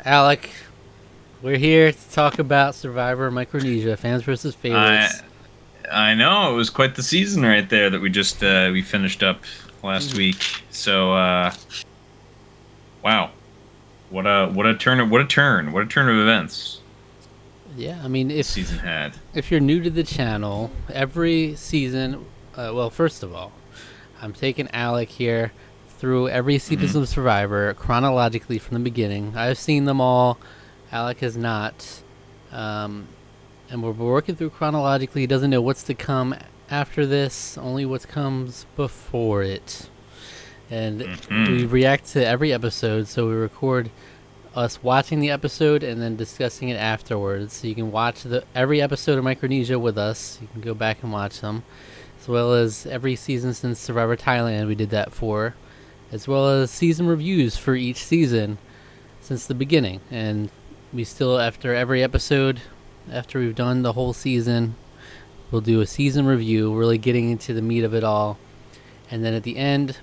Alec, we're here to talk about Survivor Micronesia, fans versus I favorites. I know it was quite the season right there that we finished up last week. So wow, what a turn of events Yeah, I mean, this season had. if you're new to the channel, every season, well, first of all, I'm taking Alec here through every Hmm. season of Survivor chronologically from the beginning. I've seen them all. Alec has not. Um, and we're working through chronologically. He doesn't know what's to come after this, only what comes before it. And we Hmm. react to every episode, so we record us watching the episode and then discussing it afterwards. So you can watch every episode of Micronesia with us. You can go back and watch them, as well as every season since Survivor Thailand. We did that for, as well as season reviews for each season since the beginning. And we still, after every episode, after we've done the whole season, we'll do a season review, really getting into the meat of it all. And then at the end,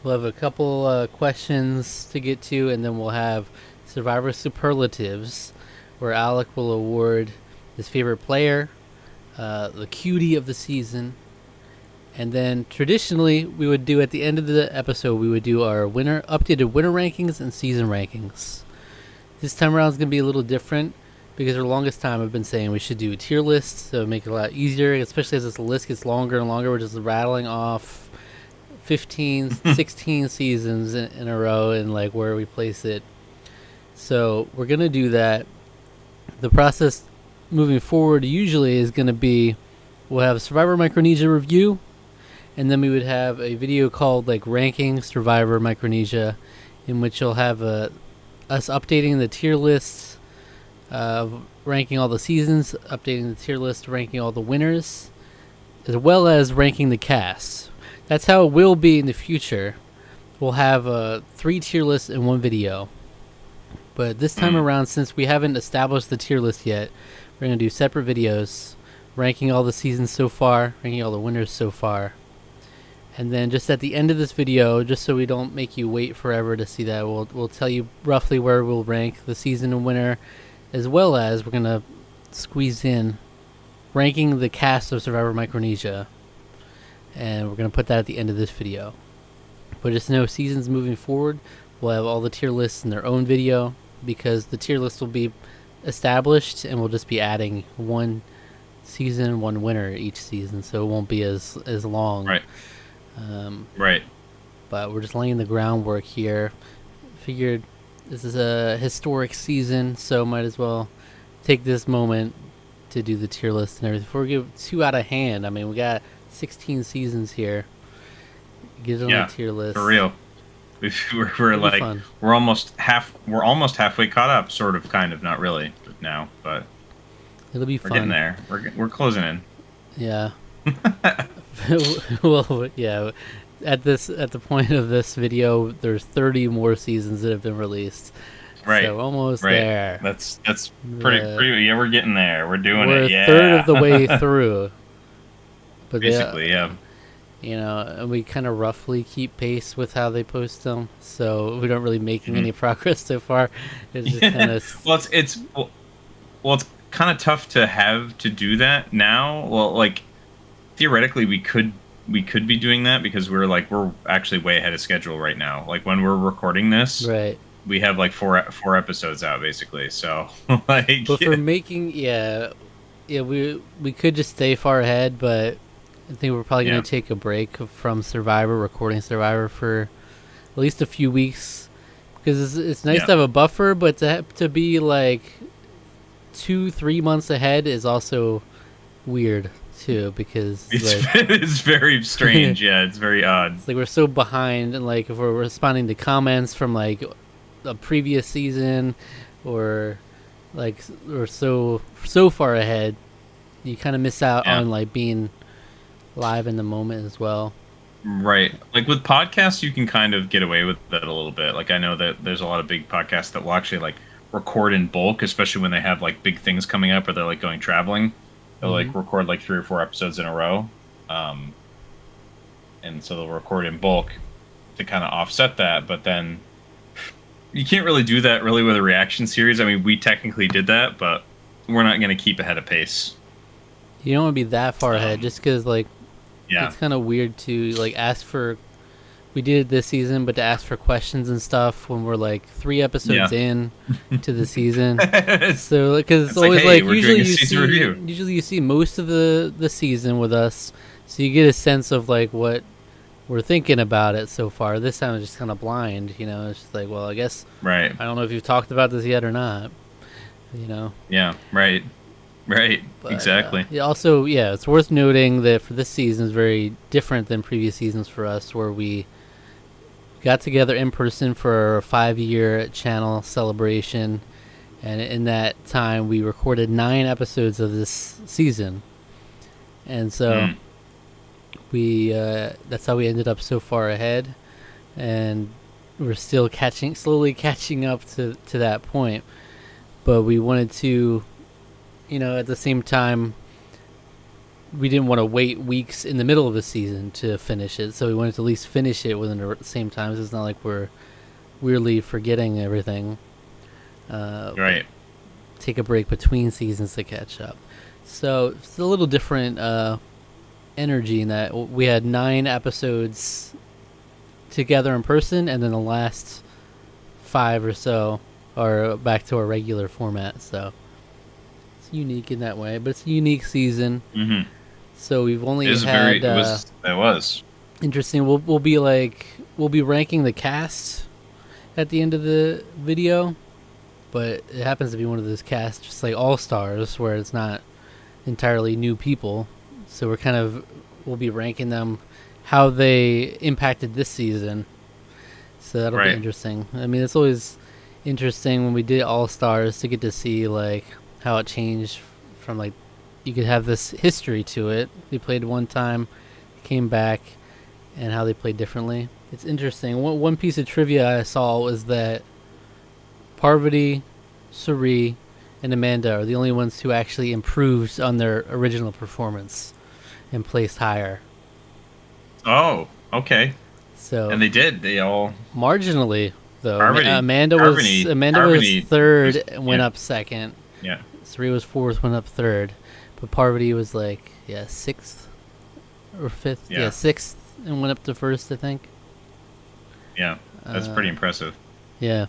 we'll have a couple questions to get to, and then we'll have Survivor Superlatives, where Alec will award his favorite player, the cutie of the season, and then traditionally we would do at the end of the episode we would do our updated winner rankings and season rankings. This time around is going to be a little different because for the longest time I've been saying we should do a tier list to make it a lot easier, especially as this list gets longer and longer. We're just rattling off 15, 16 seasons in a row and like where we place it. So we're going to do that. The process moving forward usually is going to be we'll have Survivor Micronesia review, and then we would have a video called like Ranking Survivor Micronesia, in which you'll have us updating the tier lists, ranking all the seasons, updating the tier list, ranking all the winners, as well as ranking the cast. That's how it will be in the future. We'll have 3 tier lists in one video. But this time Mm. around, since we haven't established the tier list yet, we're going to do separate videos ranking all the seasons so far, ranking all the winners so far. And then just at the end of this video, just so we don't make you wait forever to see that, we'll tell you roughly where we'll rank the season and winner, as well as we're going to squeeze in ranking the cast of Survivor Micronesia. And we're going to put that at the end of this video. But just know seasons moving forward, we'll have all the tier lists in their own video because the tier list will be established and we'll just be adding one season, one winner each season, so it won't be as long. Right. Um, Right. but we're just laying the groundwork here. Figured this is a historic season, so might as well take this moment to do the tier list and everything. Before we get too out of hand, I mean, we got 16 seasons here. Get it on the Yeah. tier For list. real. We're It'll be like fun. we're almost halfway caught up, sort of, kind of, not really now, but It'll be we're getting fun. there. We're closing in. Yeah. Well, yeah. At the point of this video, there's 30 more seasons that have been released, Right. so almost Right. there. That's The, pretty. Yeah, we're getting there. We're doing we're it. a third of the way Yeah. through, but Basically, yeah. and we kind of roughly keep pace with how they post them, so we don't really making any Mhm. progress so far. It's just kind Yeah. of Well, it's kind of tough to have to do that now. Well, like theoretically, we could be doing that because we're actually way ahead of schedule right now. Like when we're recording this, right. we have like four episodes out basically. So like, But for making, yeah, we could just stay far ahead, but I think we're probably yeah, going to take a break from Survivor, recording Survivor for at least a few weeks, because it's nice yeah. to have a buffer, but to be like 2-3 months ahead is also weird too, because It's like it's very strange. it's Yeah, it's very odd. like we're so behind, and like if we're responding to comments from like a previous season, or like we're so far ahead, you kind of miss out Yeah. on like being live in the moment as well. Right. Like with podcasts, you can kind of get away with that a little bit. Like I know that there's a lot of big podcasts that will actually like record in bulk, especially when they have like big things coming up or they're like going traveling. They'll Hmm. like record like 3 or 4 episodes in a row. Um, and so they'll record in bulk to kind of offset that. But then you can't really do that really with a reaction series. I mean, we technically did that, but we're not going to keep ahead of pace. You don't want to be that far ahead, just because like Yeah. it's kind of weird to like ask for. We did it this season, but to ask for questions and stuff when we're like 3 episodes in to the season. So because it's always hey, like review. usually you see most of the season with us, so you get a sense of like what we're thinking about it so far. This time it's just kind of blind, you know. It's just like, well, I guess Right. I don't know if you've talked about this yet or not, you know. Yeah. Right. Right. But, Exactly. also, yeah, it's worth noting that for this season is very different than previous seasons for us, where we got together in person for a 5-year channel celebration, and in that time we recorded 9 episodes of this season, and so we that's how we ended up so far ahead, and we're still slowly catching up to that point. But we wanted to, you know, at the same time, we didn't want to wait weeks in the middle of the season to finish it, so we wanted to at least finish it within the same time. So it's not like we're weirdly forgetting everything. Right. Take a break between seasons to catch up. So it's a little different energy in that we had 9 episodes together in person, and then the last 5 or so are back to our regular format. So it's unique in that way, but it's a unique season. Mm-hmm. So we've only it was interesting. We'll be ranking the cast at the end of the video, but it happens to be one of those casts just like all stars where it's not entirely new people. So we'll be ranking them how they impacted this season. So that'll be interesting. I mean, it's always interesting when we did all stars to get to see like how it changed from like. You could have this history to it. They played one time, came back, and how they played differently. It's interesting. One piece of trivia I saw was that Parvati, Suri, and Amanda are the only ones who actually improved on their original performance and placed higher. Oh, okay. So and they did. They all marginally though. Parvati, Amanda was third, went up second. Yeah. Suri was fourth, went up third. But Parvati was like, 6th or 5th. Yeah, 6th, and went up to first, I think. Yeah, that's pretty impressive. Yeah.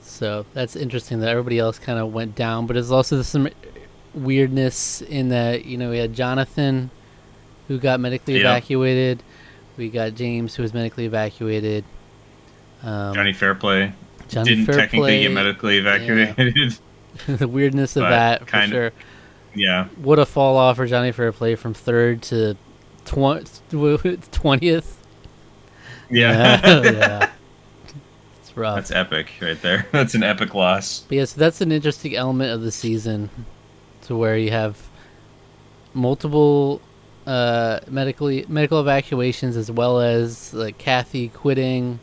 So that's interesting that everybody else kind of went down, but there's also some weirdness in that, you know, we had Jonathan, who got medically evacuated. We got James, who was medically evacuated. Johnny Fairplay didn't technically get medically evacuated. Yeah. The weirdness of that, for sure. Yeah. What a fall off for Johnny Fairplay from 3rd to 20th. Yeah. Yeah. It's rough. That's epic right there. That's an epic loss. But yes, that's an interesting element of the season, to where you have multiple medical evacuations, as well as like Kathy quitting.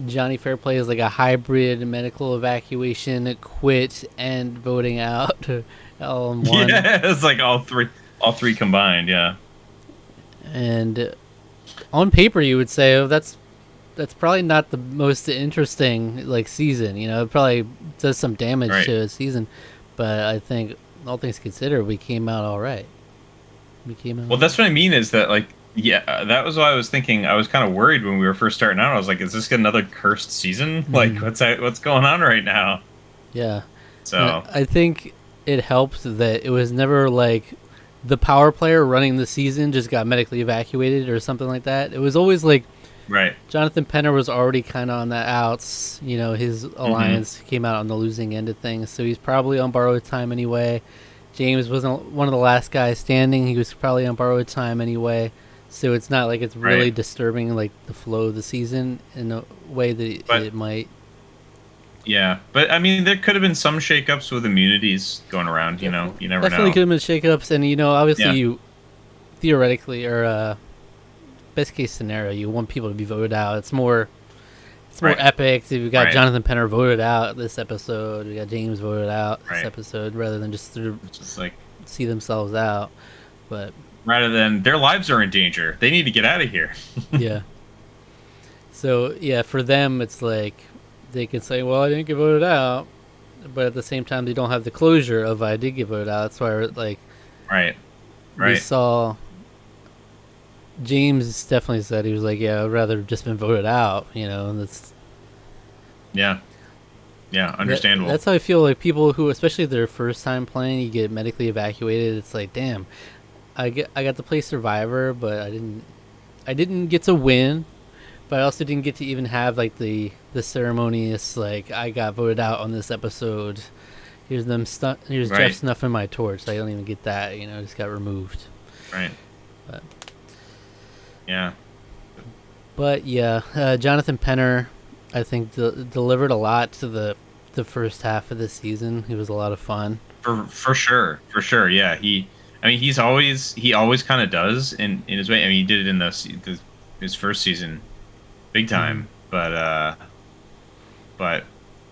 Johnny Fairplay is like a hybrid medical evacuation, quit, and voting out all in one. Yeah, it's like all three combined. Yeah. And on paper, you would say, oh, that's probably not the most interesting like season. You know, it probably does some damage to a season, but I think all things considered, we came out all right. Well, that's what I mean. Is that like. Yeah, that was what I was thinking. I was kind of worried when we were first starting out. I was like, "Is this another cursed season? Like, what's going on right now?" Yeah. So I think it helped that it was never like the power player running the season just got medically evacuated or something like that. It was always like Jonathan Penner was already kind of on the outs. You know, his alliance came out on the losing end of things, so he's probably on borrowed time anyway. James wasn't one of the last guys standing. He was probably on borrowed time anyway. So it's not like it's really disturbing like the flow of the season in a way that it might. Yeah, but I mean, there could have been some shakeups with immunities going around. You know, you never know. Definitely could have been shakeups, and you know, obviously, you theoretically or best case scenario, you want people to be voted out. It's more epic. So we got Jonathan Penner voted out this episode. We got James voted out this episode, rather than just like see themselves out, but. Rather than their lives are in danger, they need to get out of here. Yeah. So yeah, for them it's like they can say, "Well, I didn't get voted out," but at the same time they don't have the closure of "I did get voted out." That's why like Right. we Right. saw James definitely said he was like, "Yeah, I'd rather have just been voted out," And Yeah. Yeah. Understandable. that's how I feel. Like people who, especially their first time playing, you get medically evacuated. It's like, damn, I got to play Survivor, but I didn't get to win, but I also didn't get to even have like the ceremonious like I got voted out on this episode. Here's Jeff Right. snuffing my torch. I don't even get that. I just got removed. Right. But, Yeah. but yeah, Jonathan Penner, I think delivered a lot to the first half of the season. He was a lot of fun. For sure. For sure. Yeah. I mean, he always kind of does in his way. I mean, he did it in his first season, big Mm-hmm. time. But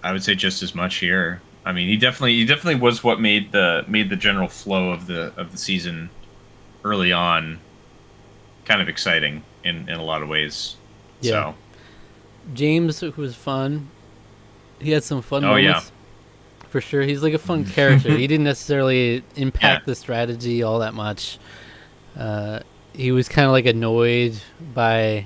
I would say just as much here. I mean, he definitely was what made the general flow of the season early on kind of exciting in a lot of ways. Yeah, So, James was fun. He had some fun oh yeah. moments for sure. He's like a fun character. He didn't necessarily Yeah. impact the strategy all that much. He was kind of like annoyed by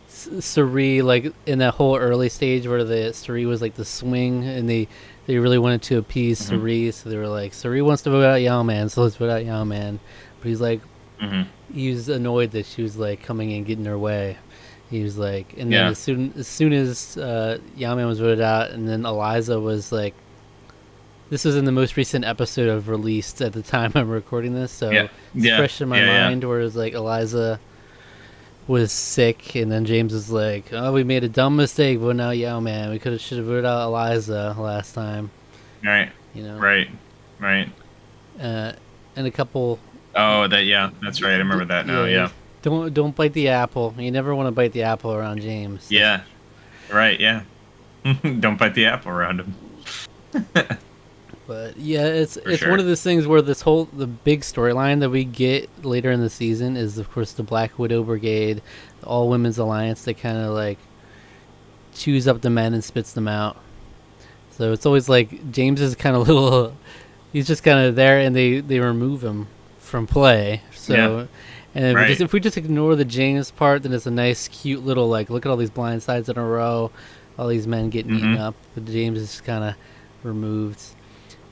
Suri, like in that whole early stage where the Suri was like the swing, and they really wanted to appease Hmm. Suri, so they were like, Suri wants to vote out Yao-Man, so let's vote out Yao-Man. But he's like, Hmm. he was annoyed that she was like coming and getting her way. He was like, and then Yeah. as soon as Yao-Man was voted out, and then Eliza was like, this was in the most recent episode of Released at the time I'm recording this, Yeah. so it's Yeah. fresh in my Yeah. Yeah. mind. Where it was like Eliza was sick, and then James was like, "Oh, we made a dumb mistake, but now Yao-Man, we should have voted out Eliza last time," Right. you know. Right. Right. Uh, and a couple, Oh, that. Yeah. That's right. I remember that now. yeah, Yeah. don't bite the apple. You never want to bite the apple around James. Yeah. Right. Yeah. Don't bite the apple around him. But yeah, it's For it's one sure. of those things where the big storyline that we get later in the season is of course the Black Widow Brigade, the All Women's Alliance that kind of like chews up the men and spits them out. So it's always like James is kind of little. He's just kind of there, and they remove him from play. Yeah. So, and if we just Right. if we just ignore the James part, then it's a nice, cute little like look at all these blind sides in a row, all these men getting eaten Hmm. up. But James is kind of removed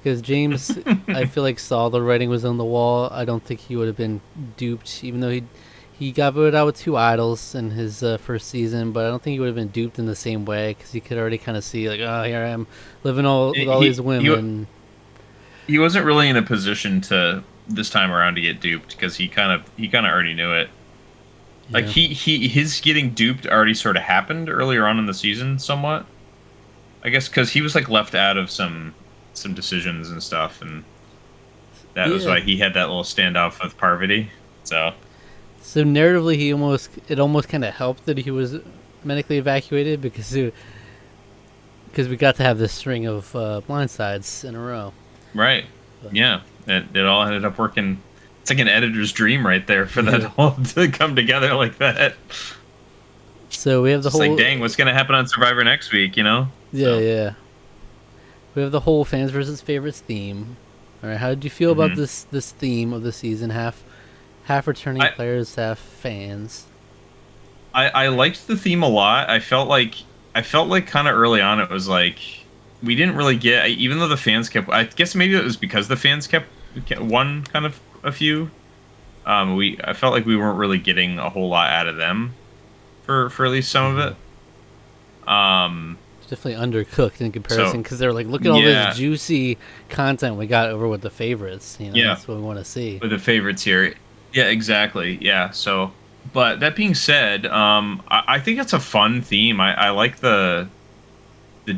because James, I feel like saw the writing was on the wall. I don't think he would have been duped, even though he got voted out with two idols in his first season, but I don't think he would have been duped in the same way because he could already kind of see like, oh, here I am living with all these He women. he wasn't really in a position to this time around to get duped because he kind of already knew it. Like Yeah. his getting duped already sort of happened earlier on in the season, somewhat. I guess because he was like left out of some decisions and stuff, and that was Yeah. why he had that little standoff with Parvati. So So narratively, it almost kind of helped that he was medically evacuated because we got to have this string of blindsides in a row. right, But, yeah, it all ended up working. It's like an editor's dream right there for that yeah. all to come together like that. So we have It's the just like, whole dang, what's gonna happen on Survivor next week? You know? yeah, So. yeah. We have the whole fans versus favorites theme. All right, how did you feel about Hmm. this theme of the season? Half returning I players, half fans. I liked the theme a lot. I felt like kind of early on it was like we didn't really get, even though the fans kept. I guess maybe it was because the fans kept one kind of a few. I felt like we weren't really getting a whole lot out of them for at least some of Mm-hmm. it. Um. It's definitely undercooked in So comparison because they're like, look at all yeah, this juicy content we got over with the favorites. yeah, That's what we want to see. with the favorites here. Yeah, exactly. Yeah. So, but that being said, I think it's a fun theme. I like the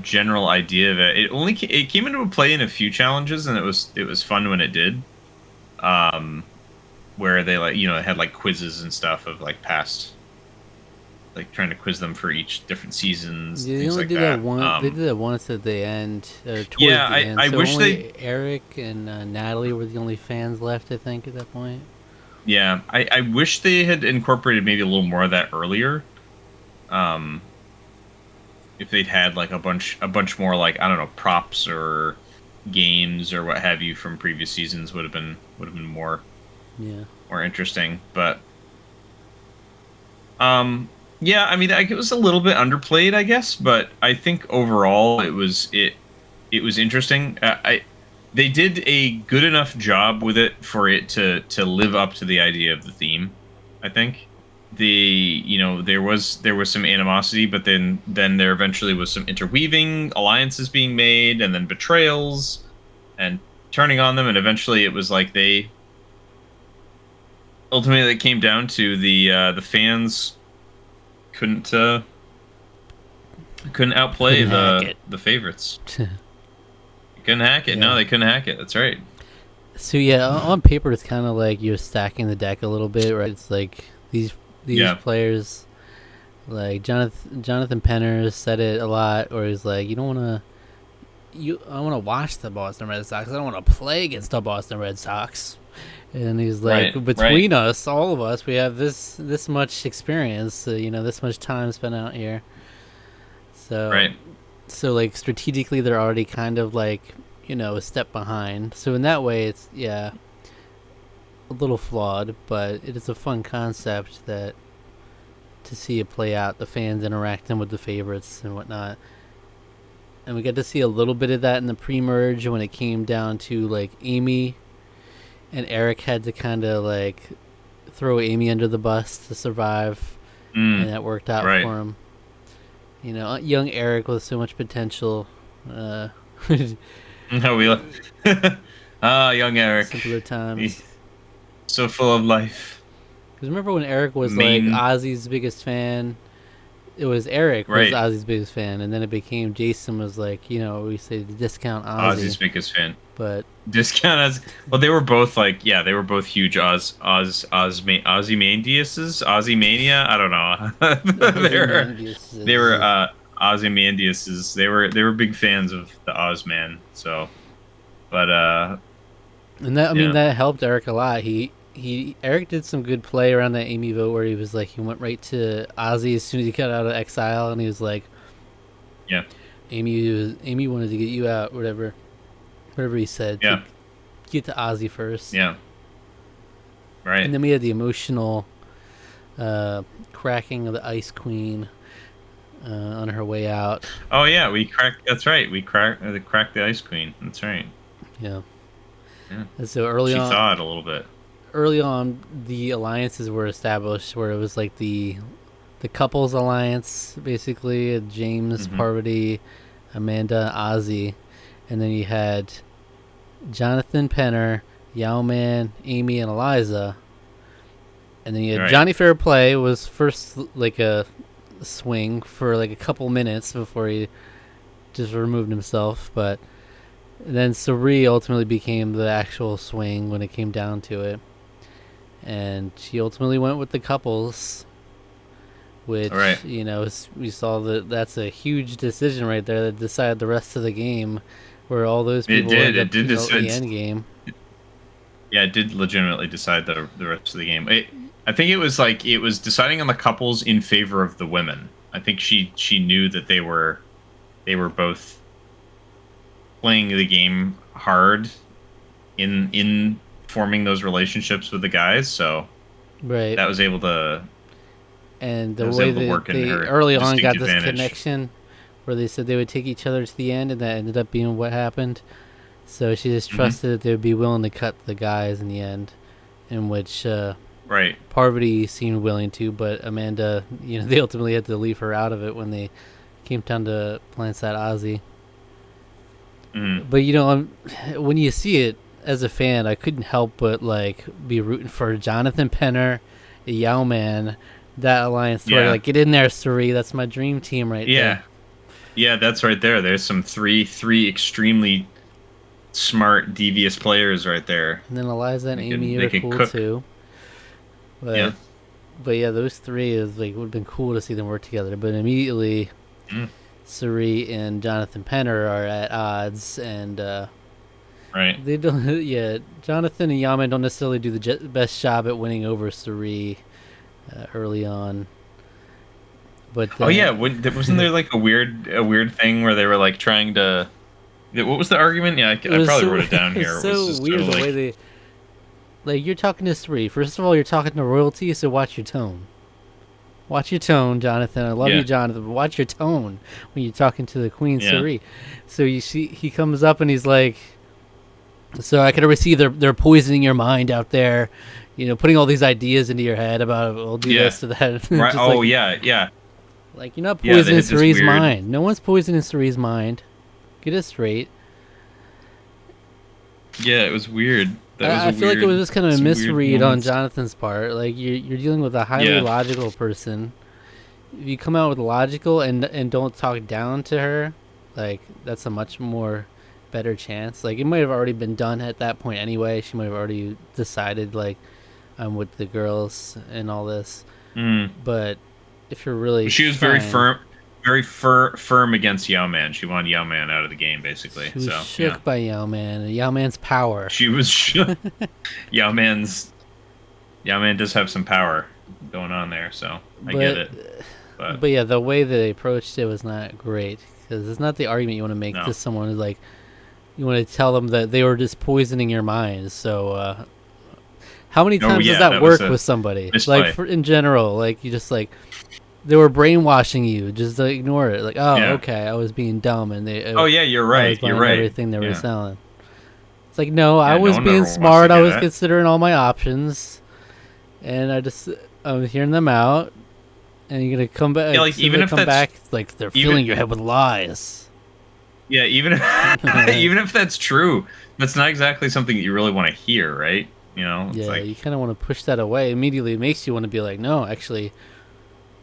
general idea of it. It came into play in a few challenges, and it was fun when it did. Um, where they like had like quizzes and stuff of like past, like trying to quiz them for each different seasons, Yeah, they things only like did that that. one. They did that once at the end, towards Yeah, the end. I So wish only Eric and Natalie were the only fans left, I think, at that point. I wish they had incorporated maybe a little more of that earlier. Um, if they'd had like a bunch more like I don't know props or games or what have you from previous seasons would have been Yeah. more interesting. But yeah, I mean, it was a little bit underplayed, I guess, but I think overall it was interesting. They did a good enough job with it for it to live up to the idea of the theme. I think there was some animosity, but then there eventually was some interweaving, alliances being made, and then betrayals and turning on them, and eventually it was like they ultimately it came down to the fans couldn't couldn't outplay Couldn't hack the it. the favorites. They couldn't hack it. Yeah. No, they couldn't hack it. That's right. So yeah, on paper it's kind of like you're stacking the deck a little bit, right? It's like these Yeah. players, like Jonathan Penner said it a lot, or he's like, I want to watch the Boston Red Sox. I don't want to play against the Boston Red Sox. And he's like, Right. between us, all of us, we have this much experience, this much time spent out here. So Right. so like strategically, they're already kind of like a step behind. So in that way, it's a little flawed, but it is a fun concept that to see it play out, the fans interacting with the favorites and whatnot. And we got to see a little bit of that in the pre-merge when it came down to like Amy and Eric had to kind of like throw Amy under the bus to survive, and that worked out Right. for him. Young Eric with so much potential. No, young Eric. Simpler times. He's so full of life. Because remember when Eric was Main- like Ozzy's biggest fan? It was Eric Right. was Ozzy's biggest fan, and then it became Jason was like, we say discount Ozzy's Ozzy, biggest fan. but Discount as well. They were both like, yeah, they were both huge Ozymandiases. Ozymania. I don't know. They were Ozymandiases. They were big fans of the Ozman. So, but and that I mean yeah. that helped Eric a lot. Eric did some good play around that Amy vote where he was like he went right to Ozzy as soon as he got out of exile, and he was like, Yeah. Amy wanted to get you out, whatever he said. Yeah. To get to Ozzy first. Yeah. Right. And then we had the emotional cracking of the Ice Queen on her way out. Oh yeah, we cracked. That's right. We cracked the Ice Queen. That's right. Yeah. Yeah. And so She thawed a little bit. early on, the alliances were established where it was like the couples alliance, basically James, Parvati, Amanda, Ozzy, and then you had Jonathan Penner, Yowman, Amy, and Eliza. And then you had Right. Johnny Fairplay was first like a swing for like a couple minutes before he just removed himself, but then Suri ultimately became the actual swing when it came down to it. And she ultimately went with the couples, which, Right. we saw that's a huge decision right there that decided the rest of the game, where all those people did. ended It up, did in decide. the end game. Yeah, it did legitimately decide the rest of the game. I think it was deciding on the couples in favor of the women. I think she knew that they were both playing the game hard in forming those relationships with the guys, so Right. that was able to And the that was way able to that work in they her early on distinct got this advantage. connection where they said they would take each other to the end, and that ended up being what happened. So she just trusted that they would be willing to cut the guys in the end, in which Right. Parvati seemed willing to, but Amanda, they ultimately had to leave her out of it when they came down to Blindside Ozzy. But when you see it as a fan, I couldn't help but like be rooting for Jonathan Penner, Yowman, that alliance. Where Yeah. like, get in there, Suri. That's my dream team right Yeah. there. Yeah, that's right there. There's some three extremely smart, devious players right there. And then Eliza and They Amy they are could cool cook. too. But Yeah. but yeah, those three is like would have been cool to see them work together. But immediately, Suri and Jonathan Penner are at odds, and Right. they don't. Yeah, Jonathan and Yaman don't necessarily do the best job at winning over Suri early on. But Oh yeah, wasn't there like a weird thing where they were like trying to? What was the argument? Yeah, it I was probably so wrote it down it was here. It was so just sort weird of the way like, they like you're talking to Sri. First of all, you're talking to royalty, so watch your tone. Watch your tone, Jonathan. I love you, yeah, Jonathan, but watch your tone when you're talking to the Queen yeah, Suri. So you see, he comes up and he's like, "So I can already see they're poisoning your mind out there, putting all these ideas into your head about we'll do yeah, this to that." right. Just Oh yeah, yeah, like you're not yeah. They poisoning had this Suri's weird. mind. No one's poisoning Suri's mind. Get it straight. Yeah, it was weird. That was I a feel like it was weird. just kind of a Some weird misread on moments. Jonathan's part. Like you're dealing with a highly Yeah. logical person. If you come out with logical and don't talk down to her, like that's a much more better chance. Like it might have already been done at that point anyway. She might have already decided like I'm with the girls and all this. Mm. But if you're really She was very trying, firm, very firm against Yao Man. She wanted Yao Man out of the game, basically. she was So yeah, shook by Yao Man and Yao Man's power. she was. Yao Man's Yao Man does have some power going on there, so I get But it. But But yeah, the way that they approached it was not great because it's not the argument you want to make no. to someone. Who's like you want to tell them that they were just poisoning your mind. So how many Oh times does yeah, that that was work a with somebody? misplay. Like in general, like you just like they were brainwashing you. Just ignore it. Like oh Yeah. okay, I was being dumb and Oh yeah, you're I was right. You're buying right. everything they were Yeah. selling. It's like no, I Yeah. No was one being ever wants to smart. I hear was that. considering all my options, and I'm hearing them out. And you're gonna come back. Yeah, like So even they if come that's back, like they're even filling your head with lies. yeah, even if even if that's true, that's not exactly something that you really want to hear, right? It's Yeah, like you kind of want to push that away. Immediately, it makes you want to be like, no, actually.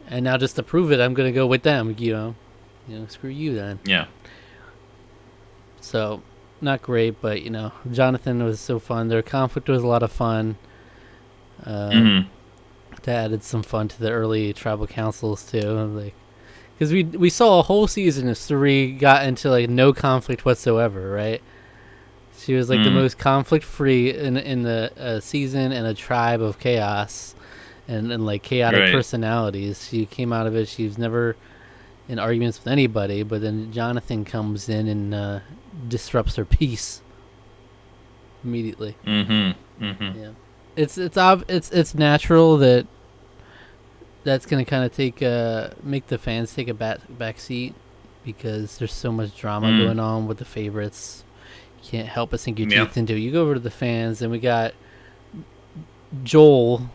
And now, just to prove it, I'm gonna go with them. Screw you then. yeah. So, not great, but Jonathan was so fun. Their conflict was a lot of fun. Hmm. That added some fun to the early tribal councils too. Like, because we saw a whole season of Suri got into like no conflict whatsoever, right? She was like the most conflict free in the season and a tribe of chaos and like chaotic Right. personalities. She came out of it. She was never in arguments with anybody. But then Jonathan comes in and disrupts her peace immediately. Mm-hmm. Mm-hmm. Yeah, it's natural that's gonna kind of make the fans take a back seat because there's so much drama going on with the favorites. You can't help but sink your Yeah. teeth into it. You go over to the fans, and we got Joel,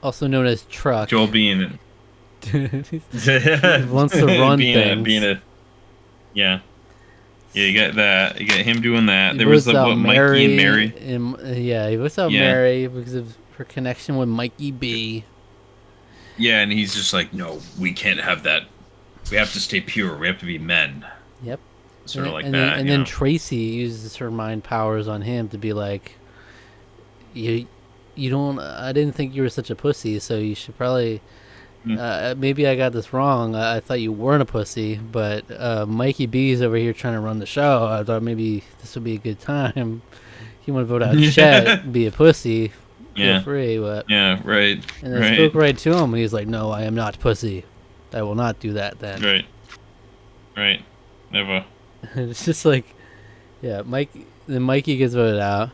also known as Truck. Joel being He wants to run things. Yeah. Yeah, you got that. You got him doing that. He There was votes out Mikey and Mary. Yeah, he votes out Yeah. Mary because of her connection with Mikey B. Yeah, and he's just like, no, we can't have that. We have to stay pure. We have to be men. Yep. Sort of like and that. Then, and then Tracy uses her mind powers on him to be like, you don't. I didn't think you were such a pussy, so you should probably. Maybe I got this wrong. I thought you weren't a pussy, but Mikey B's over here trying to run the show. I thought maybe this would be a good time. You want to vote out Chet, be a pussy, feel free. But yeah, right. and then spoke right to him, and he's like, "No, I am not pussy. I will not do that." Then right, never. it's just like, yeah, Then Mikey gets voted out,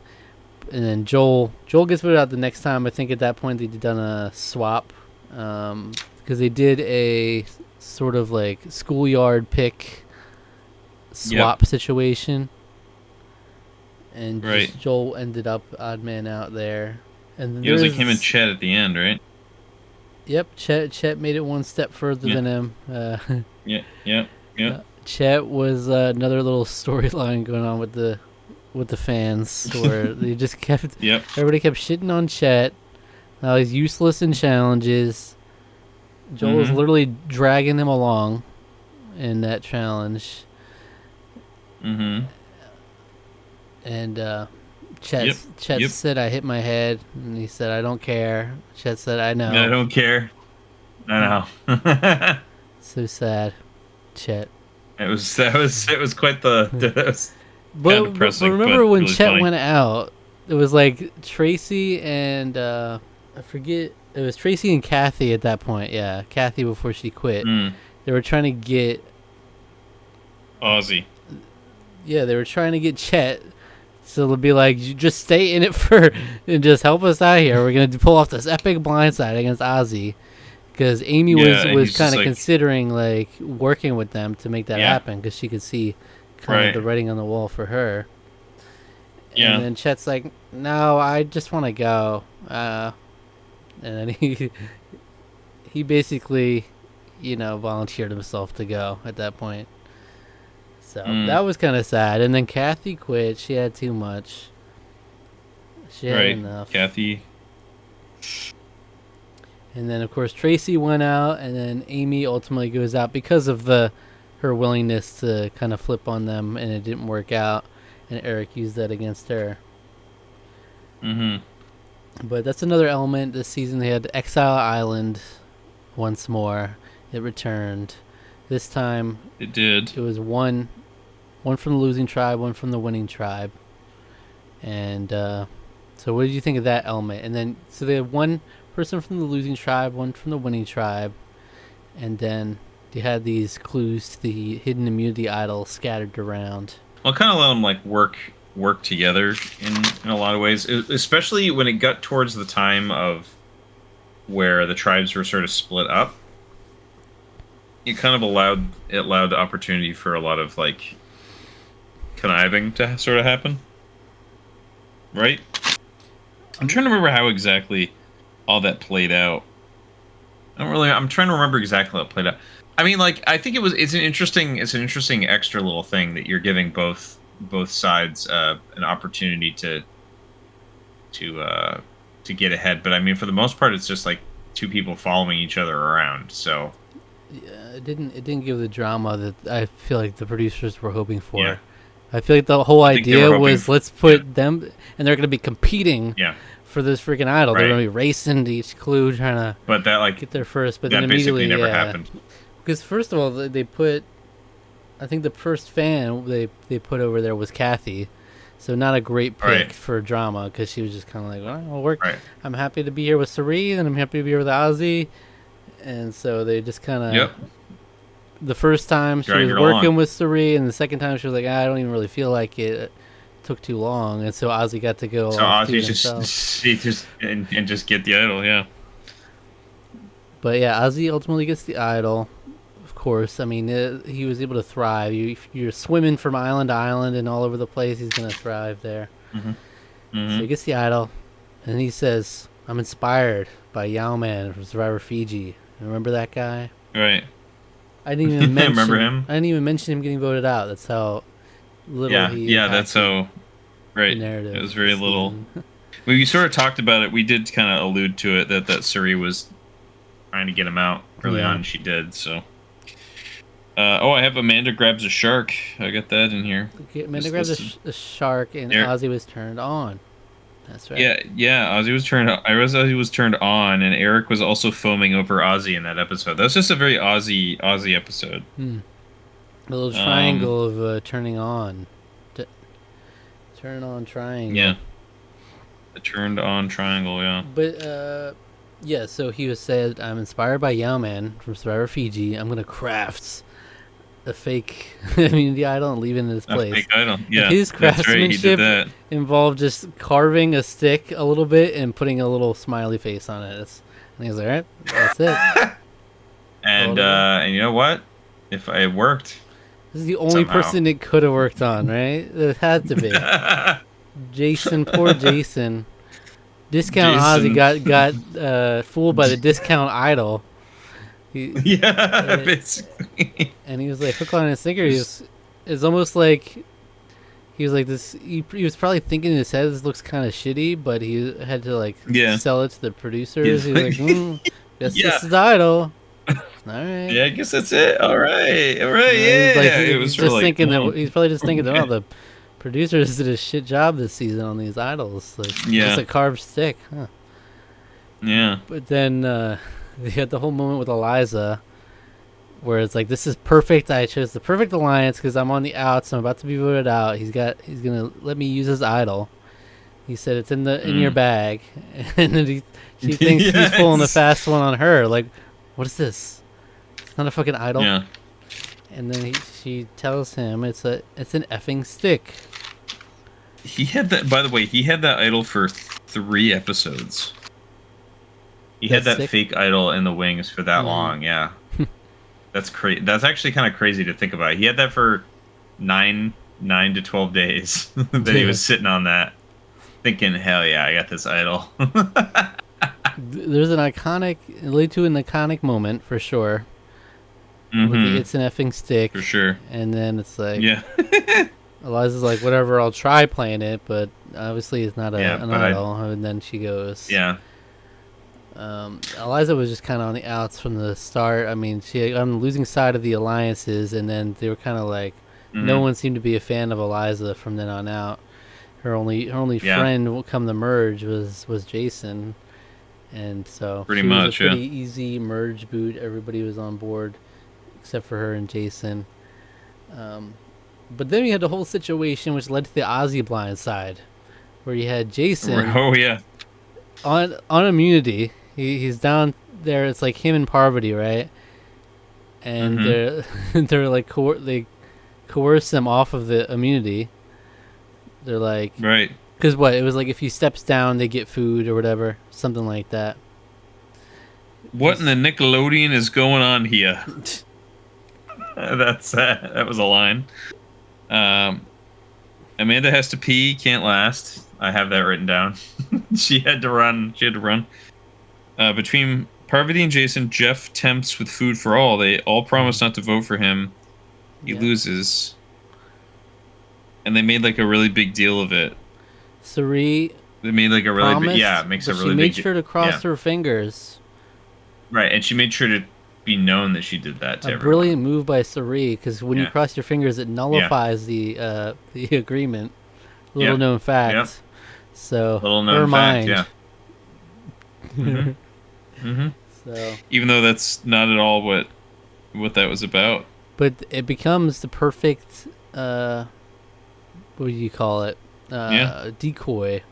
and then Joel gets voted out the next time. I think at that point they'd done a swap. Because they did a sort of like schoolyard pick swap situation, and just Joel ended up odd man out there. And it was like him and Chet at the end, right? Yep, Chet made it one step further than him. Yeah. Chet was another little storyline going on with the fans where they just kept everybody kept shitting on Chet. Now he's useless in challenges. Joel was literally dragging him along in that challenge. Mm-hmm. And Chet said, "I hit my head," and he said, "I don't care." Chet said, "I know." I don't care. I know. So sad, Chet. It was quite the. But remember when really Chet funny. went out? It was like Tracy and I forget It was Tracy and Kathy at that point. Yeah, Kathy before she quit. Mm. They were trying to get. Ozzy. Yeah, they were trying to get Chet. So they'll be like, "You just stay in it for and just help us out here. We're gonna pull off this epic blindside against Ozzy." Because Amy was kind of like, considering like working with them to make that happen because she could see kind of the writing on the wall for her. Yeah. And then Chet's like, "No, I just want to go." And then he basically, volunteered himself to go at that point. So that was kind of sad. And then Kathy quit. She had too much. She had enough. Kathy. And then, of course, Tracy went out, and then Amy ultimately goes out because of her willingness to kind of flip on them, and it didn't work out. And Eric used that against her. Mm-hmm. But that's another element this season. They had Exile Island once more. It returned. This time, it did. It was one from the losing tribe, one from the winning tribe. And so what did you think of that element? And then, so they had one person from the losing tribe, one from the winning tribe. And then they had these clues to the hidden immunity idol scattered around. Well, kind of let them like work together in a lot of ways, especially when it got towards the time of where the tribes were sort of split up. It kind of allowed the opportunity for a lot of like conniving to sort of happen, right? I'm trying to remember how exactly all that played out. I'm trying to remember exactly how it played out. I mean, like, I think it's an interesting extra little thing that you're giving both sides an opportunity to get ahead. But I mean, for the most part, it's just like two people following each other around. So yeah, it didn't give the drama that I feel like the producers were hoping for. Yeah. I feel like the whole idea was let's put them, and they're going to be competing. Yeah. For this freaking idol, they're going to be racing to each clue, trying to get there first. But then immediately, never happened. Because first of all, they put, I think the first fan they put over there was Kathy, so not a great pick for drama because she was just kind of like, well, work. Right. I'm happy to be here with Sari, and I'm happy to be here with Ozzy, and so they just kind of. Yep. The first time she was working with Sari, and the second time she was like, I don't even really feel like it. Took too long, and so Ozzy got to go. So Ozzy just get the idol, yeah. But yeah, Ozzy ultimately gets the idol. Of course, I mean he was able to thrive. You're swimming from island to island and all over the place. He's gonna thrive there. Mm-hmm. Mm-hmm. So he gets the idol, and he says, "I'm inspired by Yao-Man from Survivor Fiji." Remember that guy? Right. I didn't even mention. Remember him? I didn't even mention him getting voted out. That's how. That's how right. It was very little. We sort of talked about it. We did kind of allude to it that Suri was trying to get him out early on. And she did so. I have Amanda grabs a shark. I got that in here. Okay, Amanda grabs a shark, and Ozzy was turned on. That's right. Yeah. Ozzy was turned on. Ozzy was turned on, and Eric was also foaming over Ozzy in that episode. That's just a very Ozzy episode. A little triangle of turning on. Turn on triangle. Yeah. The turned on triangle, yeah. But, so he said, I'm inspired by Yao-Man from Survivor Fiji. I'm going to craft a fake immunity idol and leave it in its place. A fake idol, yeah. And his craftsmanship involved just carving a stick a little bit and putting a little smiley face on it. And he was like, all right, that's it. And you know what? If it worked... This is the only person it could have worked on, right? It had to be. Jason, poor Jason. Discount Ozzy got fooled by the discount idol. Basically. And he was like, hook, line, and sinker. It's almost like he was like this. He was probably thinking in his head, this looks kind of shitty, but he had to sell it to the producers. He was like, guess this is the idol. All right. Yeah, I guess that's it. All right. Yeah. He's probably just thinking that the producers did a shit job this season on these idols. Just a carved stick, huh? Yeah. But then they had the whole moment with Eliza, where it's like, this is perfect. I chose the perfect alliance because I'm on the outs. I'm about to be voted out. He's gonna let me use his idol, He said it's in your bag, and then she thinks he's pulling a Yes. fast one on her. Like, what is this? It's not a fucking idol. Yeah. And then she tells him it's an effing stick. He had that. By the way, he had that idol for 3 episodes. He had that Sick? fake idol in the wings for that long. Yeah. That's crazy. That's actually kind of crazy to think about. He had that for 9 to 12 days that he was sitting on that, thinking, "Hell yeah, I got this idol." There's an lead to an iconic moment for sure. With the it's an effing stick For sure. And then it's like, Yeah. Eliza's like, whatever, I'll try playing it, but obviously it's not an but idol. And then she goes, Yeah. Eliza was just kind of on the outs from the start. I mean, she on the losing side of the alliances, and then they were kind of like, no one seemed to be a fan of Eliza from then on out. Her only friend come the merge was Jason, and so Pretty she much, was a pretty easy merge boot. Everybody was on board except for her and Jason. But then we had the whole situation which led to the Ozzy blind side, where you had Jason. Oh yeah. On immunity. He's down there. It's like him and Parvati, right? And they're like they coerce him off of the immunity. They're like, right, because what it was like, if he steps down, they get food or whatever, something like that. What in the Nickelodeon is going on here? That was a line. Amanda has to pee, can't last. I have that written down. She had to run. Between Parvati and Jason, Jeff tempts with food for all. They all promise not to vote for him. He loses. And they made like a really big deal of it. Sari. They made like a really promised, big, makes a really she big. made sure to cross her fingers. Right, and she made sure to be known that she did that to everyone. Brilliant move by Sari, because when you cross your fingers, it nullifies the agreement. Little known fact. Yep. So little known her fact, mind. Yeah. So even though that's not at all what that was about. But it becomes the perfect what do you call it? Decoy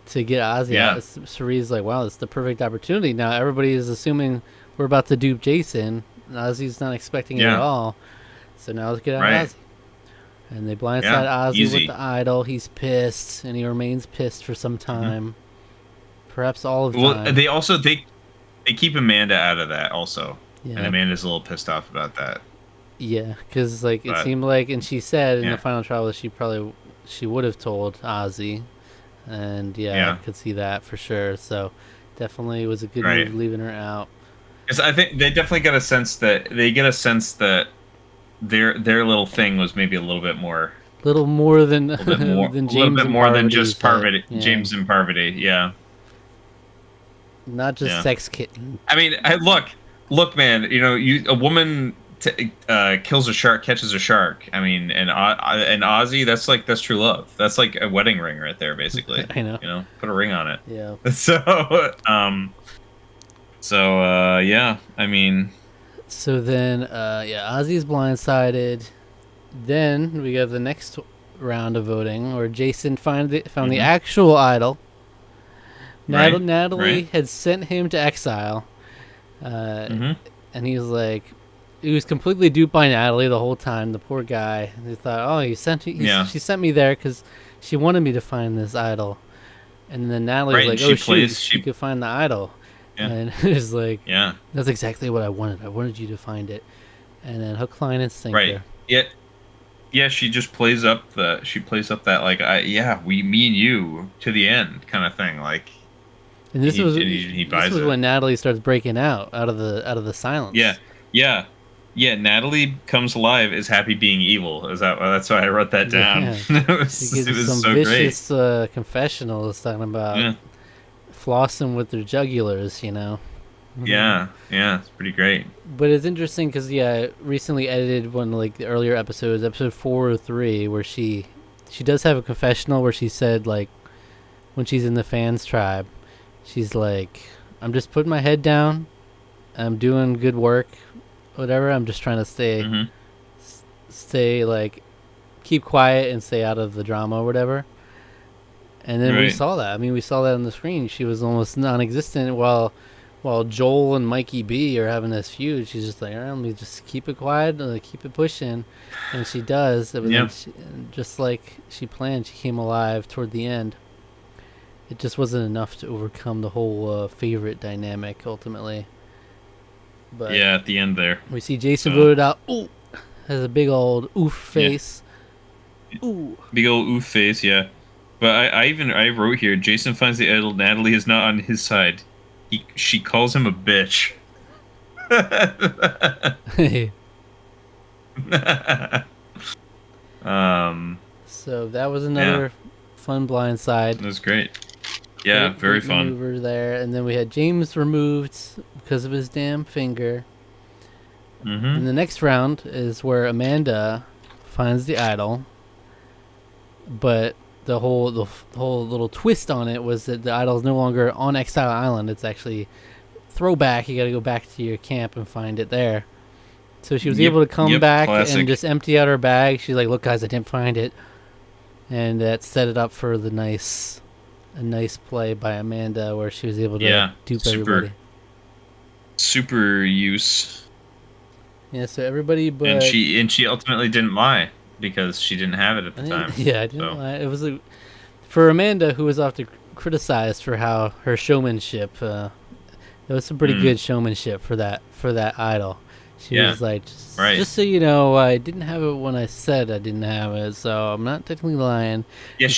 to get Ozzy out. Sari's like, wow, it's the perfect opportunity. Now everybody is assuming we're about to dupe Jason. Ozzy's not expecting it at all. So now let's get out Ozzy. And they blindside Ozzy with the idol. He's pissed, and he remains pissed for some time. Perhaps all of the time. Well, they also they keep Amanda out of that also. Yeah. And Amanda's a little pissed off about that. Yeah, because like it seemed like, and she said in the final trial that she would have told Ozzy, and I could see that for sure. So definitely was a good move leaving her out. Because I think they definitely get a sense that their little thing was maybe a little bit more than James, a little bit more than just Parvati, James and Parvati. Yeah, not just sex kitten. I mean, look, man. You know, a woman kills a shark, catches a shark. I mean, and Ozzy, that's true love. That's like a wedding ring right there, basically. I know. You know, put a ring on it. Yeah. I mean. So then, Ozzy's blindsided. Then we have the next round of voting, where Jason found the actual idol. Natalie had sent him to exile, and he was completely duped by Natalie the whole time. The poor guy. He thought, she sent me there because she wanted me to find this idol, and then Natalie was like, she could find the idol. Yeah. And it's like, that's exactly what I wanted. I wanted you to find it. And then hook, line, and sinker. Right. Yeah. She just plays up that like, me and you to the end kind of thing. Like, and this was when Natalie starts breaking out of the silence. Yeah. Natalie comes alive, is happy being evil. That's why I wrote that down. Yeah. It was some so vicious great. confessionals talking about flossing with their jugulars, you know. Yeah, it's pretty great. But it's interesting because I recently edited one of the earlier episodes, episode 4 or 3, where she does have a confessional where she said when she's in the fans tribe, she's like, I'm just putting my head down, I'm doing good work, whatever. I'm just trying to stay keep quiet and stay out of the drama or whatever. And then we Right. saw that. I mean, we saw that on the screen. She was almost non-existent while Joel and Mikey B are having this feud. She's just like, all right, let me just keep it quiet, keep it pushing, and she does. But then, Yeah. just like she planned, she came alive toward the end. It just wasn't enough to overcome the whole favorite dynamic ultimately. But Yeah, at the end there. we see Jason So. voted out. Ooh, has a big old oof face. Ooh. Big old oof face, yeah. But I wrote here, Jason finds the idol Natalie is not on his side. She calls him a bitch. um So that was another fun blind side. It was great. Yeah, very great fun. maneuver there. And then we had James removed because of his damn finger. And the next round is where Amanda finds the idol, but the whole little twist on it was that the idol is no longer on Exile Island. It's actually throwback. You got to go back to your camp and find it there. So she was able to come back classic. and just empty out her bag. She's like, "Look, guys, I didn't find it," and that set it up for a nice play by Amanda where she was able to dupe everybody. Super use. Yeah, so everybody, but And she ultimately didn't lie because she didn't have it at the time. Yeah, I didn't lie. It was for Amanda, who was often criticized for how her showmanship. It was some pretty good showmanship for that idol. She was like, just so you know, I didn't have it when I said I didn't have it, so I'm not technically lying. Yeah,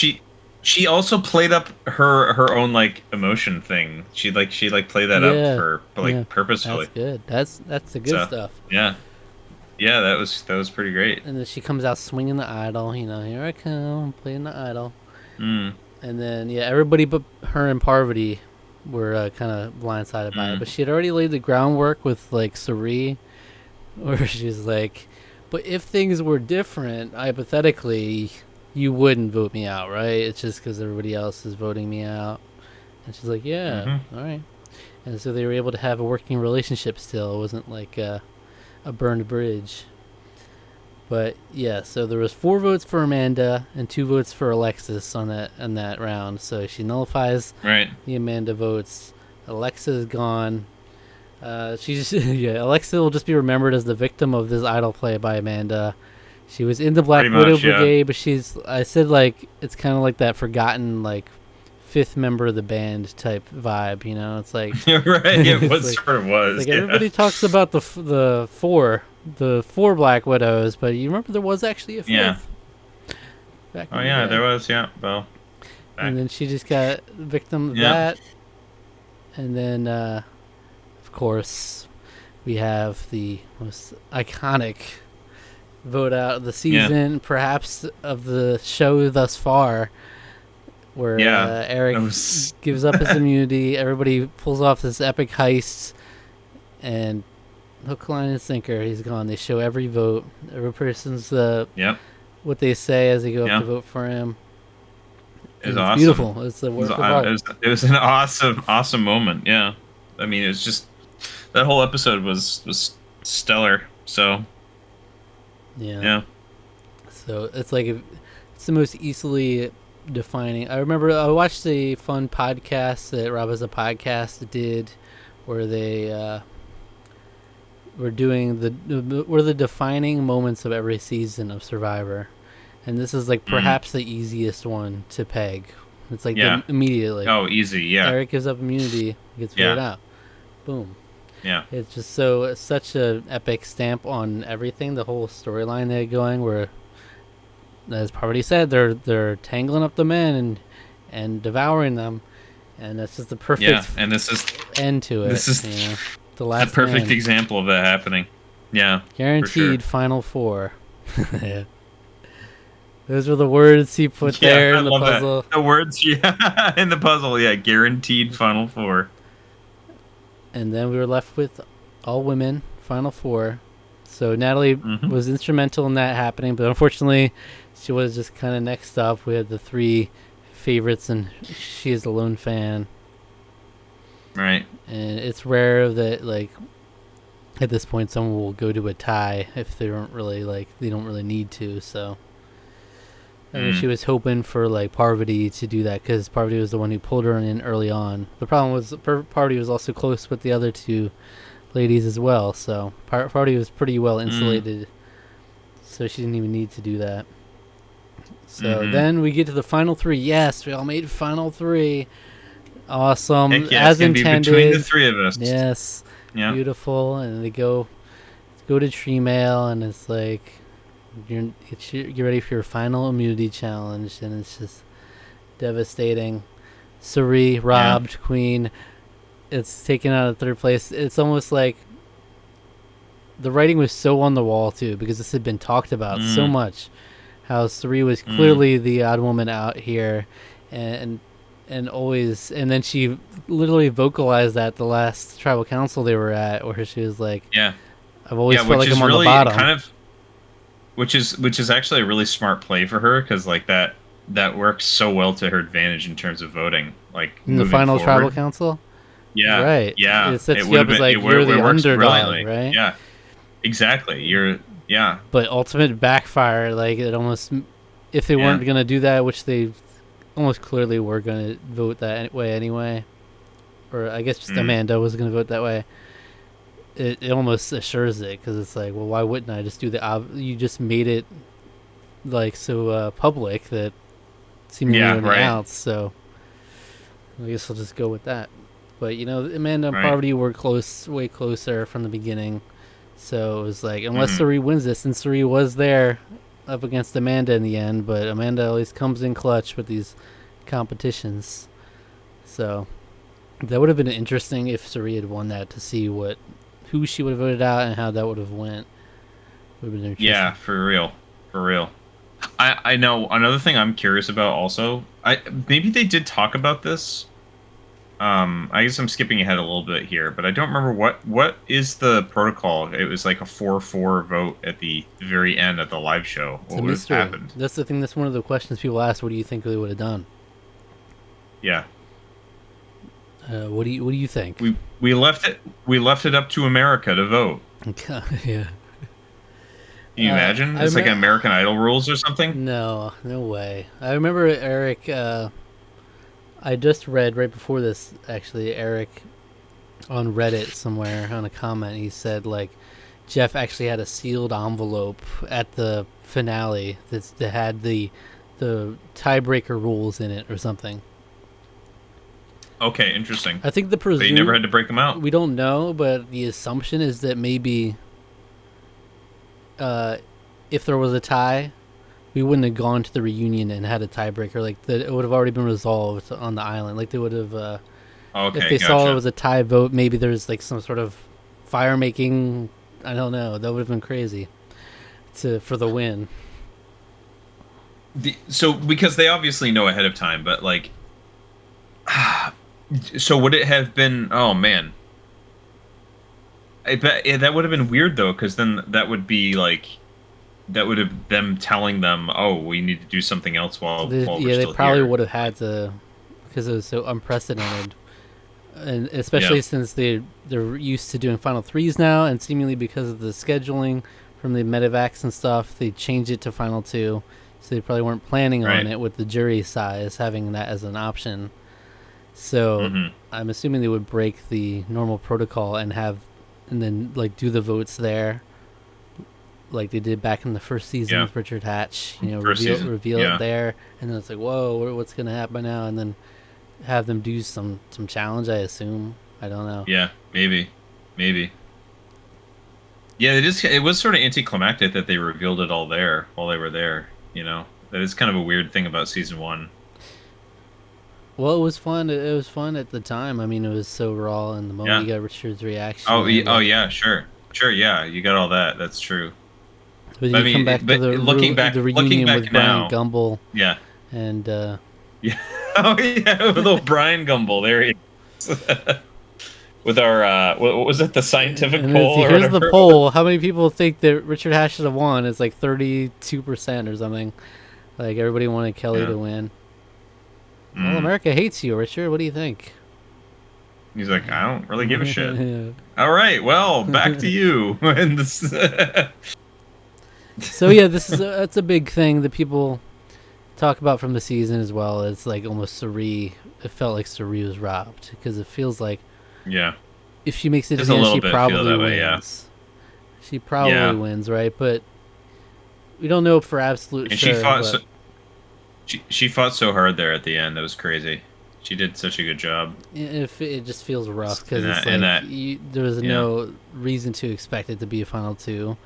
she also played up her own like emotion thing. She played that up for purposefully. That's good. That's the good stuff. Yeah, that was pretty great. And then she comes out swinging the idol. Here I come, playing the idol. And then everybody but her and Parvati were kind of blindsided by it. But she had already laid the groundwork with like Suri, where she's like, but if things were different, hypothetically, you wouldn't vote me out, right? It's just because everybody else is voting me out. And she's like, yeah, all right. And so they were able to have a working relationship still. It wasn't like a burned bridge. But yeah, so there was 4 votes for Amanda and 2 votes for Alexis on that round. So she nullifies the Amanda votes. Alexa is gone. Alexa will just be remembered as the victim of this idol play by Amanda. She was in the Black Widow Brigade, but I said like it's kind of like that forgotten like 5th member of the band type vibe, It's like right, yeah, what sort of was. Like everybody talks about the 4 Black Widows, but you remember there was actually a 5th. Yeah. There was. Yeah, well. And then she just got victim of that, and then of course we have the most iconic vote out of the season, perhaps of the show thus far, where Eric gives up his immunity. Everybody pulls off this epic heist, and hook, line, and sinker, he's gone. They show every vote, every person's what they say as they go up to vote for him. It was awesome. Beautiful. It's a work of art. It was an awesome moment. Yeah, I mean, it was just that whole episode was stellar. So yeah. So it's like it's the most easily defining. I remember I watched a fun podcast that Rob Has a Podcast did, where they were doing the defining moments of every season of Survivor, and this is like perhaps the easiest one to peg. It's like immediately. Oh, easy, yeah. Eric gives up immunity, gets voted out. Boom. Yeah. It's just such an epic stamp on everything, the whole storyline they're going, where, as Parvati said, they're tangling up the men and devouring them, and that's just the perfect and this is end to it. This is the last perfect man. example of that happening. Yeah, guaranteed Final 4. Yeah. Those were the words he put there in the puzzle. That. The words, in the puzzle, guaranteed Final 4. And then we were left with all women, Final 4. So Natalie was instrumental in that happening, but unfortunately, she was just kind of next up. We had the 3 favorites, and she is a lone fan. Right. And it's rare that, like, at this point, someone will go to a tie if they don't really need to. So, I think she was hoping for like Parvati to do that because Parvati was the one who pulled her in early on. The problem was Parvati was also close with the other two ladies as well, so Parvati was pretty well insulated, so she didn't even need to do that. So then we get to the final three. Yes, we all made final three. Awesome. Heck yeah, as it's intended. Be between the three of us. Yes. Yeah. Beautiful. And they go to tree mail, and it's like get ready for your final immunity challenge, and it's just devastating. Suri robbed Queen. It's taken out of third place. It's almost like the writing was so on the wall too, because this had been talked about so much. How Suri was clearly the odd woman out here, and always, and then she literally vocalized that the last tribal council they were at, where she was like, "Yeah, I've always felt like I'm on the bottom." Kind of, which is actually a really smart play for her, because like that works so well to her advantage in terms of voting. Like in the final forward. tribal council. Yeah, right. Yeah, it sets you up as like you're the underdog, right? Yeah, exactly. Yeah. But ultimate backfire, like it almost, if they weren't gonna do that, which they almost clearly were gonna vote that way anyway, or I guess just Amanda was gonna vote that way. It almost assures it, because it's like, well, why wouldn't I just do the? You just made it like so public that seemingly else. So I guess I'll just go with that. But Amanda and Parvati were way closer from the beginning. So it was like, unless Suri wins this, and Suri was there up against Amanda in the end, but Amanda always comes in clutch with these competitions. So that would have been interesting if Suri had won that, to see who she would have voted out and how that would have went. Would have been interesting. Yeah, for real. I know another thing I'm curious about also. Maybe they did talk about this. I guess I'm skipping ahead a little bit here, but I don't remember what is the protocol. It was like a 4-4 vote at the very end of the live show. What would have happened? That's the thing. That's one of the questions people ask. What do you think they would have done? Yeah. What do you think? We left it up to America to vote. Yeah. Can you imagine? It's like American Idol rules or something? No way. I remember Eric. I just read right before this, actually, Eric on Reddit somewhere on a comment, he said like Jeff actually had a sealed envelope at the finale that had the tiebreaker rules in it or something. Okay, interesting. I think they never had to break them out. We don't know, but the assumption is that maybe if there was a tie, we wouldn't have gone to the reunion and had a tiebreaker. Like that, it would have already been resolved on the island. Like they would have. If they saw it was a tie vote, maybe there's like some sort of fire making. I don't know. That would have been crazy for the win. So because they obviously know ahead of time, but like, so would it have been? Oh man, I bet that would have been weird though, because then that would be like. That would have them telling them, "Oh, we need to do something else while we're still here." Yeah, they probably would have had to, because it was so unprecedented, and especially since they're used to doing final threes now, and seemingly because of the scheduling from the medevacs and stuff, they changed it to final two, so they probably weren't planning on it with the jury size having that as an option. So I'm assuming they would break the normal protocol and then like do the votes there. Like they did back in the first season with Richard Hatch, reveal it there, and then it's like, whoa, what's gonna happen now? And then have them do some challenge. I assume. I don't know. Yeah, maybe. Yeah, it was sort of anticlimactic that they revealed it all there while they were there. That is kind of a weird thing about season 1. Well, it was fun. It was fun at the time. I mean, it was so raw in the moment. You got Richard's reaction. Oh yeah, sure. Yeah, you got all that. That's true. But you come back to the reunion with Brian Gumble. Yeah. And yeah. Oh yeah, with little Brian Gumble. There he is. With our what was it, the scientific poll? Here's the poll. How many people think that Richard Hatch should have won? It's like 32% or something. Like everybody wanted Kelly to win. Well, America hates you, Richard. What do you think? He's like, I don't really give a shit. All right, well, back to you. And this So yeah, that's a big thing that people talk about from the season as well. It's like almost Suri. It felt like Suri was robbed because it feels like Yeah. if she makes it to Just the a end, little she bit feel probably that way, yeah. wins. She probably Yeah. wins, right? But we don't know for absolute And sure. But she fought so hard there at the end. That was crazy. She did such a good job. if it just feels rough because In it's that, in like that, there was yeah. no reason to expect it to be a final two,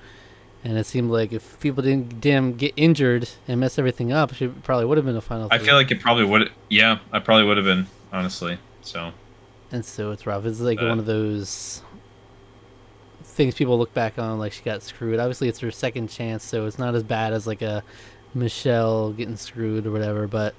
and it seemed like if people didn't get injured and mess everything up, it probably would have been a final I three. feel like it probably would. Yeah, I probably would have been, honestly. So. And so it's rough. It's like one of those things people look back on like she got screwed. Obviously, it's her second chance, so it's not as bad as like a Michelle getting screwed or whatever, but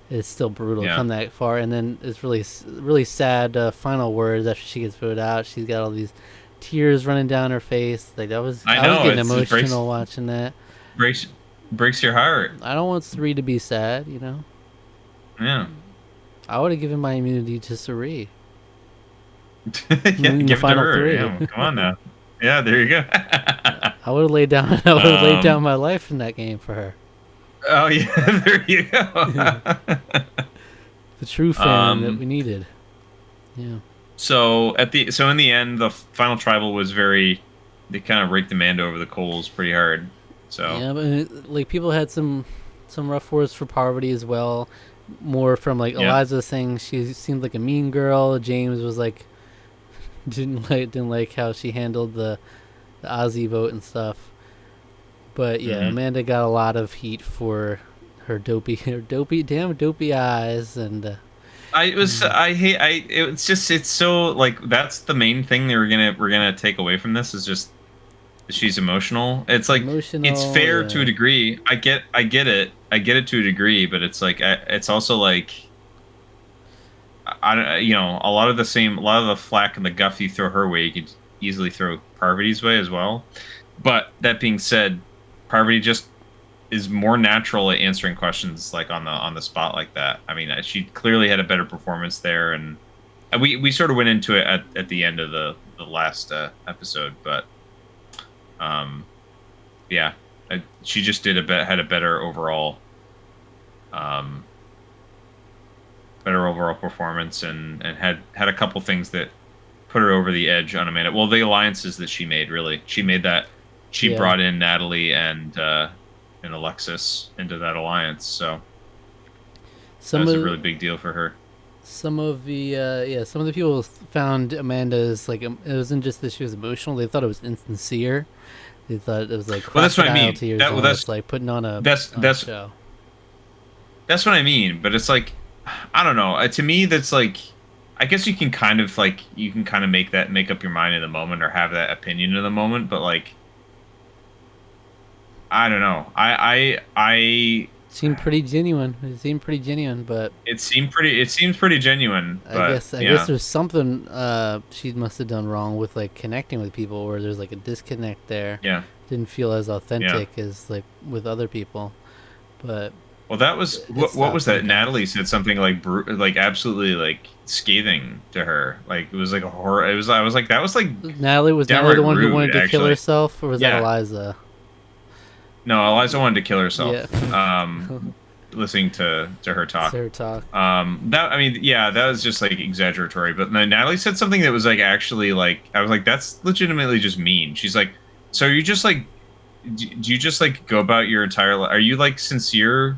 it's still brutal to come that far. And then it's really sad final words after she gets voted out. She's got all these tears running down her face. Like I was getting emotional watching that. Breaks your heart. I don't want Suri to be sad, you know. Yeah. I would have given my immunity to Suri. Yeah, give it to her. Yeah, come on now. Yeah, there you go. I would have laid down. I would have laid down my life in that game for her. Oh yeah, there you go. The true fan that we needed. Yeah. So in the end, the final tribal was they kind of raked Amanda over the coals pretty hard. So yeah, but like people had some rough words for Parvati as well. More from like Eliza saying she seemed like a mean girl. James was like didn't like how she handled the Ozzy vote and stuff. But yeah, Amanda got a lot of heat for her dopey eyes, and it's so like that's the main thing that we're gonna take away from this is just she's emotional. It's like it's fair to a degree. I get it to a degree, but it's like it's also like I you know a lot of the flack and the guff you throw her way, you could easily throw Parvati's way as well. But that being said, Parvati just is more natural at answering questions like on the spot like that. I mean, she clearly had a better performance there, and we sort of went into it at the end of the last episode, but yeah, she just had a better overall performance and had a couple things that put her over the edge on Amanda. Well, the alliances that she made, really, she made that. She brought in Natalie and Alexis into that alliance, so that was a really big deal for her. Some of the people found Amanda's like it wasn't just that she was emotional; they thought it was insincere. They thought it was like that's what I mean. That's like putting on a show. That's what I mean. But it's like I don't know. To me, that's like I guess you can kind of make up your mind in the moment or have that opinion in the moment, but like. I don't know. I seemed pretty genuine. It seemed pretty genuine, but it seems pretty genuine. I guess there's something she must have done wrong with like connecting with people, where there's like a disconnect there. Yeah, didn't feel as authentic as like with other people. But well, that was what was that? Natalie said something like absolutely like scathing to her. Like it was like a horror. I was like that was like Natalie the one who wanted to kill herself, or was that Eliza? No, Eliza wanted to kill herself. Yeah. Listening to her talk. That was just like exaggeratory. But Natalie said something that was like actually like I was like that's legitimately just mean. She's like, so you just like, do you just like go about your entire life? Are you like sincere,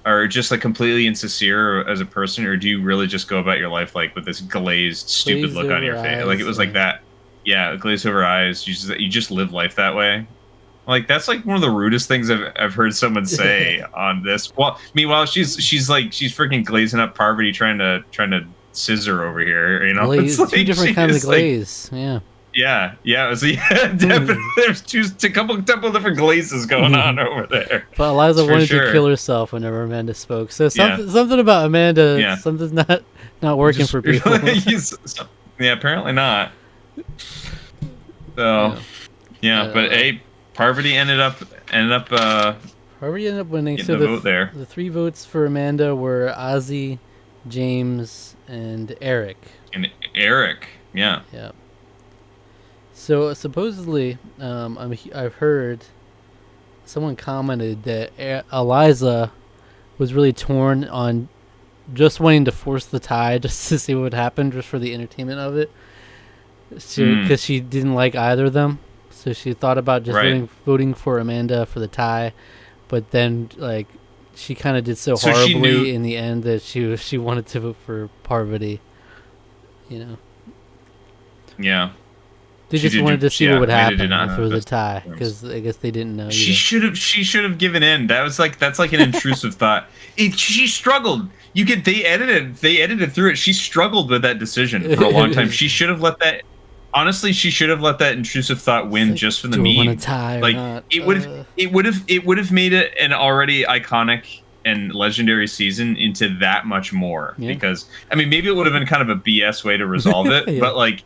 or just like completely insincere as a person, or do you really just go about your life like with this glazed, stupid look on your face? Like it was like that. Yeah, glazed over eyes. You just live life that way. Like that's like one of the rudest things I've heard someone say on this. Well, meanwhile she's freaking glazing up Parvati trying to scissor over here. You know, glaze, it's like, two different kinds of glaze. Like, yeah. It was definitely there's a couple different glazes going on over there. But Eliza wanted to kill herself whenever Amanda spoke. So something about Amanda, something's not working for people. Apparently not. So but Parvati ended up winning. So the 3 votes for Amanda were Ozzy, James, and Eric. Yeah. So supposedly, I've heard someone commented that Eliza was really torn on just wanting to force the tie just to see what would happen, just for the entertainment of it. Because she didn't like either of them, so she thought about just voting for Amanda for the tie, but then like she kind of did so horribly in the end that she wanted to vote for Parvati. You know. Yeah. They just wanted to see what would happen if it was a tie, because I guess they didn't know. She should have given in. That's like an intrusive thought. She struggled. They edited through it. She struggled with that decision for a long time. She should have let that. Honestly, she should have let that intrusive thought win just for the meme. Want a tie or not? It would have made it an already iconic and legendary season into that much more. Yeah. Because I mean, maybe it would have been kind of a BS way to resolve it, yeah. But like,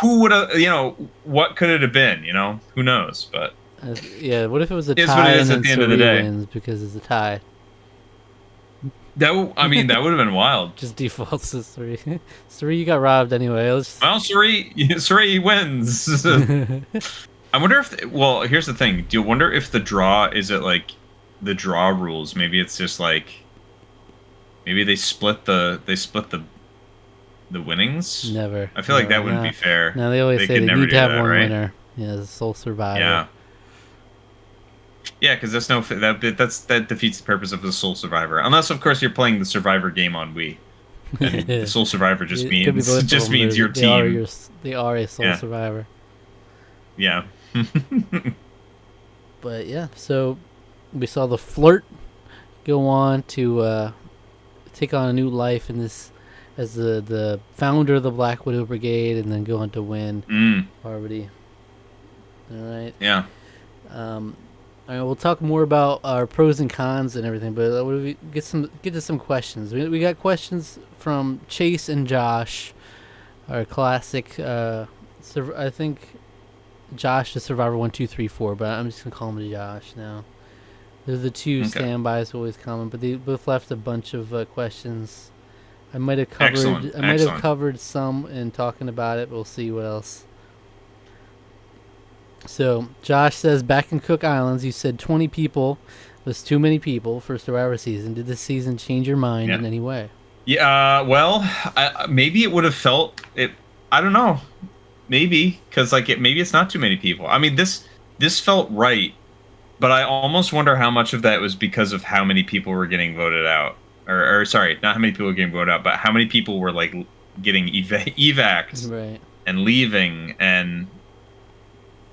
who would have? What could it have been? Who knows? But yeah, what if it was a tie and then Suri wins because it's a tie? That would have been wild. Just defaults to Suri. Suri, you got robbed anyway. Well, Suri wins. I wonder if. Well, here's the thing. Do you wonder if the draw is it like the draw rules? Maybe it's just like. Maybe they split the winnings. Never. I feel like that wouldn't be fair. No, they always say they need to have one winner. Yeah, the sole survivor. Yeah. Yeah, because that defeats the purpose of the Soul Survivor, unless of course you're playing the Survivor game on Wii. And the Soul Survivor just means your team. They are a Soul Survivor. Yeah. But yeah, so we saw the Flirt go on to take on a new life in this as the founder of the Black Widow Brigade, and then go on to win Parvati. All right. Yeah. All right, we'll talk more about our pros and cons and everything, but we get to some questions. We got questions from Chase and Josh, our classic. I think Josh is Survivor 1, 2, 3, 4, but I'm just gonna call him Josh now. They're the two standbys who always comment, but they both left a bunch of questions. I might have covered some in talking about it, but we'll see what else. So, Josh says, back in Cook Islands, you said 20 people was too many people for Survivor season. Did this season change your mind in any way? Yeah, well, maybe it would have felt it. I don't know. Maybe, because maybe it's not too many people. I mean, this felt right, but I almost wonder how much of that was because of how many people were getting voted out. Or sorry, not how many people were getting voted out, but how many people were getting evac'd and leaving, and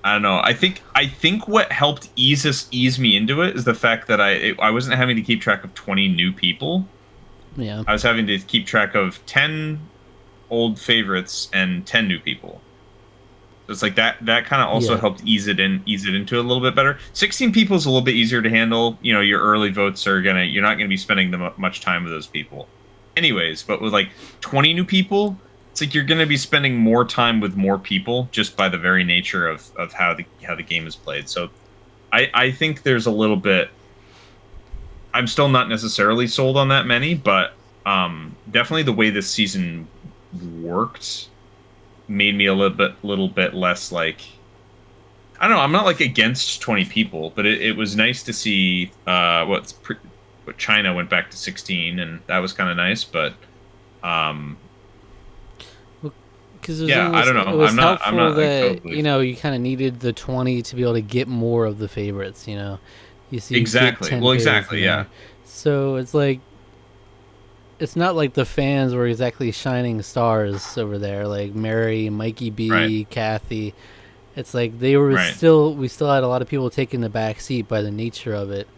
I don't know. I think what helped ease me into it is the fact that I wasn't having to keep track of 20 new people. Yeah. I was having to keep track of 10 old favorites and 10 new people. So it's like that kind of also helped ease it into a little bit better. 16 people is a little bit easier to handle. Your early votes you're not gonna be spending much time with those people. Anyways, but with 20 new people, it's like you're going to be spending more time with more people just by the very nature of how the game is played. So I think there's a little bit. I'm still not necessarily sold on that many, but definitely the way this season worked made me a little bit less I don't know. I'm not against 20 people, but it was nice to see what China went back to 16, and that was kind of nice. But I don't know. It was helpful that you kind of needed the 20 to be able to get more of the favorites. You see exactly. Well, exactly. Yeah. So it's it's not like the fans were exactly shining stars over there, like Mary, Mikey B, Kathy. It's they were we still had a lot of people taking the back seat by the nature of it.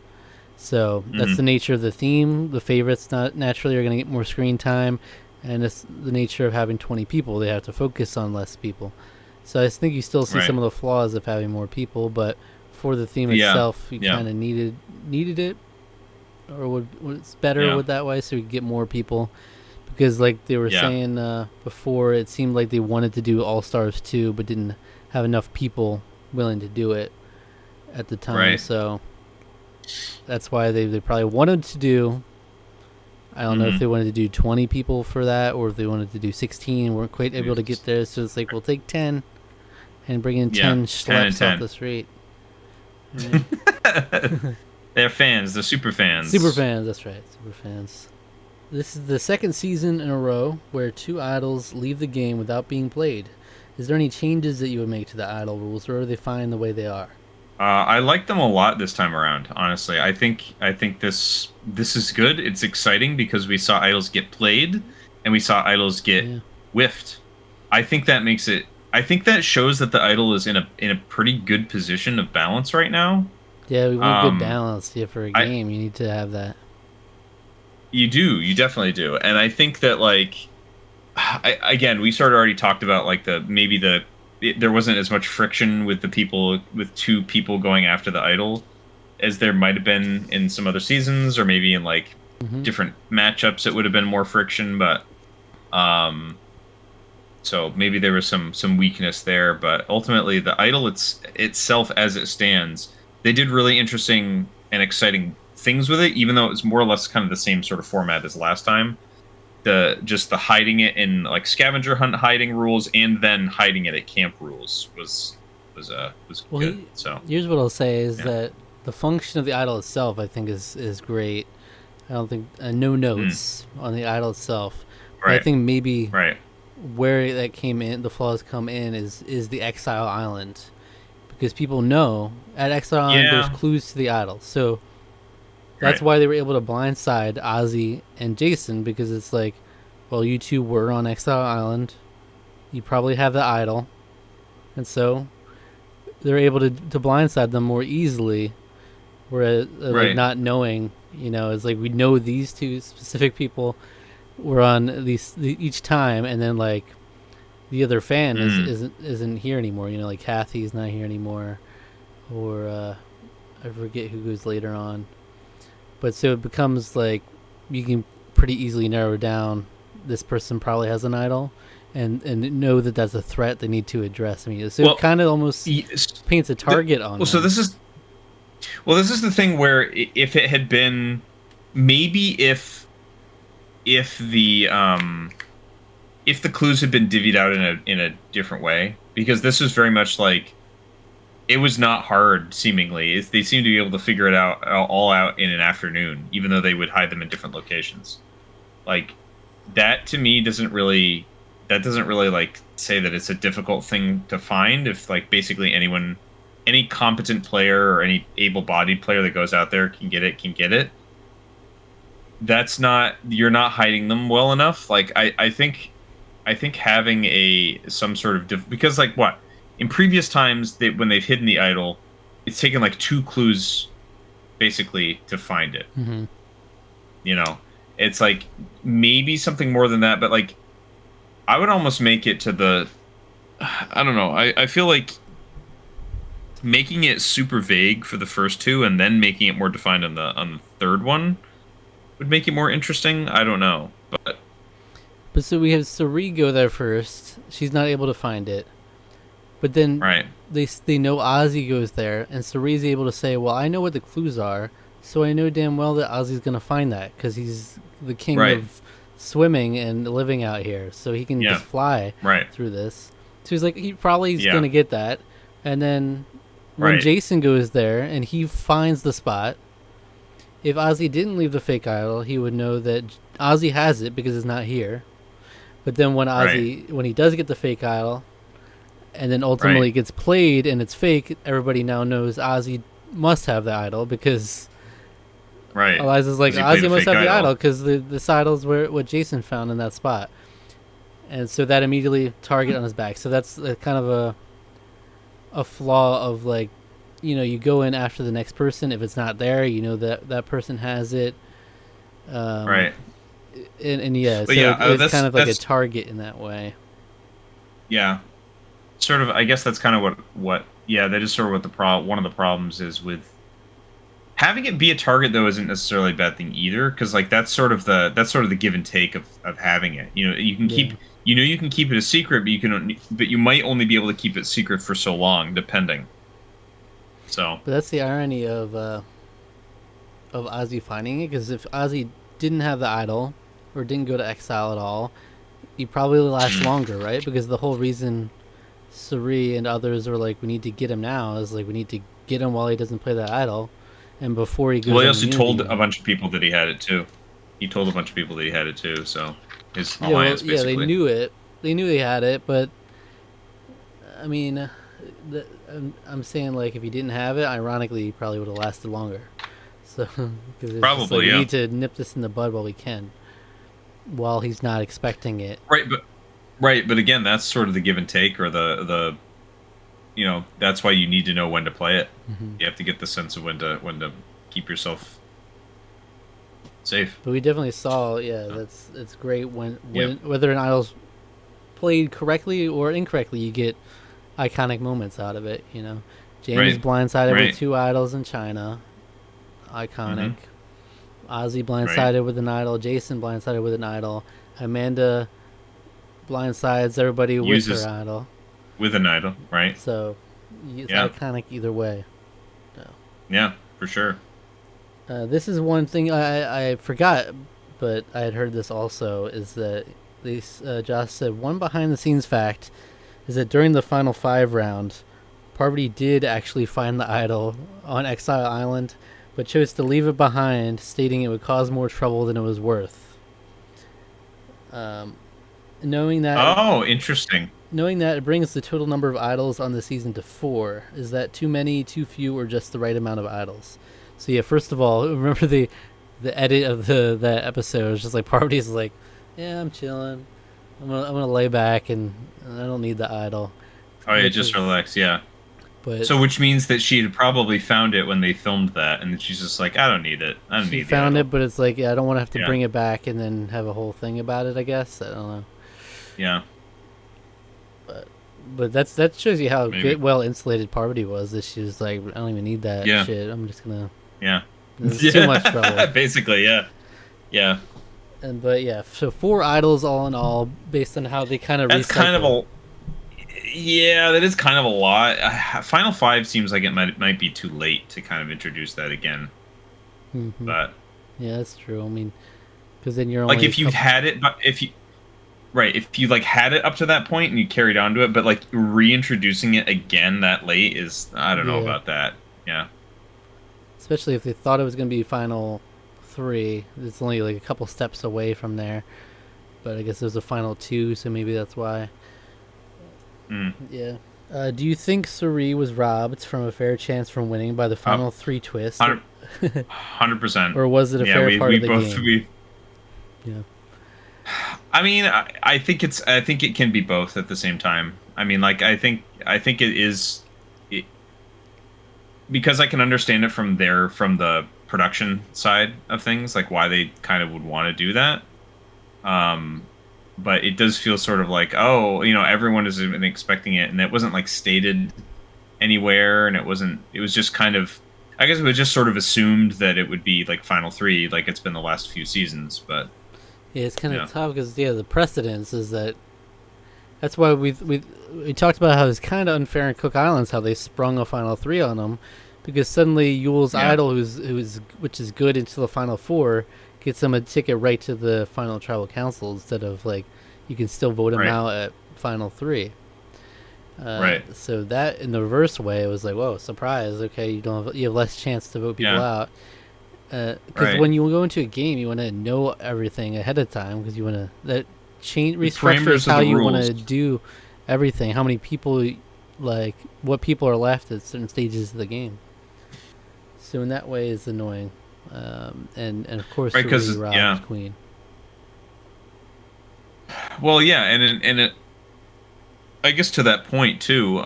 So that's the nature of the theme. The favorites naturally are going to get more screen time. And it's the nature of having 20 people. They have to focus on less people. So I think you still see some of the flaws of having more people, but for the theme itself, you kind of needed it, or would it's better with that way, so we could get more people. Because they were saying before, it seemed like they wanted to do All Stars 2, but didn't have enough people willing to do it at the time. Right. So that's why they probably wanted to do. I don't know if they wanted to do 20 people for that, or if they wanted to do 16 and weren't quite able to get there. So it's we'll take 10 and bring in 10 schleps off the street. They're fans. They're super Super fans. fans, that's right. Super fans. This is the second season in a row where two idols leave the game without being played. Is there any changes that you would make to the idol rules, or are they fine the way they are? I like them a lot this time around. Honestly, I think this is good. It's exciting because we saw idols get played, and we saw idols get Yeah. whiffed. I think that makes it. I think that shows that the idol is in a pretty good position of balance right now. Yeah, we want good Um, balance. Yeah, for a I game, you need to have that. you definitely do, and I think that like again, we sort of already talked about like there wasn't as much friction with the people with two people going after the idol as there might have been in some other seasons, or maybe in like Hmm. different matchups it would have been more friction, but um so maybe there was some weakness there, but ultimately the idol itself as it stands, they did really interesting and exciting things with it, even though it was more or less kind of the same sort of format as last time. The hiding it in like scavenger hunt hiding rules and then hiding it at camp rules was Well, good. So here's what I'll say is yeah. that the function of the idol itself, I think, is great. I don't think no Mm. notes on the idol itself, but I Right. think maybe Right. where that came in, the flaws come in is the Exile Island, because people know at Exile Island there's Yeah. clues to the idol, so that's Right. why they were able to blindside Ozzy and Jason, because it's like, well, you two were on Exile Island, you probably have the idol, and so they're able to blindside them more easily. Whereas, like Right. not knowing, it's like we know these two specific people were on each time, and then like the other fan Mm. isn't here anymore. Like Kathy's not here anymore, or I forget who goes later on. But so it becomes like you can pretty easily narrow down this person probably has an idol, and know that that's a threat they need to address. I mean, so it Well, kind of almost yes, paints a target on well, so them. this is the thing where if it had been maybe if the if the clues had been divvied out in a different way, because this was very much like it was not hard. Seemingly, they seemed to be able to figure it out all out in an afternoon, even though they would hide them in different locations. Like that to me doesn't really like say that it's a difficult thing to find if like basically any competent player or any able-bodied player that goes out there can get it. That's not, you're not hiding them well enough. Like I think having a some sort of because like what in previous times when they've hidden the idol, it's taken like two clues basically to find it. Hmm. You know, it's like maybe something more than that, but like I would almost make it to the I don't know. I feel like making it super vague for the first two and then making it more defined on the third one would make it more interesting. I don't know, but But so we have Sari go there first. She's not able to find it. But then right, they know Ozzy goes there, and Sari's able to say, "Well, I know what the clues are, so I know damn well that Ozzy's gonna find that because he's the king right, of swimming and living out here, so he can yeah, just fly right, through this." So he's like, he probably is yeah, gonna get that. And then when right, Jason goes there and he finds the spot, if Ozzy didn't leave the fake idol, he would know that Ozzy has it because it's not here. But then right, when he does get the fake idol, and then right, ultimately gets played and it's fake, everybody now knows Ozzy must have the idol because right. Eliza's like, Because he played a Ozzy must fake have the idol. idol because this idol's what Jason found in that spot. And so that immediately target on his back. So that's kind of a flaw of like, you go in after the next person. If it's not there, you know that person has it. Um, Right. and yeah, But so yeah, it's that's kind of like a that's target in that way. yeah. Sort of. I guess that's kind of what. Yeah, that is sort of what one of the problems is with having it be a target, though, isn't necessarily a bad thing either, because like that's sort of the give and take of having it. You can Yeah. keep it a secret, but you might only be able to keep it secret for so long, depending. So But that's the irony of Ozzy finding it, because if Ozzy didn't have the idol or didn't go to exile at all, he probably last longer, right? Because the whole reason Suri and others are like, we need to get him now is like we need to get him while he doesn't play that idol, and before he goes Well, he on also immunity. told a bunch of people that he had it too. He told a bunch of people that he had it too. So his Yeah, well, alliance, yeah, they basically. knew it. They knew he had it, but I mean, I'm saying like if he didn't have it, ironically, he probably would have lasted longer. So because it's just like Probably, we yeah. need to nip this in the bud while we can, while he's not expecting it. Right, but again, that's sort of the give and take, or the that's why you need to know when to play it. Mm-hmm. You have to get the sense of when to keep yourself safe. But we definitely saw, yeah, it's great when Yep. whether an idol's played correctly or incorrectly, you get iconic moments out of it. James Right. blindsided Right. with 2 idols in China, iconic. Ozzy Right. blindsided with an idol. Jason blindsided with an idol. Amanda blindsides everybody with Uses her idol. with an idol, right? So it's Yeah. iconic either way. So, Yeah, for sure. this is one thing I forgot, but I had heard this also, is that Josh said one behind the scenes fact is that during the final 5 round, Parvati did actually find the idol on Exile Island, but chose to leave it behind, stating it would cause more trouble than it was worth. Knowing that Oh, interesting. it brings the total number of idols on the season to 4. Is that too many, too few, or just the right amount of idols? So yeah, first of all, remember the edit of that episode. It's just like Parvati's like, yeah, I'm chilling. I'm gonna lay back and I don't need the idol. Oh, yeah, Which just is- relax. Yeah. But So, which means that she had probably found it when they filmed that, and then she's just like, I don't need it. I don't she need the found idol. it, but it's like, yeah, I don't want to have to Yeah. bring it back and then have a whole thing about it. I guess I don't know. Yeah. But that shows you how Maybe. well insulated Parvati was. That she was like, I don't even need that Yeah. shit. I'm just gonna. Yeah. This is too much trouble. Basically, yeah. Yeah. But yeah, so 4 idols all in all, based on how they kind of. That's kind of a. Yeah, that is kind of a lot. Final 5 seems like it might be too late to kind of introduce that again. Mm-hmm. But Yeah, that's true. I mean, because then you're only like if you had it, but if you like had it up to that point and you carried on to it, but like reintroducing it again that late is, I don't know about that. Yeah. especially if they thought it was going to be final 3, it's only like a couple steps away from there. But I guess there's a final 2, so maybe that's why. Yeah. Do you think Suri was robbed from a fair chance from winning by the final 3 twist? 100%. Or was it a fair part of the both, game? Yeah. I mean, I think it can be both at the same time. I mean, like I think it is, because I can understand it from the production side of things, like why they kind of would want to do that. But it does feel sort of like, oh, everyone has been expecting it, and it wasn't like stated anywhere, and it was just kind of, I guess it was just sort of assumed that it would be like final 3, like it's been the last few seasons, but. Yeah, it's kind of tough because the precedence is that's why we talked about how it's kind of unfair in Cook Islands how they sprung a final 3 on them, because suddenly Yule's idol, which is good into the final 4, gets them a ticket right to the final tribal council instead of like you can still vote him out at final 3. Right. So that in the reverse way, it was like, whoa, surprise! Okay, you have less chance to vote people out. Because when you go into a game, you want to know everything ahead of time, because you want to restructures how you want to do everything. How many people, like what people are left at certain stages of the game. So in that way, it's annoying, and of course, because robbed Queen. Well, yeah, and it, I guess to that point too.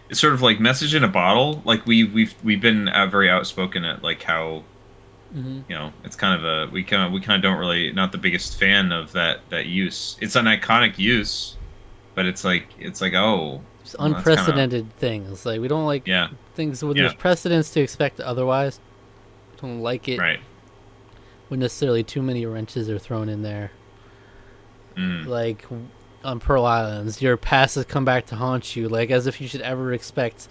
It's sort of like message in a bottle. Like we've been very outspoken at like how. Mm-hmm. It's kind of we kind of don't really, not the biggest fan of that use. It's an iconic use, but it's like oh, it's unprecedented things. Like we don't like things when there's precedence to expect otherwise. We don't like it. Right. When necessarily too many wrenches are thrown in there. Like on Pearl Islands, your past has come back to haunt you. Like as if you should ever expect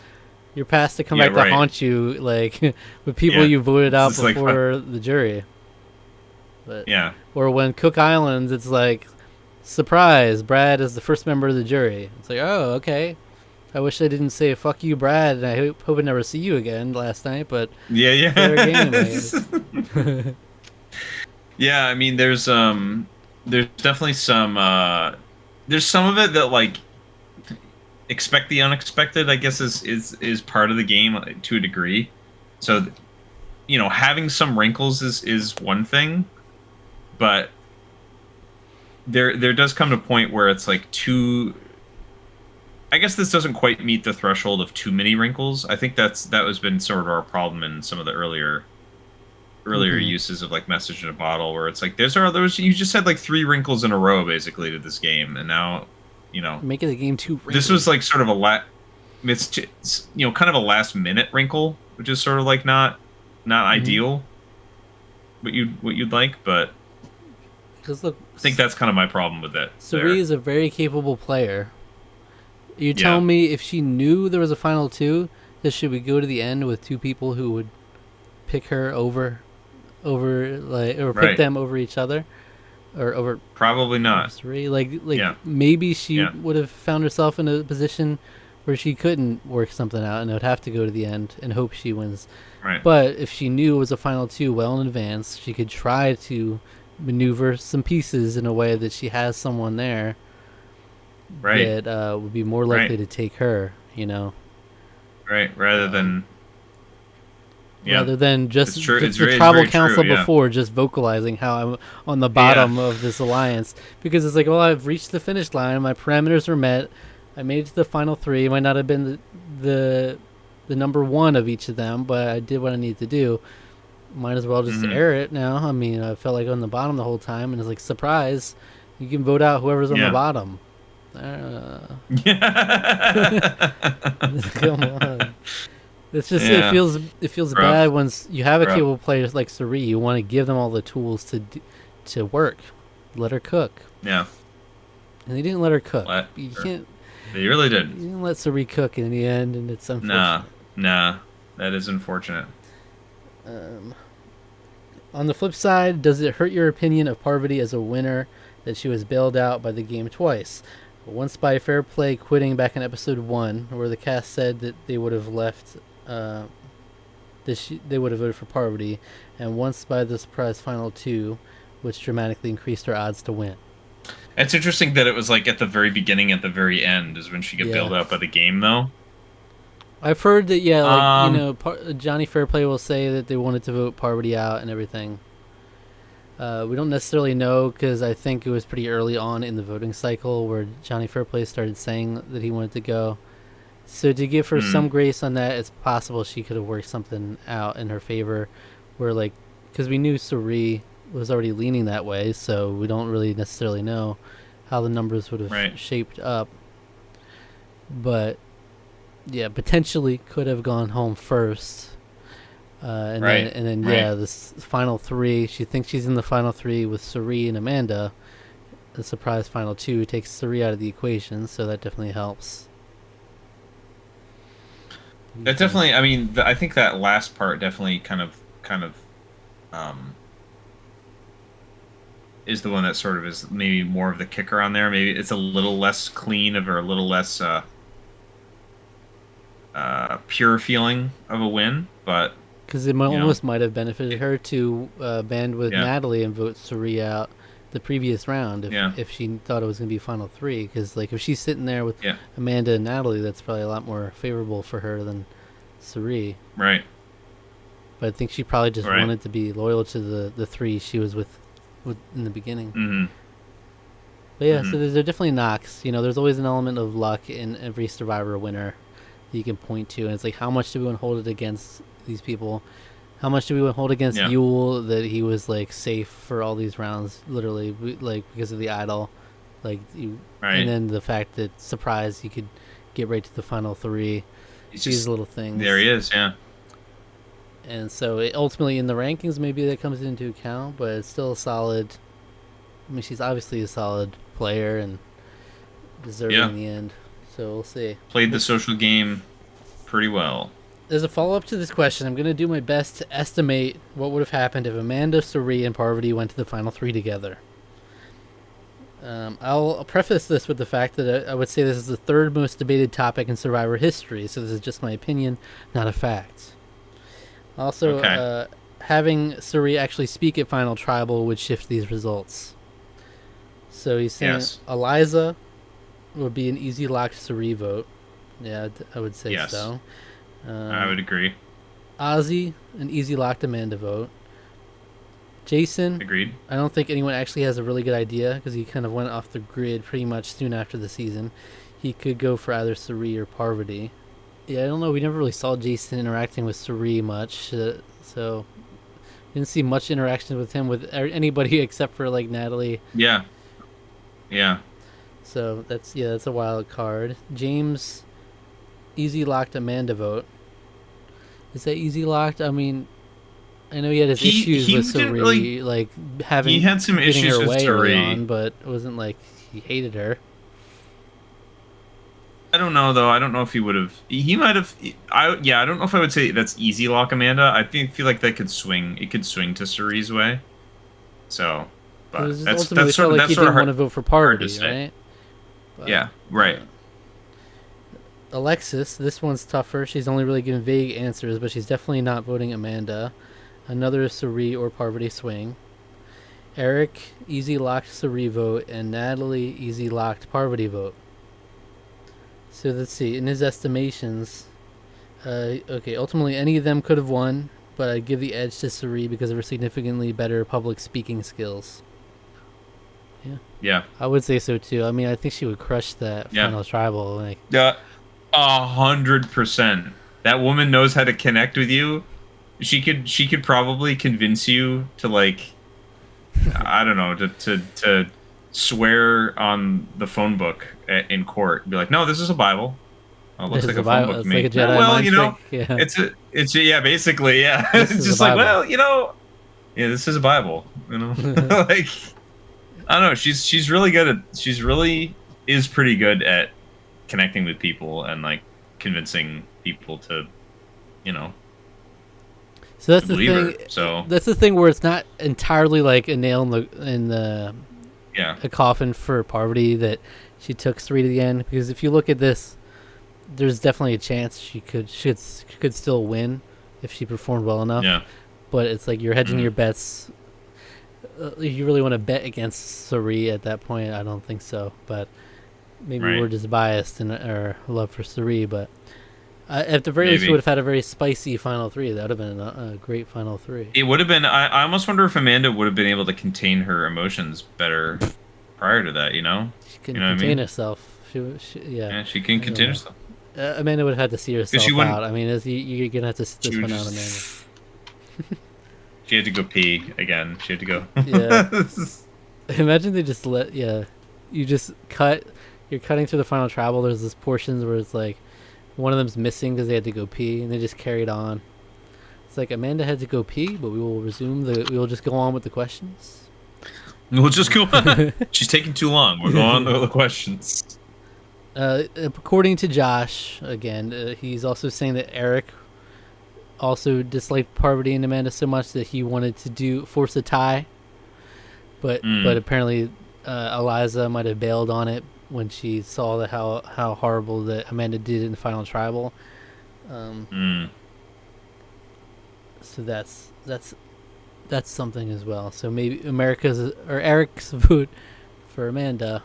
your past to come back to haunt you, like with people you voted out before the jury. But or when Cook Islands, it's like surprise, Brad is the first member of the jury. It's like, oh, okay, I wish I didn't say "fuck you, Brad," and I hope I never see you again last night. But Yeah, fair game, I yeah. guess. Yeah, I mean, there's definitely there's some of it that like expect the unexpected. I guess is part of the game to a degree. So having some wrinkles is one thing, but there does come to a point where it's like too. I guess this doesn't quite meet the threshold of too many wrinkles. I think that has been sort of our problem in some of the earlier Mhm. uses of like message in a bottle, where it's like those you just had like 3 wrinkles in a row basically to this game, and now Making the game too this wrinkly. was like sort of it's kind of a last minute wrinkle, which is sort of like not Mhm. ideal what you'd like, but Because look, I think that's kind of my problem with it Suri there. is a very capable player. You're Yeah. telling me if she knew there was a final two, that should we go to the end with two people who would pick her over like or pick Right. them over each other or Probably over not. Suri? Like Yeah. maybe she Yeah. would have found herself in a position where she couldn't work something out and it would have to go to the end and hope she wins. Right. But if she knew it was a final two well in advance, she could try to maneuver some pieces in a way that she has someone there Right. that would be more Right. likely to take her, you know, Right. Rather um, than yeah. rather than It's true. just the It's tribal very true. council Yeah. before just vocalizing how I'm on the Yeah. bottom of this alliance. Because it's like, well, I've reached the finish line, my parameters are met, I made it to the final three. It might not have been the number one of each of them, but I did what I needed to do. Might as well just Hmm. air it now. I mean, I felt like on the bottom the whole time, and it's like, surprise, you can vote out whoever's on the Yeah. bottom. Come on. It's just Yeah. it feels bad Rough. when you have a Rough. capable player like Suri. You want to give them all the tools to work, let her cook, Yeah. and they didn't let her cook. Let You her. can't They really you did. didn't let Suri cook in the end, and it's Nah. unfortunate. Nah. That is unfortunate. Um, on the flip side, does it hurt your opinion of Parvati as a winner that she was bailed out by the game twice? Once by fair play quitting back in episode 1, where the cast said that they would have left, they would have voted for Parvati, and once by the surprise final 2, which dramatically increased her odds to win. It's interesting that it was like at the very beginning, at the very end, is when she got Yeah. bailed out by the game, though. I've heard that, yeah, like, Um. Johnny Fairplay will say that they wanted to vote Parvati out and everything. We don't necessarily know because I think it was pretty early on in the voting cycle where Johnny Fairplay started saying that he wanted to go. So to give her Hmm. some grace on that, it's possible she could have worked something out in her favor, where like, because we knew Suri was already leaning that way, so we don't really necessarily know how the numbers would have Right. shaped up. But yeah, potentially could have gone home first. And Right. then Right. yeah, this final three. She thinks she's in the final three with Suri and Amanda. The surprise final two takes Suri out of the equation, so that definitely helps. That definitely. I mean, I think that last part definitely kind of, um, is the one that sort of is maybe more of the kicker on there. Maybe it's a little less clean of or a little less pure feeling of a win, but Because it you know, almost might have benefited her to band with yeah, Natalie and vote Suri out the previous round yeah, if she thought it was going to be final three. Because like if she's sitting there with yeah, Amanda and Natalie, that's probably a lot more favorable for her than Suri. right, But I think she probably just right, wanted to be loyal to the three she was with in the beginning. mm-hmm, But yeah, so mm-hmm, there's definitely knocks. You know, there's always an element of luck in every Survivor winner that you can point to, and it's like, how much do we want to hold it against these people? How much do we want to hold against yeah, Yule that he was like safe for all these rounds, literally, like because of the idol, like and right. then the fact that surprise he could get right to the final three, He's these just little things. there. He is. Yeah, And so ultimately in the rankings, maybe that comes into account, but it's still a solid. I mean, she's obviously a solid player and deserving yeah. in the end. So we'll see. Played the social game pretty well. As a follow up to this question, I'm going to do my best to estimate what would have happened if Amanda, Suri, and Parvati went to the final three together. I'll preface this with the fact that I would say this is the third most debated topic in Survivor history, so this is just my opinion, not a fact. Also, Okay. having Suri actually speak at Final Tribal would shift these results. So he's saying Yes. Eliza would be an easy lock Suri vote. Yeah, I would say Yes. so. I would agree. Ozzy, an easy locked Amanda vote. Jason, Agreed. I don't think anyone actually has a really good idea because he kind of went off the grid pretty much soon after the season. He could go for either Suri or Parvati. Yeah, I don't know. We never really saw Jason interacting with Suri much, so didn't see much interaction with him with anybody except for like Natalie. Yeah. Yeah. So that's a wild card. James, easy locked Amanda vote. Is that easy locked? I mean, I know he had his issues with didn't Suri, really. like He had some getting issues her with way early Suri. on, but it wasn't like he hated her. I don't know though. I don't know if he would have. He might have. I don't know if I would say that's easy lock Amanda. Feel like that could swing. It could swing to Suri's way. So, It was but just that's ultimately sort felt of like he that's sort didn't of want to hard, vote for hard to Parvati, say. right? But, Yeah. Right. Alexis, this one's tougher. She's only really given vague answers, but she's definitely not voting Amanda. Another Suri or Parvati swing. Eric, easy locked Suri vote, and Natalie, easy locked Parvati vote. So let's see. In his estimations, okay, ultimately any of them could have won, but I'd give the edge to Suri because of her significantly better public speaking skills. Yeah. I would say so too. I mean, I think she would crush that Yeah. final tribal. Like, 100%. That woman knows how to connect with you. She could probably convince you to like I don't know to swear on the phone book in court. Be like, no, this is a Bible. Oh, it looks this like is a phone book It's to me. like a Jedi Well, mind you know, trick. Yeah. it's yeah, basically, yeah. This It's is a just like, Bible. well, you know, yeah, this is a Bible. You know, like I don't know. She's really good at. She's really is pretty good at connecting with people and like convincing people to, you know, So that's to the believe her. thing. So That's the thing where it's not entirely like a nail in the yeah, a coffin for Parvati that she took Sri to the end. Because if you look at this, there's definitely a chance she could still win if she performed well enough. yeah, But it's like you're hedging Mhm. your bets. If you really want to bet against Suri at that point, I don't think so. But maybe Right. we're just biased in our love for Suri. But at the very least, we Maybe. would have had a very spicy final three. That would have been a great final three. It would have been. I almost wonder if Amanda would have been able to contain her emotions better prior to that. You know, She couldn't You know what I contain mean? herself. Yeah. yeah, she can I contain know. herself. Amanda would have had to see herself she wouldn't- out. I mean, you're gonna have to sit this She would one out, just. Amanda. She had to go pee again. She had to go. Yeah. Imagine they just you just cut. You're cutting through the final travel. There's this portions where it's like one of them's missing because they had to go pee, and they just carried on. It's like Amanda had to go pee, but we will We will just go on with the questions. We'll just go on. She's taking too long. We're going on to the questions. According to Josh, again, he's also saying that Eric also disliked Parvati and Amanda so much that he wanted to force a tie, but apparently Eliza might have bailed on it when she saw how horrible that Amanda did in the final tribal. So that's something as well. So maybe Eric's vote for Amanda.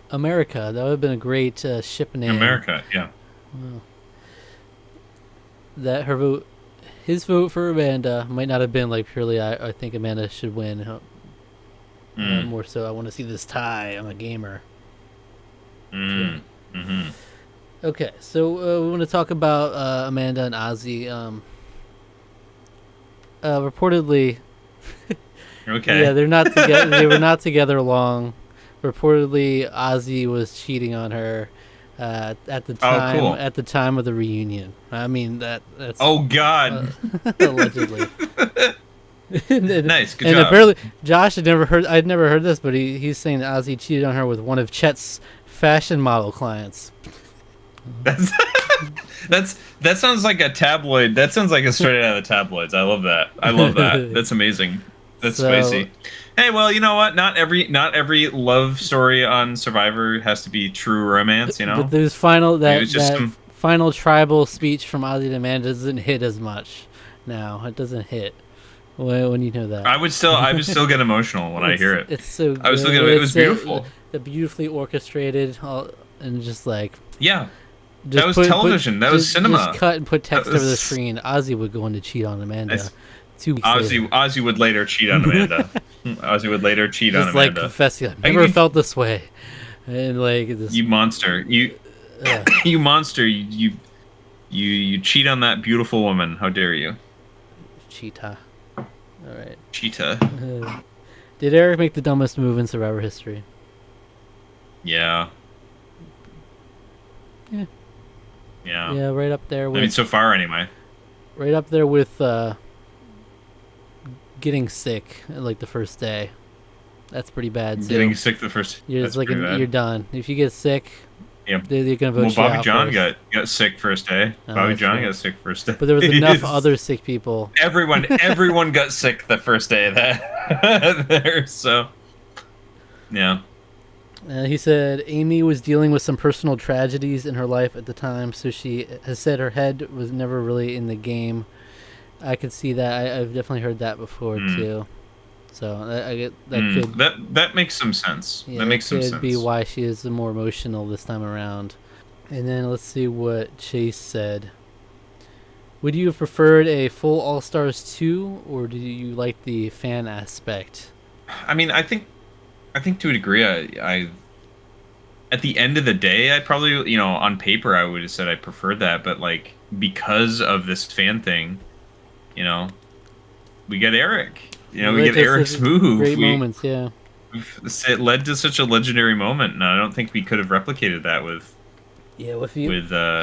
America, that would have been a great ship name. America, yeah. Wow. That his vote for Amanda might not have been like purely I think Amanda should win. More so I want to see this tie. I'm a gamer. Okay, so we want to talk about Amanda and Ozzy. Reportedly, Okay. yeah, they're not together. They were not together long. Reportedly, Ozzy was cheating on her at the time. cool. At the time of the reunion. I mean that's. Oh God. Allegedly. Nice. Good and job. apparently, Josh I'd never heard this, but he's saying that Ozzy cheated on her with one of Chet's fashion model clients. That sounds like a tabloid. That sounds like a straight out of the tabloids. I love that. I love that. That's amazing. That's spicy. Hey, well, you know what? Not every love story on Survivor has to be true romance. You But know, those final maybe it's just that some. final tribal speech from Ozzy and Amanda doesn't hit as much now. It doesn't hit when you know that. I would still get emotional when I hear it. It's so I was still good. get. It was It's beautiful. the beautifully orchestrated and just like Yeah, that just was put television. That was just cinema. cut and put That text over the was. screen. Ozzy would go on to cheat on Amanda Nice. 2 weeks later. Ozzy would later cheat on Amanda. Ozzy would later cheat on Just like Amanda. confessing, I've I never mean, felt this way, and like this you monster. You uh, you monster. You cheat on that beautiful woman. How dare you? cheetah. All right. Cheetah. Did Eric make the dumbest move in Survivor history? Yeah. Yeah. Yeah. Yeah, right up there I mean, with so far anyway. getting sick like the first day. That's pretty bad too. Getting sick the first. You're That's just like pretty bad. you're done. If you get sick, Yeah. they're gonna vote Well, you Bobby out John first. got sick first day. Oh, Bobby that's John true. got sick first day. But there was enough other sick people. Everyone got sick the first day of that there. So yeah. He said Amy was dealing with some personal tragedies in her life at the time, so she has said her head was never really in the game. I could see that. I've definitely heard that before too. So I get that could that makes some sense. yeah, That makes some could sense. be why she is more emotional this time around. And then let's see what Chase said. Would you have preferred a full All Stars 2, or do you like the fan aspect? I mean, I think to a degree, I at the end of the day, I probably, on paper, I would have said I preferred that, but like because of this fan thing, you know, we get Eric. We get Eric's move. Great moments, yeah. It led to such a legendary moment, and I don't think we could have replicated that with Yeah,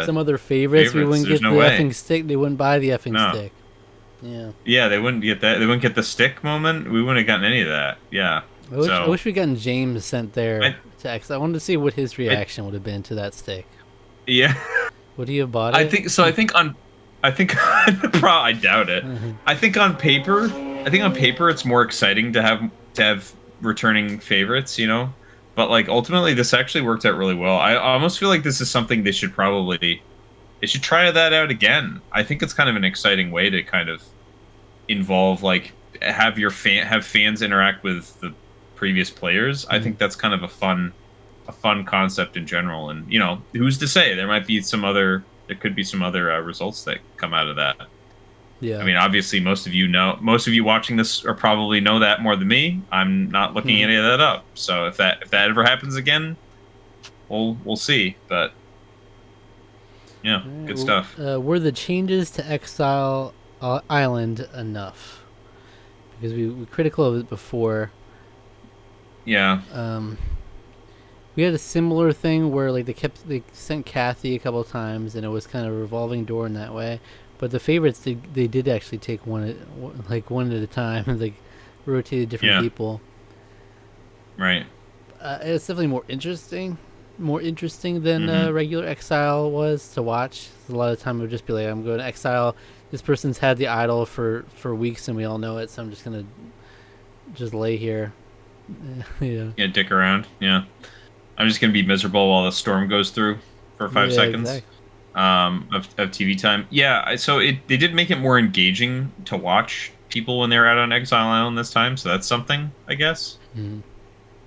some other favorites, we wouldn't There's get no the way. effing stick. They wouldn't buy the effing No. stick. Yeah. Yeah, they wouldn't get that. They wouldn't get the stick moment. We wouldn't have gotten any of that. Yeah. I wish we'd gotten James sent there I- to X. I wanted to see what his reaction would have been to that stick. Yeah. Would he have bought it? I think so. I think I doubt it. I think on paper, it's more exciting to have returning favorites, But like ultimately, this actually worked out really well. I almost feel like this is something they should try that out again. I think it's kind of an exciting way to kind of involve have fans interact with the previous players. I think that's kind of a fun concept in general. And who's to say there could be some other results that come out of that. Yeah. I mean, obviously, most of you watching this are probably know that more than me. I'm not looking any of that up. So if that ever happens again, we'll see. But yeah, good stuff. Were the changes to Exile Island enough? Because we were critical of it before. Yeah. We had a similar thing where they sent Kathy a couple of times, and it was kind of a revolving door in that way. But the favorites they did actually take one at a time, and like rotated different people. Right. It's definitely more interesting than regular Exile was to watch. A lot of the time it would just be like, I'm going to Exile. This person's had the idol for weeks, and we all know it, so I'm just gonna just lay here. Yeah. Yeah, dick around. Yeah. I'm just gonna be miserable while the storm goes through for 5 seconds. Exactly. Of TV time. Yeah, so they did make it more engaging to watch people when they were out on Exile Island this time, so that's something, I guess.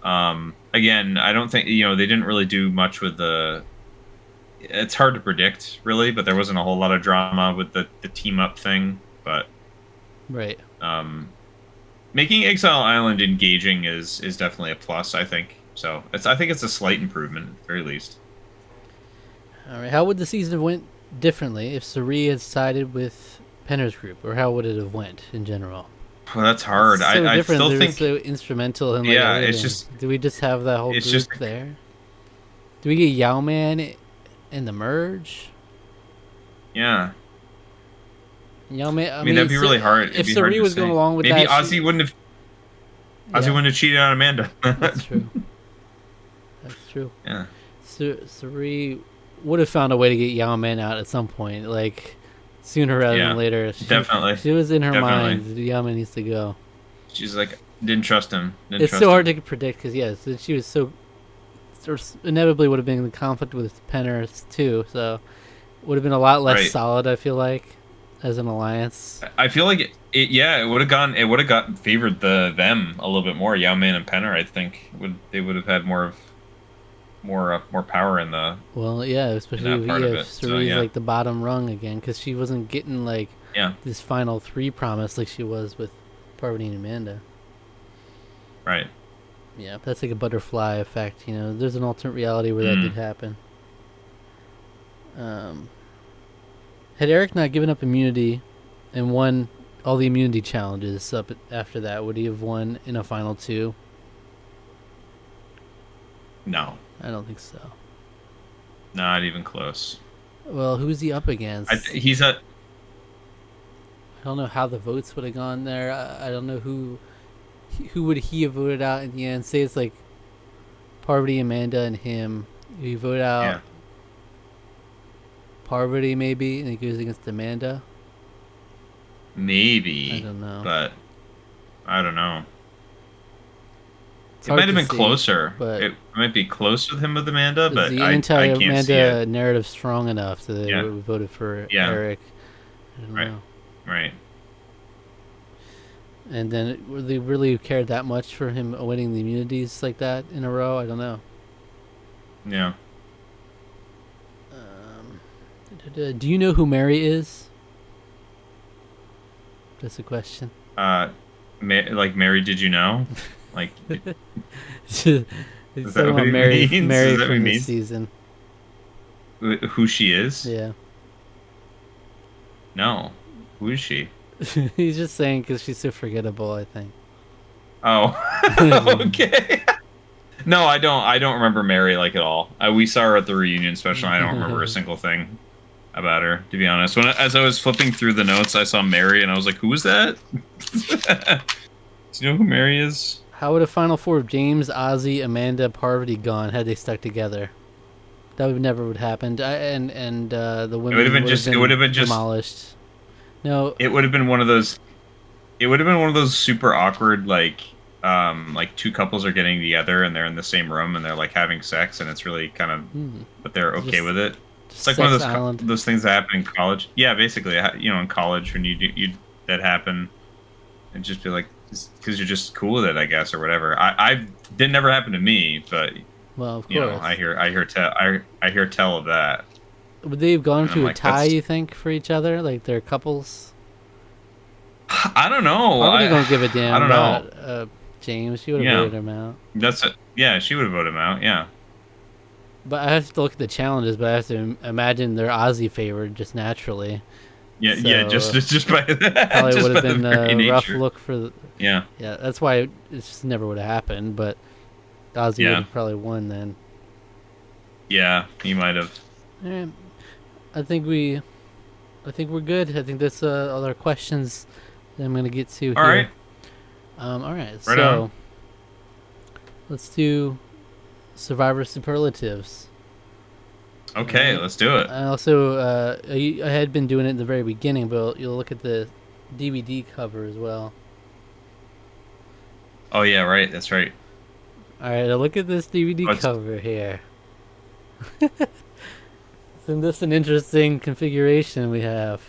Again, I don't think they didn't really do much with it's hard to predict really, but there wasn't a whole lot of drama with the team up thing, but right. Making Exile Island engaging is definitely a plus, I think. So I think it's a slight improvement at the very least. All right. How would the season have went differently if Suri had sided with Penner's group, or how would it have went in general? Well, that's hard. It's so I different. still They're think so instrumental in it's everything. just. Do we just have that whole It's group just there? Do we get Yao Man in the merge? Yeah. Yao Man. I mean, that'd be really hard. If Suri was going along with maybe that, Ozzy wouldn't have cheated on Amanda. That's true. That's true. Yeah. Suri would have found a way to get Yao Man out at some point, like sooner rather than later. Definitely. She was in her Definitely. mind. Yao Man needs to go. She's like, Didn't trust him. Didn't It's trust so hard him. to predict because yes, she was so sort of inevitably would have been in conflict with Penner too. So would have been a lot less Right. solid. I feel like as an alliance. I feel like yeah, it would have gone. It would have got favored them a little bit more. Yao Ming and Penner, I think, they would have had more power in the Well, yeah, in especially that part of if it. So Cerie's yeah, like the bottom rung again because she wasn't getting like yeah, this final 3 promise like she was with Parvati and Amanda. right. Yeah, that's like a butterfly effect. There's an alternate reality where that did Mm. happen. Um, had Eric not given up immunity and won all the immunity challenges up after that, would he have won in a final 2? No, I don't think so. not even close. Well, who's he up against? He's a I don't know how the votes would have gone there. I don't know who would he have voted out in the end. Say it's like Parvati, Amanda, and him. You vote out yeah, Parvati maybe, and he goes against Amanda. I maybe, don't know. but I don't know. It's It hard might have to been see, closer. but It might be close with him with Amanda, is but the I can't see it. anti-Amanda narrative strong enough that they Yeah, voted for yeah, Eric? I don't right, know. right. And then they really cared that much for him winning the immunities like that in a row? I don't know. Yeah. Um, do you know who Mary is? That's a question. Like Mary, did you know? Like, He's is that talking what about it Mary, means? Mary Is that what it from this means? season. Who she is? Yeah. No. Who is she? He's just saying because she's so forgettable, I think. Oh, okay. No, I don't. I don't remember Mary like at all. We saw her at the reunion special. And I don't remember a single thing about her, to be honest. As I was flipping through the notes, I saw Mary, and I was like, "Who is that?" Do you know who Mary is? How would a final 4 of James, Ozzy, Amanda, Parvati gone had they stuck together? That would never would happened. The It women would have been would just. have It would been have been just. demolished. No. It would have been one of those. It would have been one of those super awkward, like two couples are getting together and they're in the same room and they're like having sex and it's really kind of, but they're okay Just with it. It's like Sex one of Island. those things that happen in college. Yeah, basically, in college when you that happen, and just be like, because you're just cool with it, I guess, or whatever. I did never happen to me, but Well, of you know, course. I hear tell of that. Would they have gone And I'm to a like, tie, you think, for each other? Like they're couples? I don't know. Parvati don't give a I damn don't know. about James. She would have Yeah, voted him out. that's it. Yeah, she would vote him out. Yeah. But I have to look at the challenges, but I have to imagine they're Aussie favored just naturally. Yeah, So yeah, just by probably just would by have the been very a rough nature. look for Yeah, yeah, that's why it just never would have happened, but Ozzy would yeah, have probably won then. yeah. He might have. Alright. I think we're good. I think that's all our questions that I'm gonna get to All here. right, Alright, right so on. let's do Survivor Superlatives. Okay, let's do it. I also I had been doing it in the very beginning, but you'll look at the DVD cover as well. Oh yeah, right. That's right. All right, now look at this DVD Let's- cover here. Isn't this an interesting configuration we have?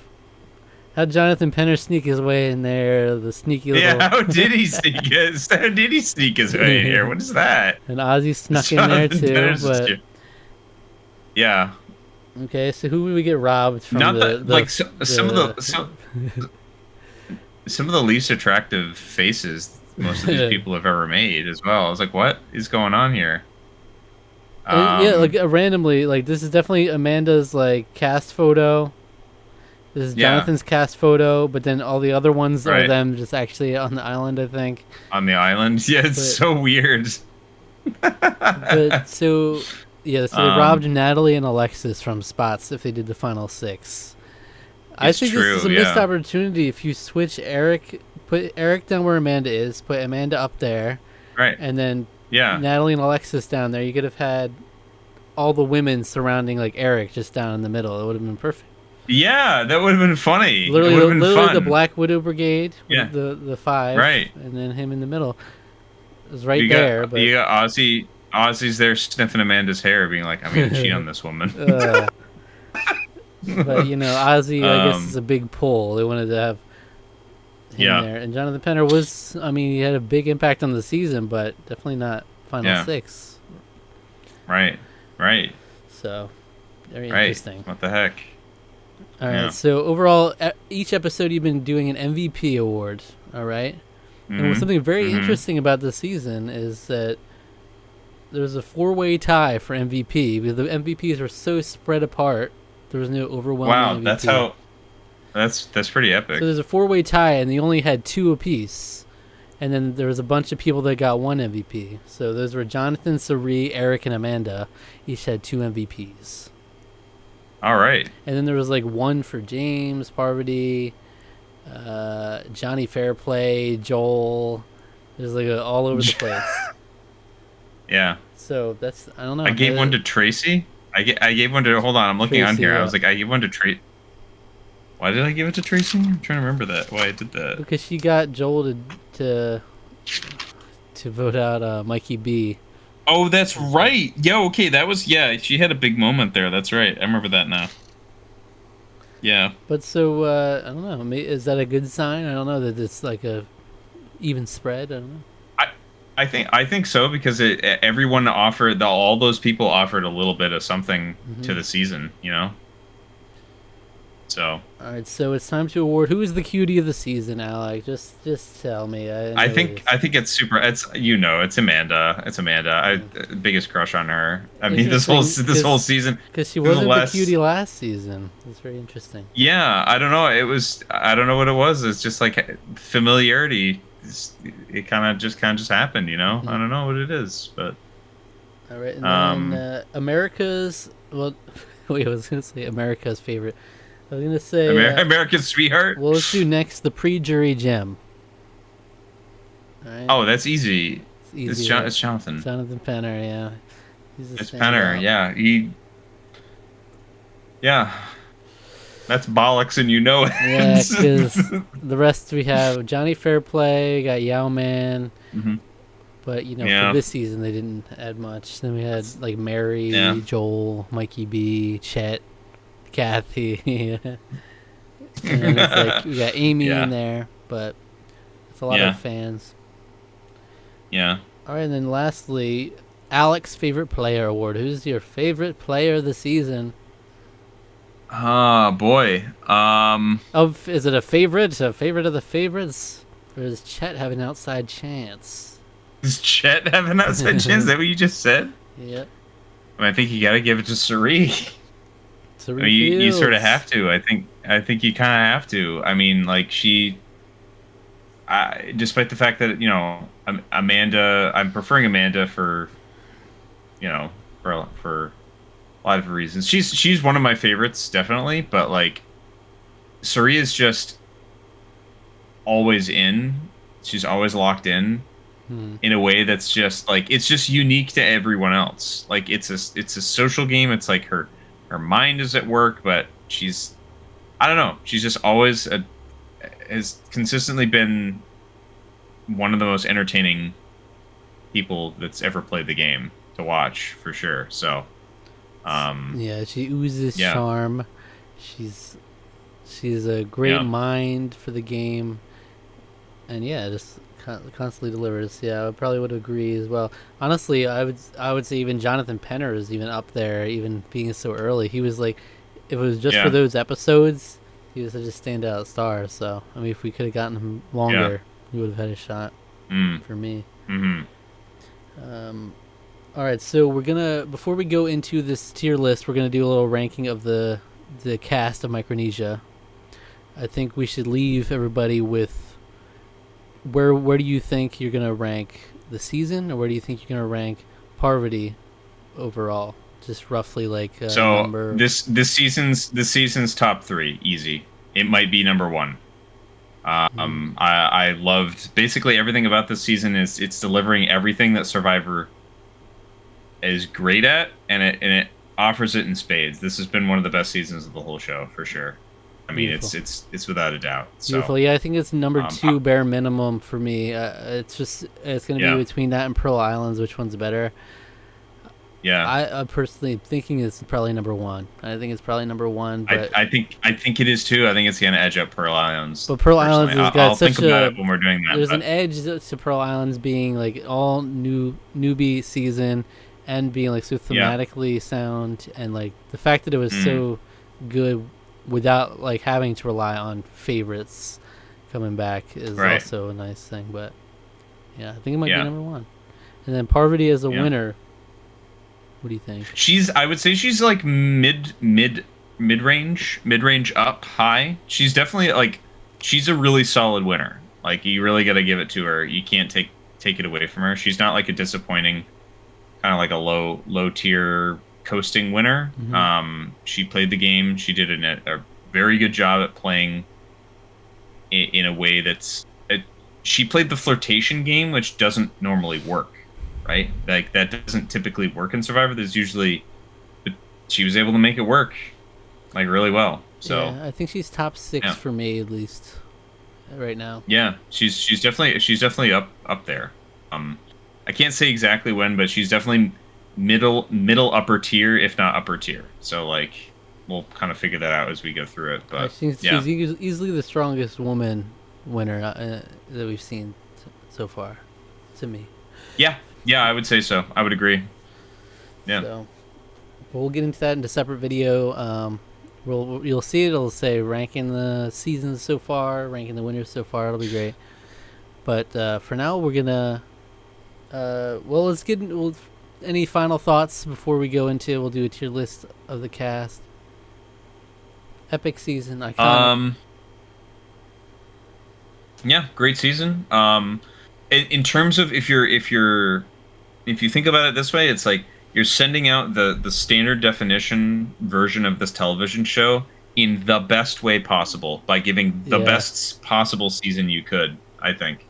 How'd Jonathan Penner sneak his way in there? The sneaky little... Yeah, how did he sneak his? How did he sneak his way in here? What is that? And Ozzy snuck in there Jonathan too, Penner's but... Yeah, Okay, so who would we get robbed from not the, that. the, Like the... some of the least attractive faces most of these people have ever made as well. I was like, what is going on here? yeah, like randomly, like this is definitely Amanda's like cast photo. This is Yeah. Jonathan's cast photo, but then all the other ones are Right. them just actually on the island, I think. On the island. Yeah, it's But- so weird. But so yeah, so they robbed Natalie and Alexis from spots if they did the final 6. I It's think true, this is a missed yeah. opportunity if you switch Eric, put Eric down where Amanda is, put Amanda up there, Right. and then Yeah. Natalie and Alexis down there. You could have had all the women surrounding like Eric just down in the middle. It would have been perfect. Yeah, that would have been funny. It would Literally, have been literally the fun. Black Widow Brigade Yeah, with the five, right. and then him in the middle. It was right You there, got but Ozzy. Ozzy's there sniffing Amanda's hair, being like, "I'm gonna cheat on this woman." uh, but Ozzy, I guess, is um, a big pull. They wanted to have him yeah, there, and Jonathan Penner was. I mean, he had a big impact on the season, but definitely not final yeah, six. right, right, So very right. interesting. What the heck? All right. Yeah. So overall, each episode you've been doing an MVP award. All right. And what's Mm-hmm. something very Mm-hmm. interesting about this season is that there's a four-way tie for MVP. Because the MVPs were so spread apart, there was no overwhelming Wow, MVP. that's pretty So epic. there's a four-way tie, and they only had two apiece. And then there was a bunch of people that got one MVP. So those were Jonathan, Sari, Eric, and Amanda. Each had two MVPs. All right. And then there was like one for James, Parvati, Johnny Fairplay, Joel. There's like all over the place. Yeah. So that's, I don't know. I gave one to Tracy. I gave one to. Hold on, I'm looking on Tracy, here. I yeah. was like, I gave one to Tracy. Why did I give it to Tracy? I'm trying to remember that. Why I did that. Because she got Joel to vote out Mikey B. Oh, that's right. Yo, okay, that was yeah. She had a big moment there. That's right. I remember that now. Yeah. But so I don't know. Is that a good sign? I don't know that it's like a even spread. I don't know. I think so because everyone offered all those people offered a little bit of something to the season. You know. So. All right, so it's time to award who is the cutie of the season, Alec. Just tell me. I think it's super. It's it's Amanda. It's Amanda. Biggest crush on her. I mean this whole season because she wasn't the cutie last season. It's very interesting. Yeah, I don't know. I don't know what it was. It's just like familiarity. It kind of just happened. I don't know what it is, but all right. And then America's wait, I was gonna say America's favorite. I was gonna say America's sweetheart. Well, let's do next the pre-jury gem. All right. Oh, that's easy. It's easy. It's Jonathan. Jonathan Penner, yeah. It's Penner, yeah. Yeah. That's bollocks, and it. Yeah, because the rest we have Johnny Fairplay, got Yao Man, but for this season they didn't add much. Then we had like Mary, Joel, Mikey B, Chet, Kathy. And it's like we got Amy in there, but it's a lot of fans. Yeah. All right, and then lastly, Alec's favorite player award. Who's your favorite player of the season? Oh boy. Is it a favorite? A favorite of the favorites? Or does Chet have an outside chance? Does Chet have an outside chance? Is that what you just said? Yep. I think you gotta give it to Sari. You sort of have to. I think you kind of have to. I mean, like despite the fact that Amanda, I'm preferring Amanda for for a lot of reasons. She's one of my favorites, definitely. But like, Sari is just always in. She's always locked in a way that's just like it's just unique to everyone else. Like it's a social game. It's like her mind is at work, but I don't know. She's just always has consistently been one of the most entertaining people that's ever played the game to watch, for sure. So, yeah, she oozes charm. She's a great mind for the game, and just constantly delivers. Yeah, I probably would agree as well. Honestly, I would say even Jonathan Penner is even up there, even being so early. He was like, if it was just for those episodes, he was such a standout star. So I mean, if we could have gotten him longer, he would have had a shot for me. All right, so we're gonna before we go into this tier list, we're gonna do a little ranking of the cast of Micronesia. I think we should leave everybody with where do you think you're gonna rank the season, or where do you think you're gonna rank Parvati overall? Just roughly like number. This season's top 3, easy. It might be number 1. I loved basically everything about this season. It's delivering everything that Survivor is great at, and offers it in spades. This has been one of the best seasons of the whole show for sure. I mean, Beautiful. it's without a doubt. So, Beautiful. Yeah, I think it's number um, two bare minimum for me. It's going to be yeah, between that and Pearl Islands. Which one's better? yeah. I personally thinking it's probably number one. I think it's probably number one, but I think it is too. I think it's gonna edge up Pearl Islands. Pearl Islands Personally, has got I'll think such about a it when we're doing that. there's an But edge to Pearl Islands being like all newbie season and being like so yeah, thematically sound, and like the fact that it was mm, so good without like having to rely on favorites coming back is right, also a nice thing. But yeah, I think it might be yeah, number one. And then Parvati as a yeah. winner. What do you think? I would say she's like mid range up high. She's definitely like, she's a really solid winner. Like you really got to give it to her. You can't take it away from her. She's not like a disappointing kind of like a low tier coasting winner. Mm-hmm. She played the game. She did a very good job at playing in a way she played the flirtation game, which doesn't normally work, right? Like that doesn't typically work in Survivor. There's usually, but she was able to make it work like really well. So Yeah, I think she's top six yeah, for me at least right now. yeah, she's definitely up there. I can't say exactly when, but she's definitely middle upper tier, if not upper tier. So like we'll kind of figure that out as we go through it. I But think yeah, she's easily the strongest woman winner that we've seen so far, to me. yeah, yeah, I would say so. I would agree. Yeah, So, but we'll get into that in a separate video. You'll see it'll say ranking the seasons so far, ranking the winners so far. It'll be great. But for now, we're gonna. Well, let's get. Any final thoughts before we go into? We'll do a tier list of the cast. Epic season, iconic. Yeah, great season. In terms of if you think about it this way, it's like you're sending out the standard definition version of this television show in the best way possible by giving the Yeah. best possible season you could, I think.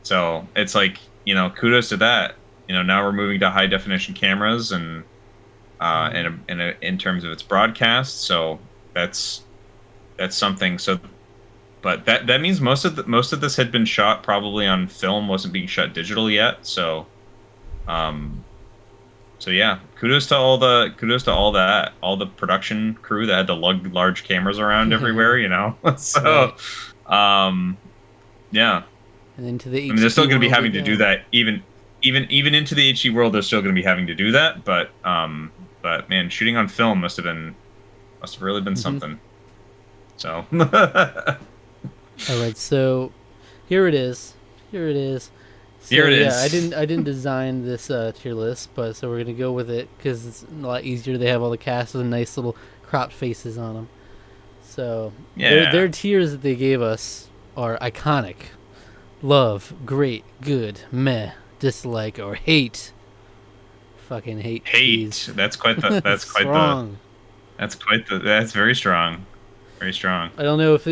So it's like, kudos to that. Now we're moving to high definition cameras and in terms of its broadcast. So that's something. So but that means most of this had been shot probably on film, wasn't being shot digital yet. So yeah, kudos to all the production crew that had to lug large cameras around everywhere, So yeah. And into the I mean, they're still HD going to be world having we to do go. that even into the HD world. They're still going to be having to do that, but man, shooting on film must have really been something. So All right, so here it is. So, here it is. Yeah, I didn't design this tier list, but so we're gonna go with it because it's a lot easier. They have all the cast with nice little cropped faces on them. So Yeah. their tiers that they gave us are iconic, love, great, good, meh, dislike, or hate. Fucking hate. Hate. Jeez. That's Strong. that's very strong. Very strong. I don't know if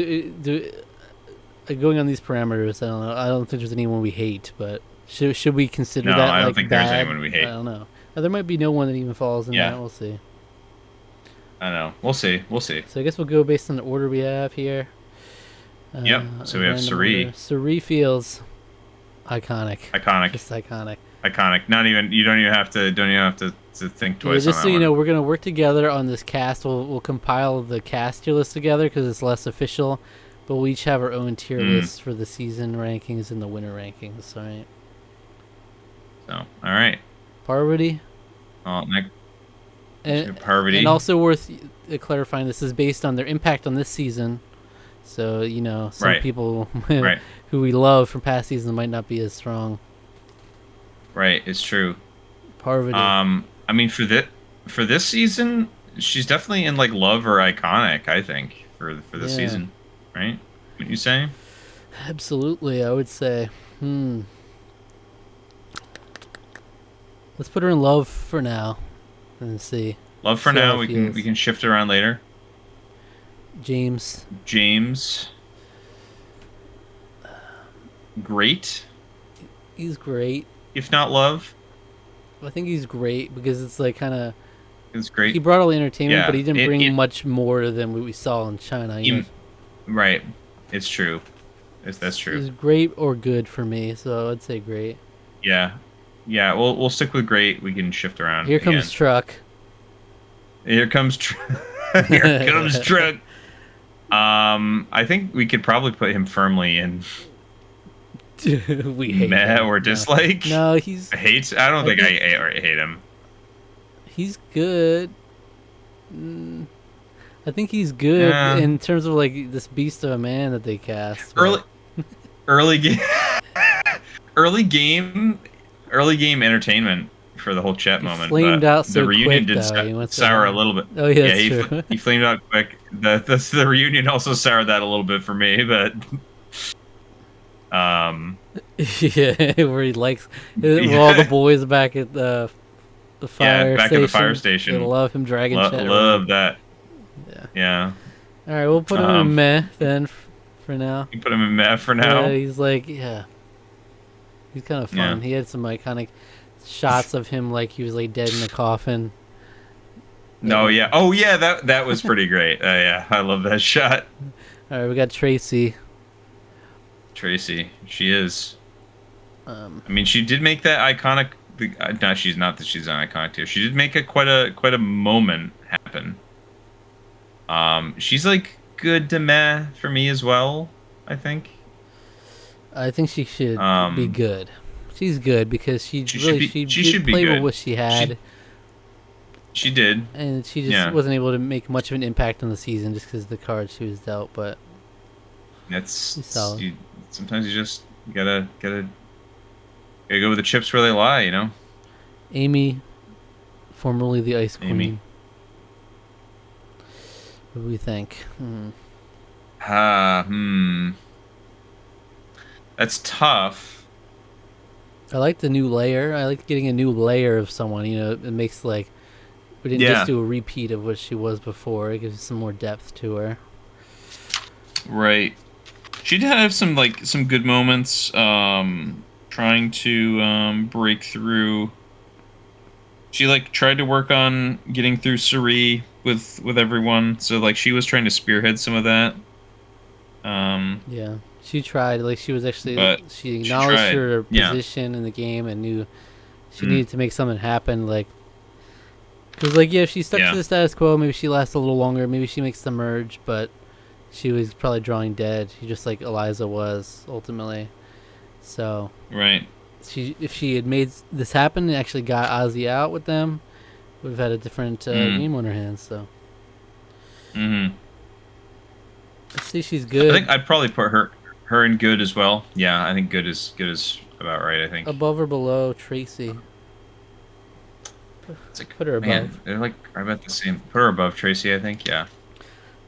going on these parameters. I don't know. I don't think there's anyone we hate, but should we consider No, that I don't like think bad? there's anyone we hate. I don't know. There might be no one that even falls in Yeah. that. We'll see. I know. We'll see. So I guess we'll go based on the order we have here. Yep. So we have random Suri. order. Suri feels iconic. Iconic. Just iconic. Iconic. You don't even have to think twice Just on so that you know, one. we're gonna work together on this cast. We'll compile the cast tier list together because it's less official. But we'll each have our own tier lists for the season rankings and the winner rankings. All right. So, all right. Parvati. Oh, And also worth clarifying, this is based on their impact on this season. So, some Right. people Right. who we love from past seasons might not be as strong. Right, it's true. Parvati. I mean, for this season, she's definitely in like love or iconic. I think for this season, right? What you say? Absolutely, I would say. Let's put her in love for now, and see. Love for See how now. it We can feels. shift around later. James. Great, He's great. if not love. I think he's great because it's like kind of It's He great. brought all the entertainment, but Yeah. he didn't bring much more than what we saw in China. You know, Right. It's true. That's it true. was great or good for me, so I'd say great. Yeah. Yeah. We'll stick with great. We can shift around Here comes again. Truck. Here comes here comes truck. I think we could probably put him firmly in We hate meh him. or No, dislike. no, he's. Hate. I don't I think think I hate him. he's good. Mm, I think he's good Yeah. in terms of like this beast of a man that they cast. Early But early game early game early game entertainment for the whole chat he moment, flamed but out the so reunion quick, did though. He went so sour a hard. little bit. Oh yeah, Yeah, that's true. he flamed out quick. The reunion also soured that a little bit for me, but Yeah, where he likes where all the yeah, boys back at the yeah, fire back at the fire station. They station. love him dragging Chet around. Love that. Yeah. Yeah. All right, we'll put him in Um, meh then for now. you put him in meh for Yeah, now. he's like he's kind of Yeah. fun. He had some iconic shots of him like he was like dead in the coffin. No, yeah. Oh, yeah. That was pretty great. Yeah, I love that shot. All right, we got Tracy. Tracy, she is. Um, I mean, she did make that iconic. No, she's not that she's an iconic too. She did make quite a moment happen. She's like good to meh for me as well. I think. I think she should be Um, good. She's good because she she really should be. she She did should be play with good. what she had, She did. and she just Yeah. wasn't able to make much of an impact on the season just because of the cards she was dealt. But That's she's solid. sometimes you just gotta go with the chips where they lie. You know. Amy, formerly the Ice Queen. Amy. What do we think? That's tough. I like the new layer. I like getting a new layer of someone. You know, it makes like we didn't Yeah. just do a repeat of what she was before. It gives some more depth to her. Right. She did have some good moments. Trying to break through. She like tried to work on getting through Suri with everyone. So like she was trying to spearhead some of that. Yeah, she tried. Like she was actually But she she acknowledged tried. her Yeah. position in the game and knew she Mhm. needed to make something happen. Like, cause like yeah, if she stuck Yeah. to the status quo, maybe she lasts a little longer. Maybe she makes the merge, but she was probably drawing dead. Just like Eliza was ultimately. So Right. if she had made this happen and actually got Ozzy out with them, would have had a different game on her hands. So Mm-hmm. let's see, she's I good. think I'd probably put her in good as well. Yeah, I think good is about right. I think. Above or below Tracy? It's like, Put her above. man, they're like about the same. Put her above Tracy, I think. Yeah.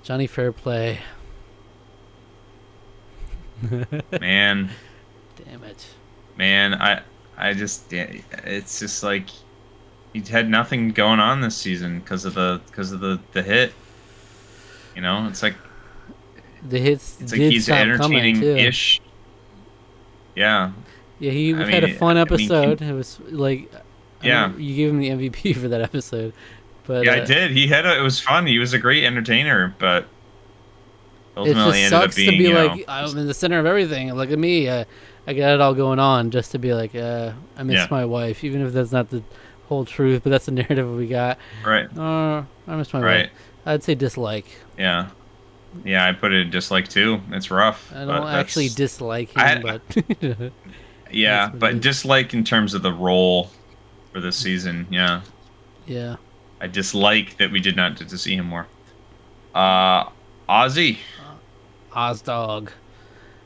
Johnny Fairplay. Man, Damn it. man, I just, yeah, it's just like he had nothing going on this season because of the hit. You know, it's like The hits it's like did he's stop coming too. entertaining-ish. Yeah. Yeah, he I had a mean, fun I mean, episode. It was like, Yeah. you gave him the MVP for that episode, but Yeah, I did. It was fun. He was a great entertainer, but it ultimately just ended up sucks to being, be you like know, I'm in the center of everything. Look at me. I got it all going on. Just to be like, I miss Yeah. my wife, even if that's not the whole truth, but that's the narrative we got. right. I miss my Right. wife. I'd say dislike. Yeah. Yeah, I put it in dislike too. It's rough. I but don't actually that's- dislike I- him, but Yeah, That's what it but is. dislike in terms of the role for this season. Yeah, yeah. I dislike that we did not get to see him more. Ozzy, Ozdog.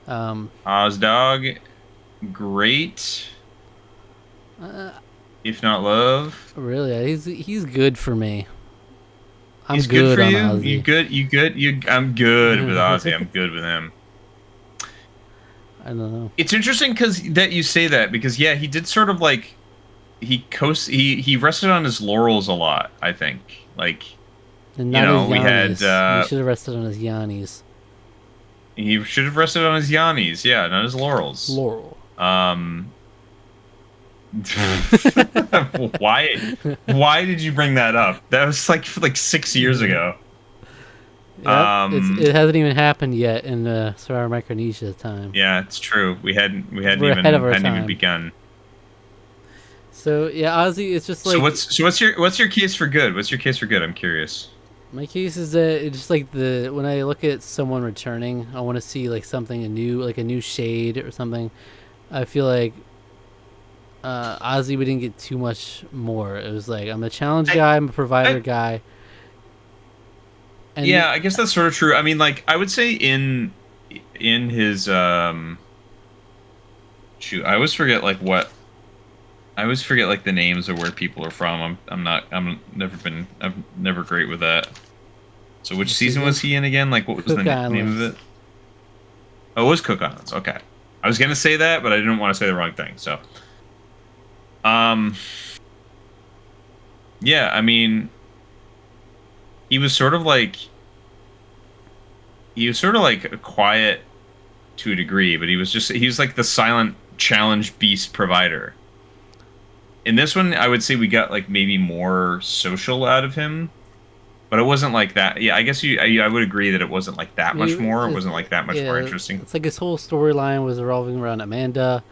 Ozdog, great, if not love. Really, he's good for me. I'm He's good, good for on you. Ozzy. You good? You good? I'm good with Ozzy. I'm good with him. I don't know. It's interesting because that you say that because yeah, he did sort of like he rested on his laurels a lot. I think like And you not know his we had Yannis. He should have rested on his Yannis. he should have rested on his Yannis. Yeah, not his laurels. Laurel. Why? Why did you bring that up? That was like 6 years ago. Yep, Um, it hasn't even happened yet in Star Micronesia time. yeah, it's true. We hadn't We're ahead of even our hadn't even time. begun. So yeah, Ozzy, it's just So like what's your case for good? What's your case for good? I'm curious. my case is that it's just like the when I look at someone returning, I want to see like something new, like a new shade or something. I feel like Ozzy, we didn't get too much more. It was like I'm a challenge I, guy, I'm a provider I guy, and yeah, I guess that's sort of true. I mean, like I would say in his shoot, I always forget like the names of where people are from. I'm never great with that. So which the season season was he in again? Like what was the Cook name of Islands. it? Oh, it was Cook Islands. Okay. I was gonna say that, but I didn't want to say the wrong thing. So um yeah, I mean he was sort of like he was sort of like quiet to a degree, but he was like the silent challenge beast provider. In this one, I would say we got like maybe more social out of him, but it wasn't like that. Yeah, I guess I would agree that it wasn't like that much Maybe more. It wasn't like that much more yeah, interesting. it's like his whole storyline was revolving around Amanda,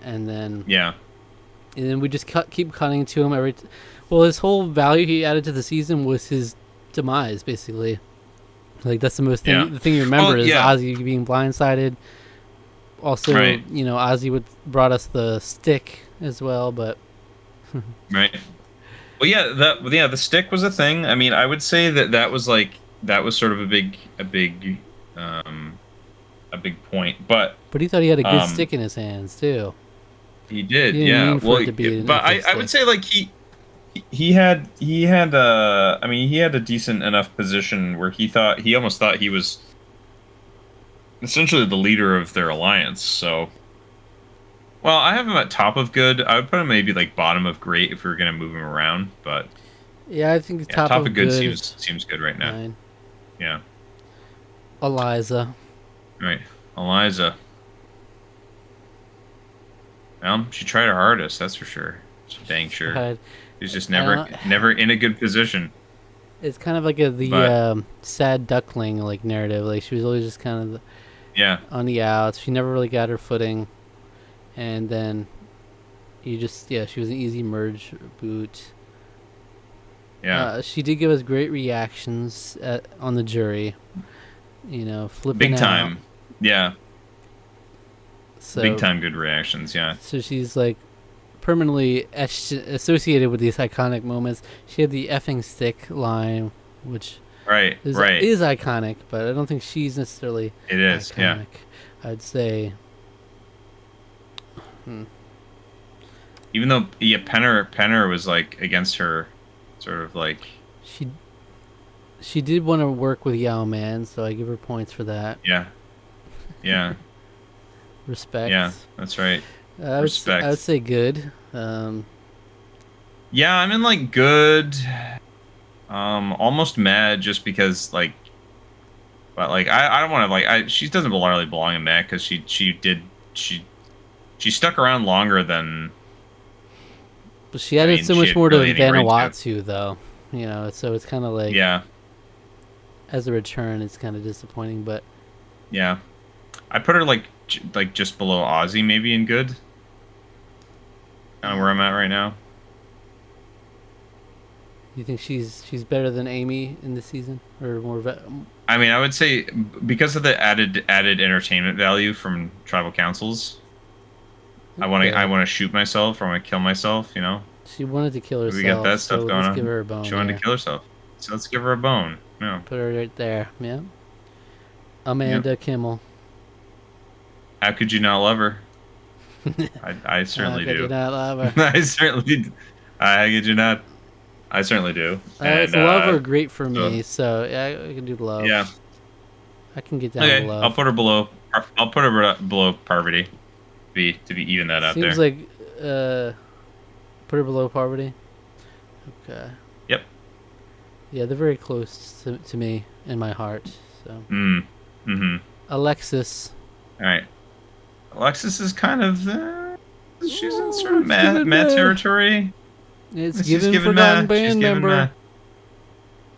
and then Yeah, we just keep cutting to him well, his whole value he added to the season was his demise, basically. Like that's yeah. the thing you remember Well, is yeah, Ozzy being blindsided. Also, right, Ozzy brought us the stick as well, but right. Well, yeah, the stick was a thing. I mean, I would say that was sort of um a big point, but he thought he had a good um stick in his hands too. he He did, didn't yeah. mean for Well, it to be an but evil I would stick. say like I mean he had a decent enough position where he almost thought he was essentially the leader of their alliance. So, well, I have him at top of good. I would put him maybe like bottom of great if we were gonna move him around. But Yeah, I think the yeah, top top of of good good is seems good right now. fine. Yeah, Eliza. right. Eliza, well, she tried her hardest. That's for sure. She's dang sure. Tried. She's just I don't, never in a good position. it's kind of like the But sad duckling like narrative. Like she was always just kind of yeah, on the outs. She never really got her footing, and then she was an easy merge boot. yeah, She did give us great reactions on the jury. Flipping big out. time. Yeah, big So time good reactions. Yeah, she's like permanently associated with these iconic moments. She had the effing stick line, which right, is right. is iconic, but I don't think she's necessarily It is. Yeah. iconic. I'd say. Even though yeah, Penner was like against her, sort of like She she did want to work with Yao Man, so I give her points for that. yeah, yeah, Respect. yeah. That's right. I would Respect. say good. Yeah, I'm in like good, almost mad just because like, but like I don't want to like she doesn't really belong in mad because she she stuck around longer than But she I added mean so she much had more to really any right to. Vanuatu, though. So it's kind of like Yeah, as a return, it's kind of disappointing. But yeah. I put her like like just below Aussie maybe in good. Kind of where I'm at right now. you think she's better than Amy in this season, or more? I mean, I would say because of the added entertainment value from tribal councils, I Okay. want to shoot myself or I want to kill myself. You know, She wanted to kill we got herself, that stuff so going let's give on. her a bone. She wanted Yeah, to kill herself, so let's give her a bone. Yeah, put her right there. Yeah, yep. Amanda Kimmel. How could you not love her? I How certainly could you do. not love her? I certainly. How could you not? I certainly do. It's And love or great for so me, so yeah, I can do love. yeah. I can get down to Okay, I'll love. put her below. I'll put her below Parvati. To be even that out Seems there. like put her below poverty. Okay. Yep. Yeah, they're very close to me in my heart. So Mm-hmm. Alexis. All right. Alexis is kind of She's in sort of it's giving meh meh. territory. It's She's giving giving forgotten meh. She's band giving member. meh.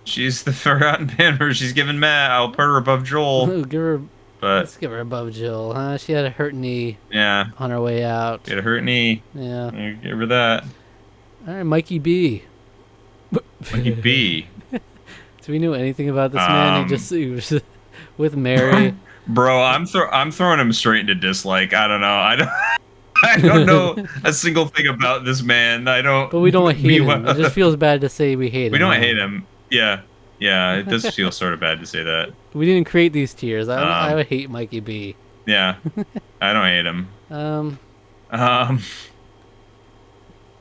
She's the forgotten band member. She's giving meh. I'll put her above Joel. give her. But Let's give her above Jill, huh? She had a hurt knee yeah, on her way out. get a hurt knee. Yeah. Give her that. All right, Mikey B. Lucky B. Do we know anything about this man? He was with Bro, Mary. I'm throwing him straight into dislike. I don't know. I don't know a single thing about this man. I don't. But we don't hate him. It We just feels bad to say we hate him. don't hate him. Yeah, yeah. It does feel sort of bad to say that. We didn't create these tiers. I Um, would hate Mikey B. yeah, I don't hate him. Um, Um,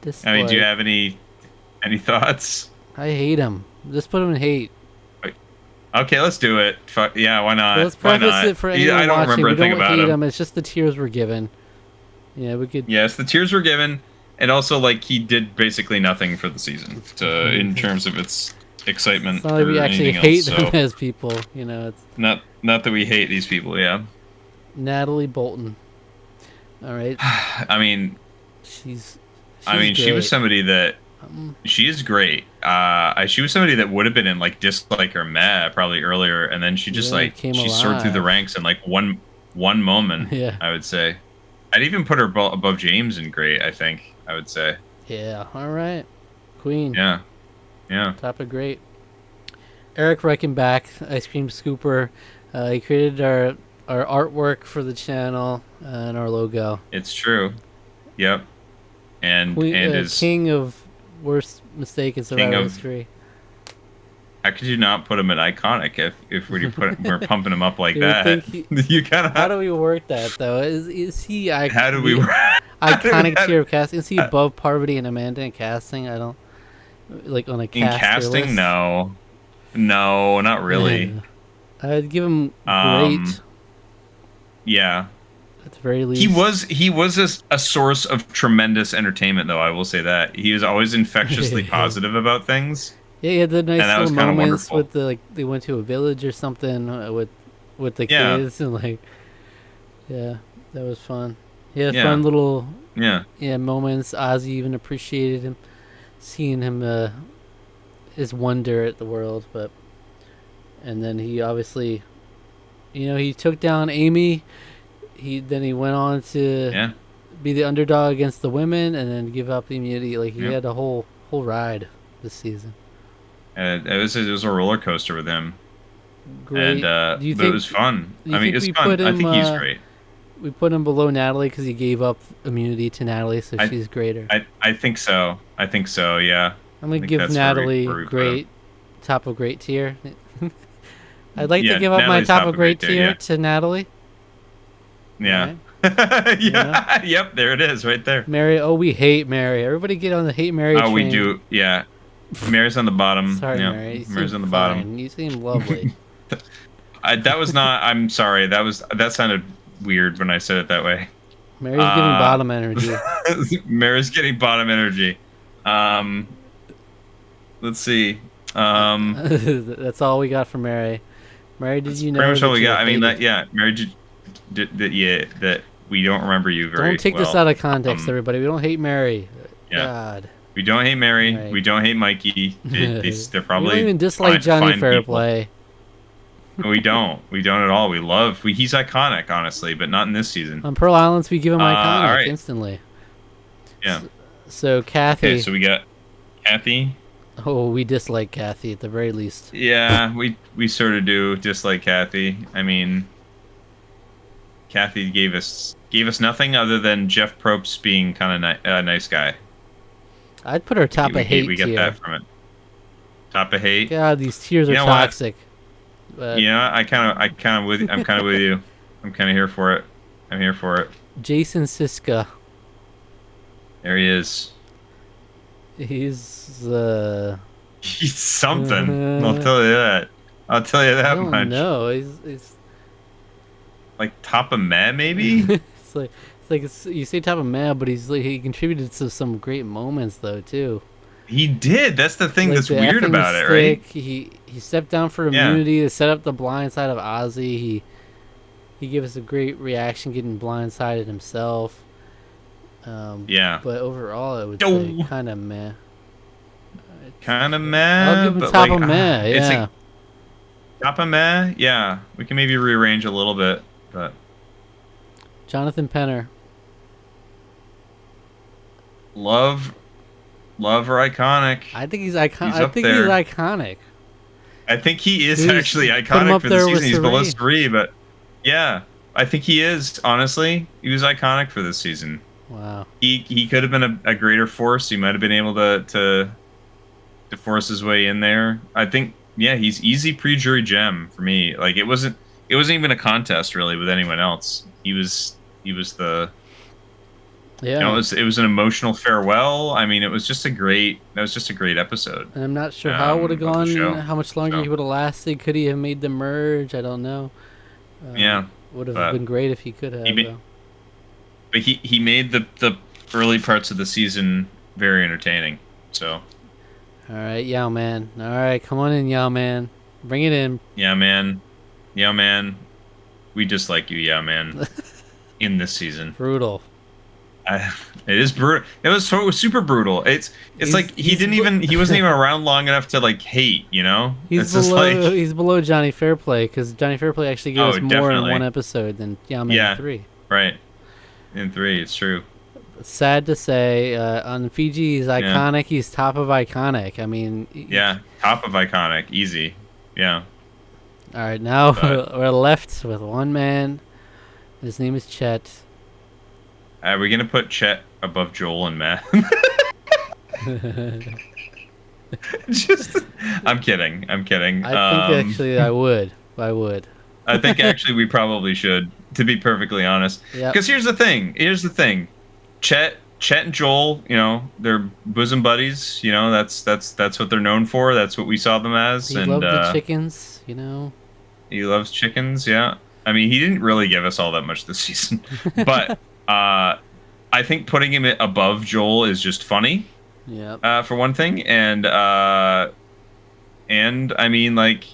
this. I mean, do you have any thoughts? I hate him. Just put him in hate. Okay, let's do it. Fuck yeah, why not? Let's Why preface not? it for anyone I don't watching. remember We a thing don't about hate him. him. It's just the tiers we're given. Yeah, we could. Yes, the tiers were given, and also like he did basically nothing for the season in terms of its excitement. It's not like we or actually anything hate else, them so as people. You know, it's not that we hate these people. Yeah, Natalie Bolton. All right, I mean, she's she was great. somebody that she is great. She was somebody that would have been in like dislike or meh probably earlier, and then she just Yeah, like came she soared through the alive. ranks in like one moment. Yeah. I would say. I'd even put her above James in great. I think I would say. Yeah. All right, Queen. Yeah, yeah. Top of great. Eric Reichenbach, Ice Cream Scooper. He created our artwork for the channel and our logo. It's true. Yep. And Queen, is king of worst mistake in Survivor of- history. how could you not put him at iconic if we're pumping him up like You would that? think You kind How of do we work that though? Is he how do we iconic tier of casting? Is he above Parvati and Amanda in casting? I don't like on a in caster casting? list? No, not really. Yeah. I'd give him Um, great Yeah, at the very least. he was a source of tremendous entertainment, though. I will say that he was always infectiously positive about things. Yeah, he had the nice And that was little kinda moments wonderful. with the like they went to a village or something with the Yeah. kids and like yeah, that was fun. He had Yeah. fun little Yeah, moments. Ozzy even appreciated him, seeing him his wonder at the world. But and then he obviously, he took down Amy. He went on to yeah. be the underdog against the women and then give up the immunity. Like he Yep. had a whole ride this season. It was a roller coaster with him. Great. And Do you but think it was fun. do you I mean, think it's we fun. put I him, think he's great. we put him below Natalie because he gave up immunity to Natalie, so she's greater? I think so. I think so. Yeah. I'm gonna think give that's Natalie where we put great, top of great tier. I'd like Yeah, to give up my Natalie's top of great tier yeah. to Natalie. Yeah. Alright. Yeah. Yep. There it is, right there. Mary, we hate Mary. Everybody get on the hate Mary Oh, we train. do. Yeah. Mary's on the bottom. Sorry, Yep. Mary. You Mary's seem on the fine. bottom. You seem lovely. That was not. I'm sorry. That sounded weird when I said it that way. Mary's giving bottom energy. Mary's getting bottom energy. Let's see. That's all we got for Mary. Mary, did you know? Pretty much all that we you got. I mean, hated- Mary that we don't remember you very Don't take well. this out of context, Um, everybody. We don't hate Mary. Yeah. God. We don't hate Mary. Right. We don't hate Mikey. They're We probably don't even dislike Johnny fine people. Fairplay. We don't. We don't at all. We love. He's iconic, honestly, but not in this season. On Pearl Islands, we give him iconic all right. instantly. Yeah. So Kathy. Okay, so we got Kathy. Oh, we dislike Kathy at the very least. Yeah, we sort of do dislike Kathy. I mean, Kathy gave us nothing other than Jeff Probst being kind of a nice guy. I'd put her top of hate We got tier. that from it. Top of hate. God, these tiers are You know what? toxic. But Yeah, I'm kind of with you. I'm kind of here for it. I'm here for it. Jason Siska, There he is. he's He's something. I'll tell you that. I'll tell you that I don't much. know. He's Like top of meh, maybe. you say top of mad, but he contributed to some great moments though too. He did. That's the thing Like that's the weird effing about it, right? stick, He stepped down for Yeah. immunity to set up the blind side of Ozzy. He gave us a great reaction, getting blindsided himself. Yeah. But overall, I would say Oh, kind of meh. kind of I'll meh, give him but top like of meh. it's Yeah, like top of meh. Yeah, we can maybe rearrange a little bit, but Jonathan Penner. love, love are iconic. I think he's icon. He's I up think he's there. iconic. I think he is Who's actually put him iconic up for the there with season. He's below Suri? 3, but yeah, I think he is. Honestly, he was iconic for this season. Wow. He could have been a greater force. He might have been able to force his way in there. I think yeah, he's easy pre-jury gem for me. Like it wasn't even a contest really with anyone else. He was the Yeah. it was an emotional farewell. I mean, it was just a great episode And I'm not sure how it would have of the gone, show. how much longer So he would have lasted. Could he have made the merge? I don't know. yeah, Would have but been great if he could have. he ma- Though. but he made the early parts of the season very entertaining. So All right, Yao Man. All right, come on in, Yao Man. Bring it in. yeah, man, yeah, man, we just like you, yeah, man. In this season. Brutal. It is brutal. It was super brutal. It's like he wasn't even around long enough to like hate, you know? He's It's just below. like He's below Johnny Fairplay because Johnny Fairplay actually gave us more definitely. in one episode than Yao Man Yeah. 3. Right. In 3, it's true. Sad to say, on Fiji he's iconic. He's top of iconic. I mean. Yeah, top of iconic, easy. Yeah. All right, now But- we're left with one man. His name is Chet. Are we gonna put Chet above Joel and Matt? Just, I'm kidding. I'm kidding. I think actually I would. I would. I think actually we probably should, to be perfectly honest. Yep. Because here's the thing. Chet and Joel, you know, they're bosom buddies. You know, that's what they're known for. That's what we saw them as. He and loved the chickens, you know. he loves chickens. Yeah. I mean, he didn't really give us all that much this season, but I think putting him above Joel is just funny. Yeah. For one thing, and I mean, like,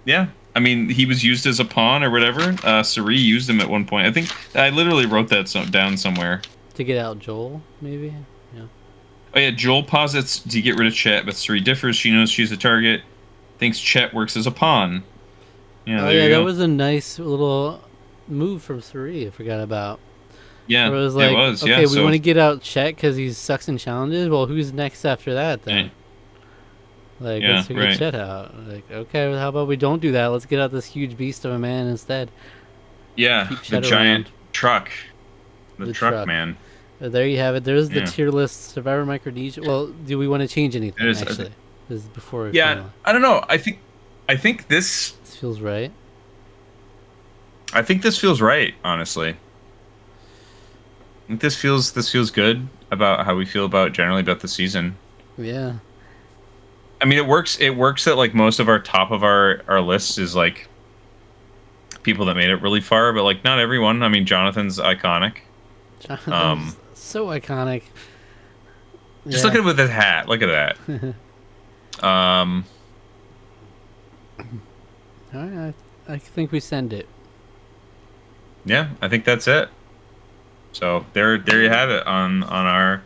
yeah. I mean, he was used as a pawn or whatever. Suri used him at one point. I think I literally wrote that down somewhere. To get out Joel, maybe. Yeah. Oh yeah, Joel posits to get rid of Chet, but Suri differs. She knows she's a target. Thinks Chet works as a pawn. Yeah, Oh yeah, that was a nice little move from Suri. I forgot about. Yeah, Where it was like, yeah. okay, we So want to get out Chet because he sucks in challenges. Well, who's next after that then? Right. Like, Yeah, let's get right. Chet out. Like, okay, well, how about we don't do that? Let's get out this huge beast of a man instead. yeah, Keep the Chet giant around. truck, the The truck truck. man. There you have it. There's the Yeah. tier list. Survivor Micronesia. Well, do we want to change anything? It is, Actually, this is before. We Yeah, finalize. I don't know. I think this This feels right. feels right. Honestly, I think this feels good about how we feel about generally about the season. Yeah. I mean, it works that like most of our top of our lists is like people that made it really far, but like not everyone. I mean, Jonathan's iconic. Jonathan's so iconic. Just look at him with his hat. Look at that. All right, I think we send it. Yeah, I think that's it. So there you have it on our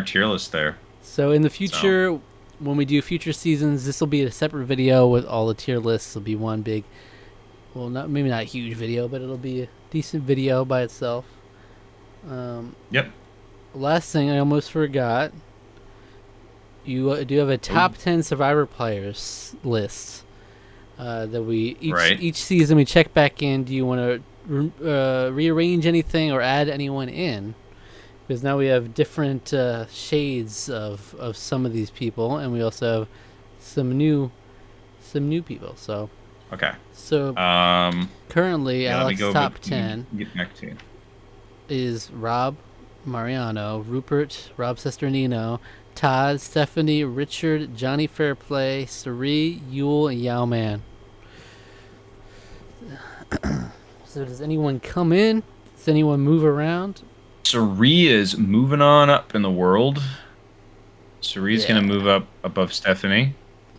tier list there. So in the future, when we do future seasons, this will be a separate video with all the tier lists. It'll be one big, well, maybe not a huge video, but it'll be a decent video by itself. Yep. Last thing I almost forgot. You do have a top 10 Survivor players list that we each season we check back in. Do you want to rearrange anything or add anyone in? Because now we have different shades of some of these people, and we also have some new people. So Okay. Currently, Yeah, let me Alec's go top with- 10 Get back to you. is Rob, Mariano, Rupert, Rob Sesternino, Todd, Stephanie, Richard, Johnny Fairplay, Suri, Yule, and Yao Man. So does anyone come in? Does anyone move around? Suri is moving on up in the world. Suri's Yeah. gonna move up above Stephanie.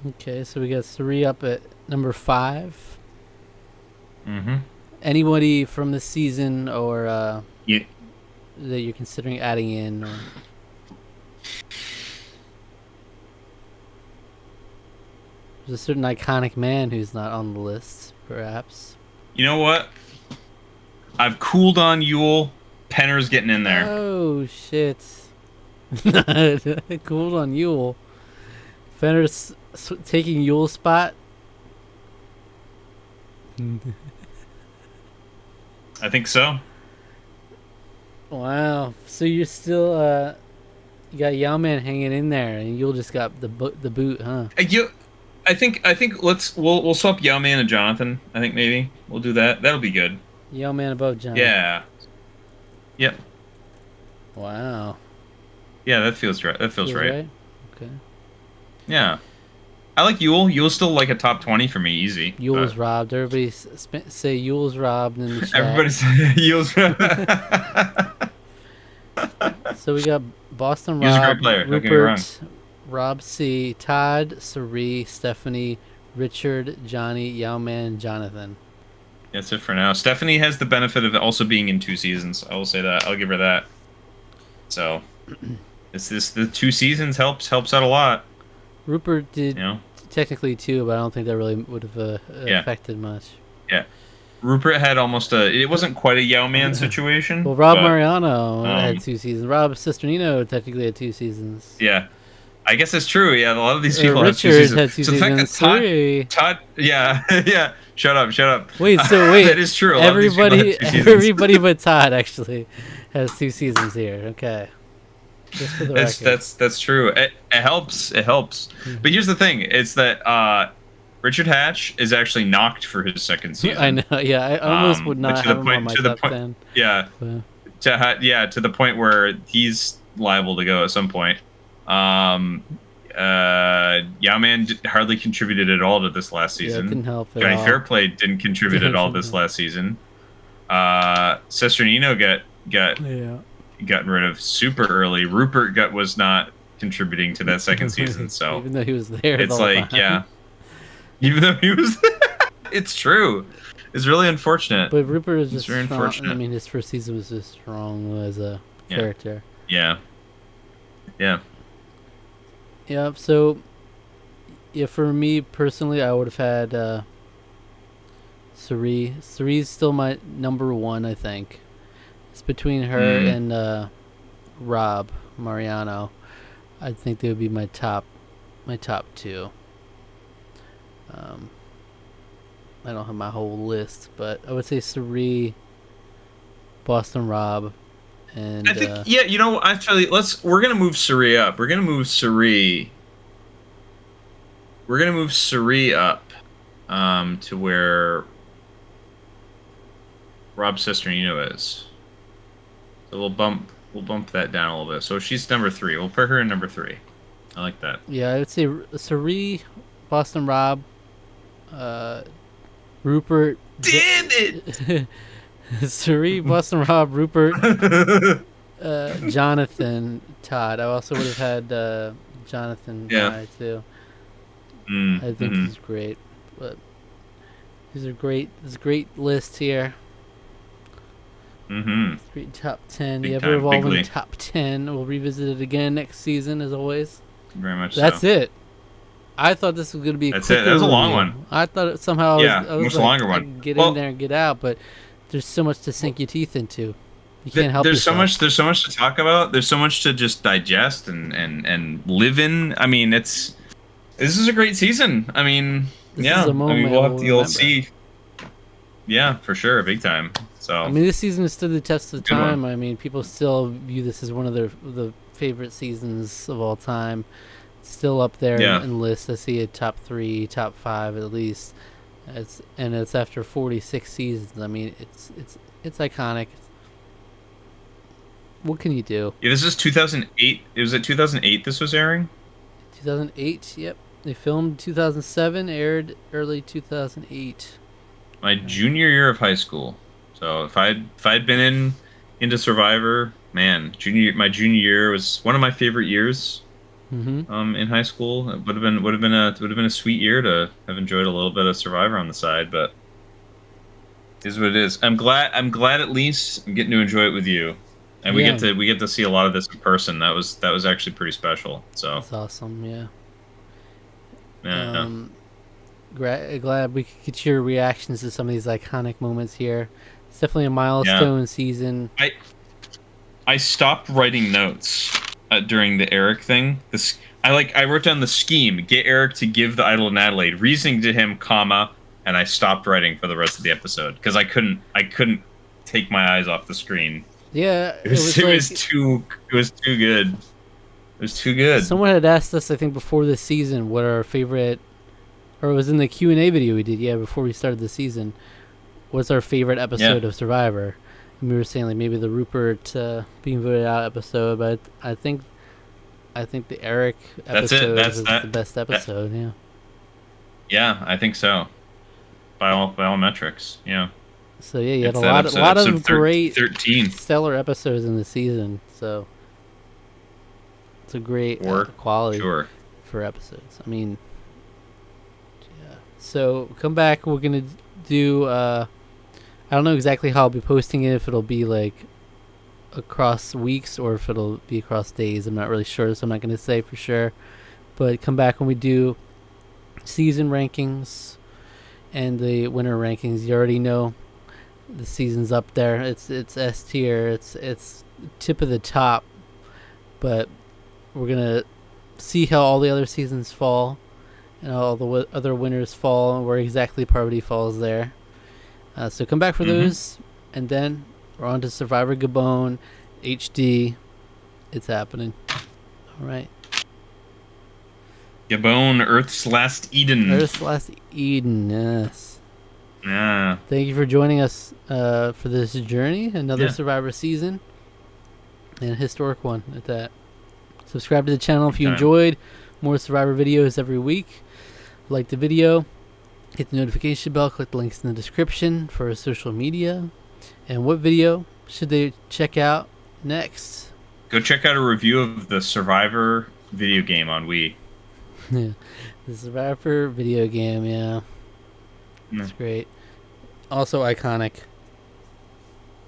Okay, so we got Suri up at number 5. Mm-hmm. Anybody from the season or You, that you're considering adding in, or there's a certain iconic man who's not on the list, perhaps. you know what? I've cooled on Yule. Penner's getting in there. Oh shit! Cool on Yule. Fenner's taking Yule's spot. I think so. Wow. So you're still you got Yao-Man hanging in there, and Yule just got the boot, huh? I think we'll swap Yao-Man and Jonathan. I think maybe we'll do that. That'll be good. Yao-Man above John. Yeah. Yep. Wow. Yeah, that feels right. That feels right. Okay. Yeah. I like Yule. Yule's still like a top 20 for me, easy. Yule's robbed. Everybody say Yule's robbed in the chat. Everybody's Yule's. So we got Boston He's Rob, a great player. Don't get me Rupert, Rob C, Todd, Sari, Stephanie, Richard, Johnny, Yao-Man, Jonathan. That's it for now. Stephanie has the benefit of also being in 2 seasons. I will say that. I'll give her that. So, the 2 seasons helps out a lot. Rupert did technically 2, but I don't think that really would have affected much. Yeah. Rupert had almost it wasn't quite a Yao-Man situation. Well, Rob Mariano had 2 seasons. Rob Cesternino technically had 2 seasons. Yeah. I guess it's true. Yeah, a lot of these people Richard have 2 seasons. had 2 so the seasons. fact that Todd, yeah, yeah. Shut up. Wait, that is true. Everybody but Todd actually has 2 seasons here. Okay. Just for the record. That's true. It helps. Mm-hmm. But here's the thing: it's that Richard Hatch is actually knocked for his 2nd season. I know. Yeah, I almost would not have him on my top 10. Yeah. To the point where he's liable to go at some point. Yao-Man hardly contributed at all to this last season. Yeah, didn't help at Johnny all. Fairplay didn't contribute at all this last season. Cesternino gotten rid of super early. Rupert was not contributing to that 2nd season, so even though he was there, it's like even though he was, it's true. It's really unfortunate. But Rupert is just very strong. unfortunate. I mean, his 1st season was just strong as a character. Yeah. Yep. So, yeah, for me personally, I would have had Sari. Sari's still my number 1, I think. It's between her and Rob Mariano. I think they would be my top 2. I don't have my whole list, but I would say Sari, Boston Rob, and I think actually we're gonna move Sari up. We're gonna move Sari up to where Rob Cesternino is. So we'll bump that down a little bit. So she's number 3. We'll put her in number 3. I like that. Yeah, I would say Sari, Boston Rob, Rupert. Damn it! Sari, Boston Rob, Rupert, Jonathan, Todd. I also would have had Jonathan guy too. I think he's great. But these are great. There's a great list here. Great top 10. The ever evolving top 10. We'll revisit it again next season, as always. Very much. That's it. I thought this was going to be. That's it. That was a long one. I thought it somehow. I was much like, longer one. I can get in there and get out, but there's so much to sink your teeth into. You can't help yourself. There's so much to talk about. There's so much to just digest and live in. I mean, this is a great season. I mean, you'll see. Yeah, for sure, big time. So I mean, this season has stood the test of time. I mean, people still view this as one of the favorite seasons of all time. It's still up there in lists. I see a top 3, top 5 at least. It's after 46 seasons. I mean, it's iconic. What can you do? Yeah, this is 2008. It was at 2008 this was airing? 2008, yep. They filmed 2007, aired early 2008. My junior year of high school. So if I'd been into Survivor, man, my junior year was one of my favorite years. In high school, it would have been a sweet year to have enjoyed a little bit of Survivor on the side, but Is what it is. I'm glad. I'm glad at least I'm getting to enjoy it with you, and Yeah, we get to see a lot of this in person. That was actually pretty special. So it's awesome. Yeah. yeah, Glad we could get your reactions to some of these iconic moments here. It's definitely a yeah. milestone season. I stopped writing notes during the Eric thing. This I wrote down the scheme. Get Eric to give the idol to Adelaide, reasoning to him, comma, and I stopped writing for the rest of the episode because I couldn't take my eyes off the screen. Yeah, it was It like was too good. It was too good. someone had asked us, I think, before this season, what our favorite, or it was in the Q&A video we did, yeah, before we started the season, what's our favorite Yeah, episode of Survivor? And we were saying like maybe the Rupert being voted out episode, but I think the Eric that's it. episode That's was the that. best that episode. Yeah. yeah, I think so. By all metrics. Yeah, So yeah, you had it's that a episode. lot of great 13. stellar episodes in the season. So it's a great For quality sure. for episodes. I mean, yeah. So come back. We're gonna do. I don't know exactly how I'll be posting it. If it'll be like across weeks or if it'll be across days. I'm not really sure, so I'm not gonna say for sure. But come back when we do season rankings and the winner rankings. You already know the season's up there. It's S tier. It's tip of the top. But we're gonna see how all the other seasons fall and all the other winners fall and where exactly Parvati falls there. So come back for those, and then we're on to Survivor Gabon HD. It's happening. All right. Gabon, Earth's Last Eden. Earth's Last Eden. Yes. Yeah. Thank you for joining us for this journey. Another Yeah. Survivor season, and a historic one at that. Subscribe to the channel if you Okay. enjoyed. More Survivor videos every week. Like the video. Hit the notification bell. Click the links in the description for our social media. And what video should they check out next? Go check out a review of the Survivor video game on Wii. Yeah, the Survivor video game. Yeah, Yeah. it's great. Also iconic.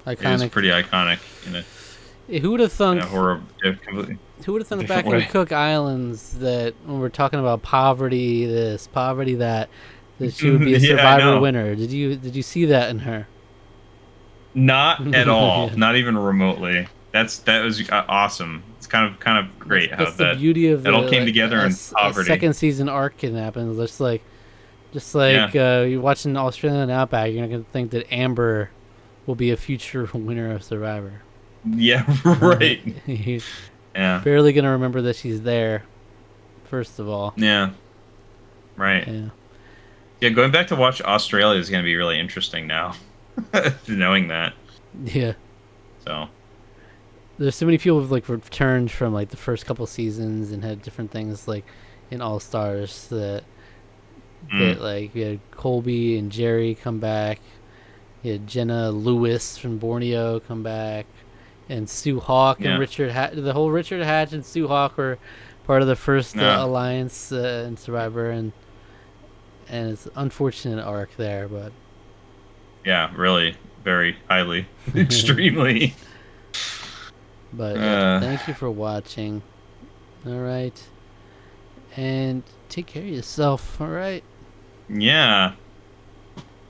It is Iconic. pretty iconic in Who would have thunk? a horror completely. Who would have thunk different back in way. Cook Islands that when we're talking about poverty, this poverty that she would be a Yeah, I Survivor know. winner? Did you see that in her? Not at all. Yeah. Not even remotely. That was awesome. It's kind of great how That's the beauty of that all came like, together in a poverty. second season arc can happen. Just like you're watching Australian Outback, you're not gonna think that Amber will be a future winner of Survivor. Yeah, right. You're Yeah. barely gonna remember that she's there. First of all, Yeah. Right. yeah, Yeah, going back to watch Australia is going to be really interesting now. Knowing that. yeah. So, There's so many people who've like returned from like the first couple seasons and had different things like in All Stars that like you had Colby and Jerry come back. You had Jenna Lewis from Borneo come back, and Sue Hawk Yeah. and the whole Richard Hatch and Sue Hawk were part of the first Yeah. alliance in Survivor, and it's an unfortunate arc there, but yeah, really very highly extremely. yeah, thank you for watching. All right, and take care of yourself. All right. Yeah.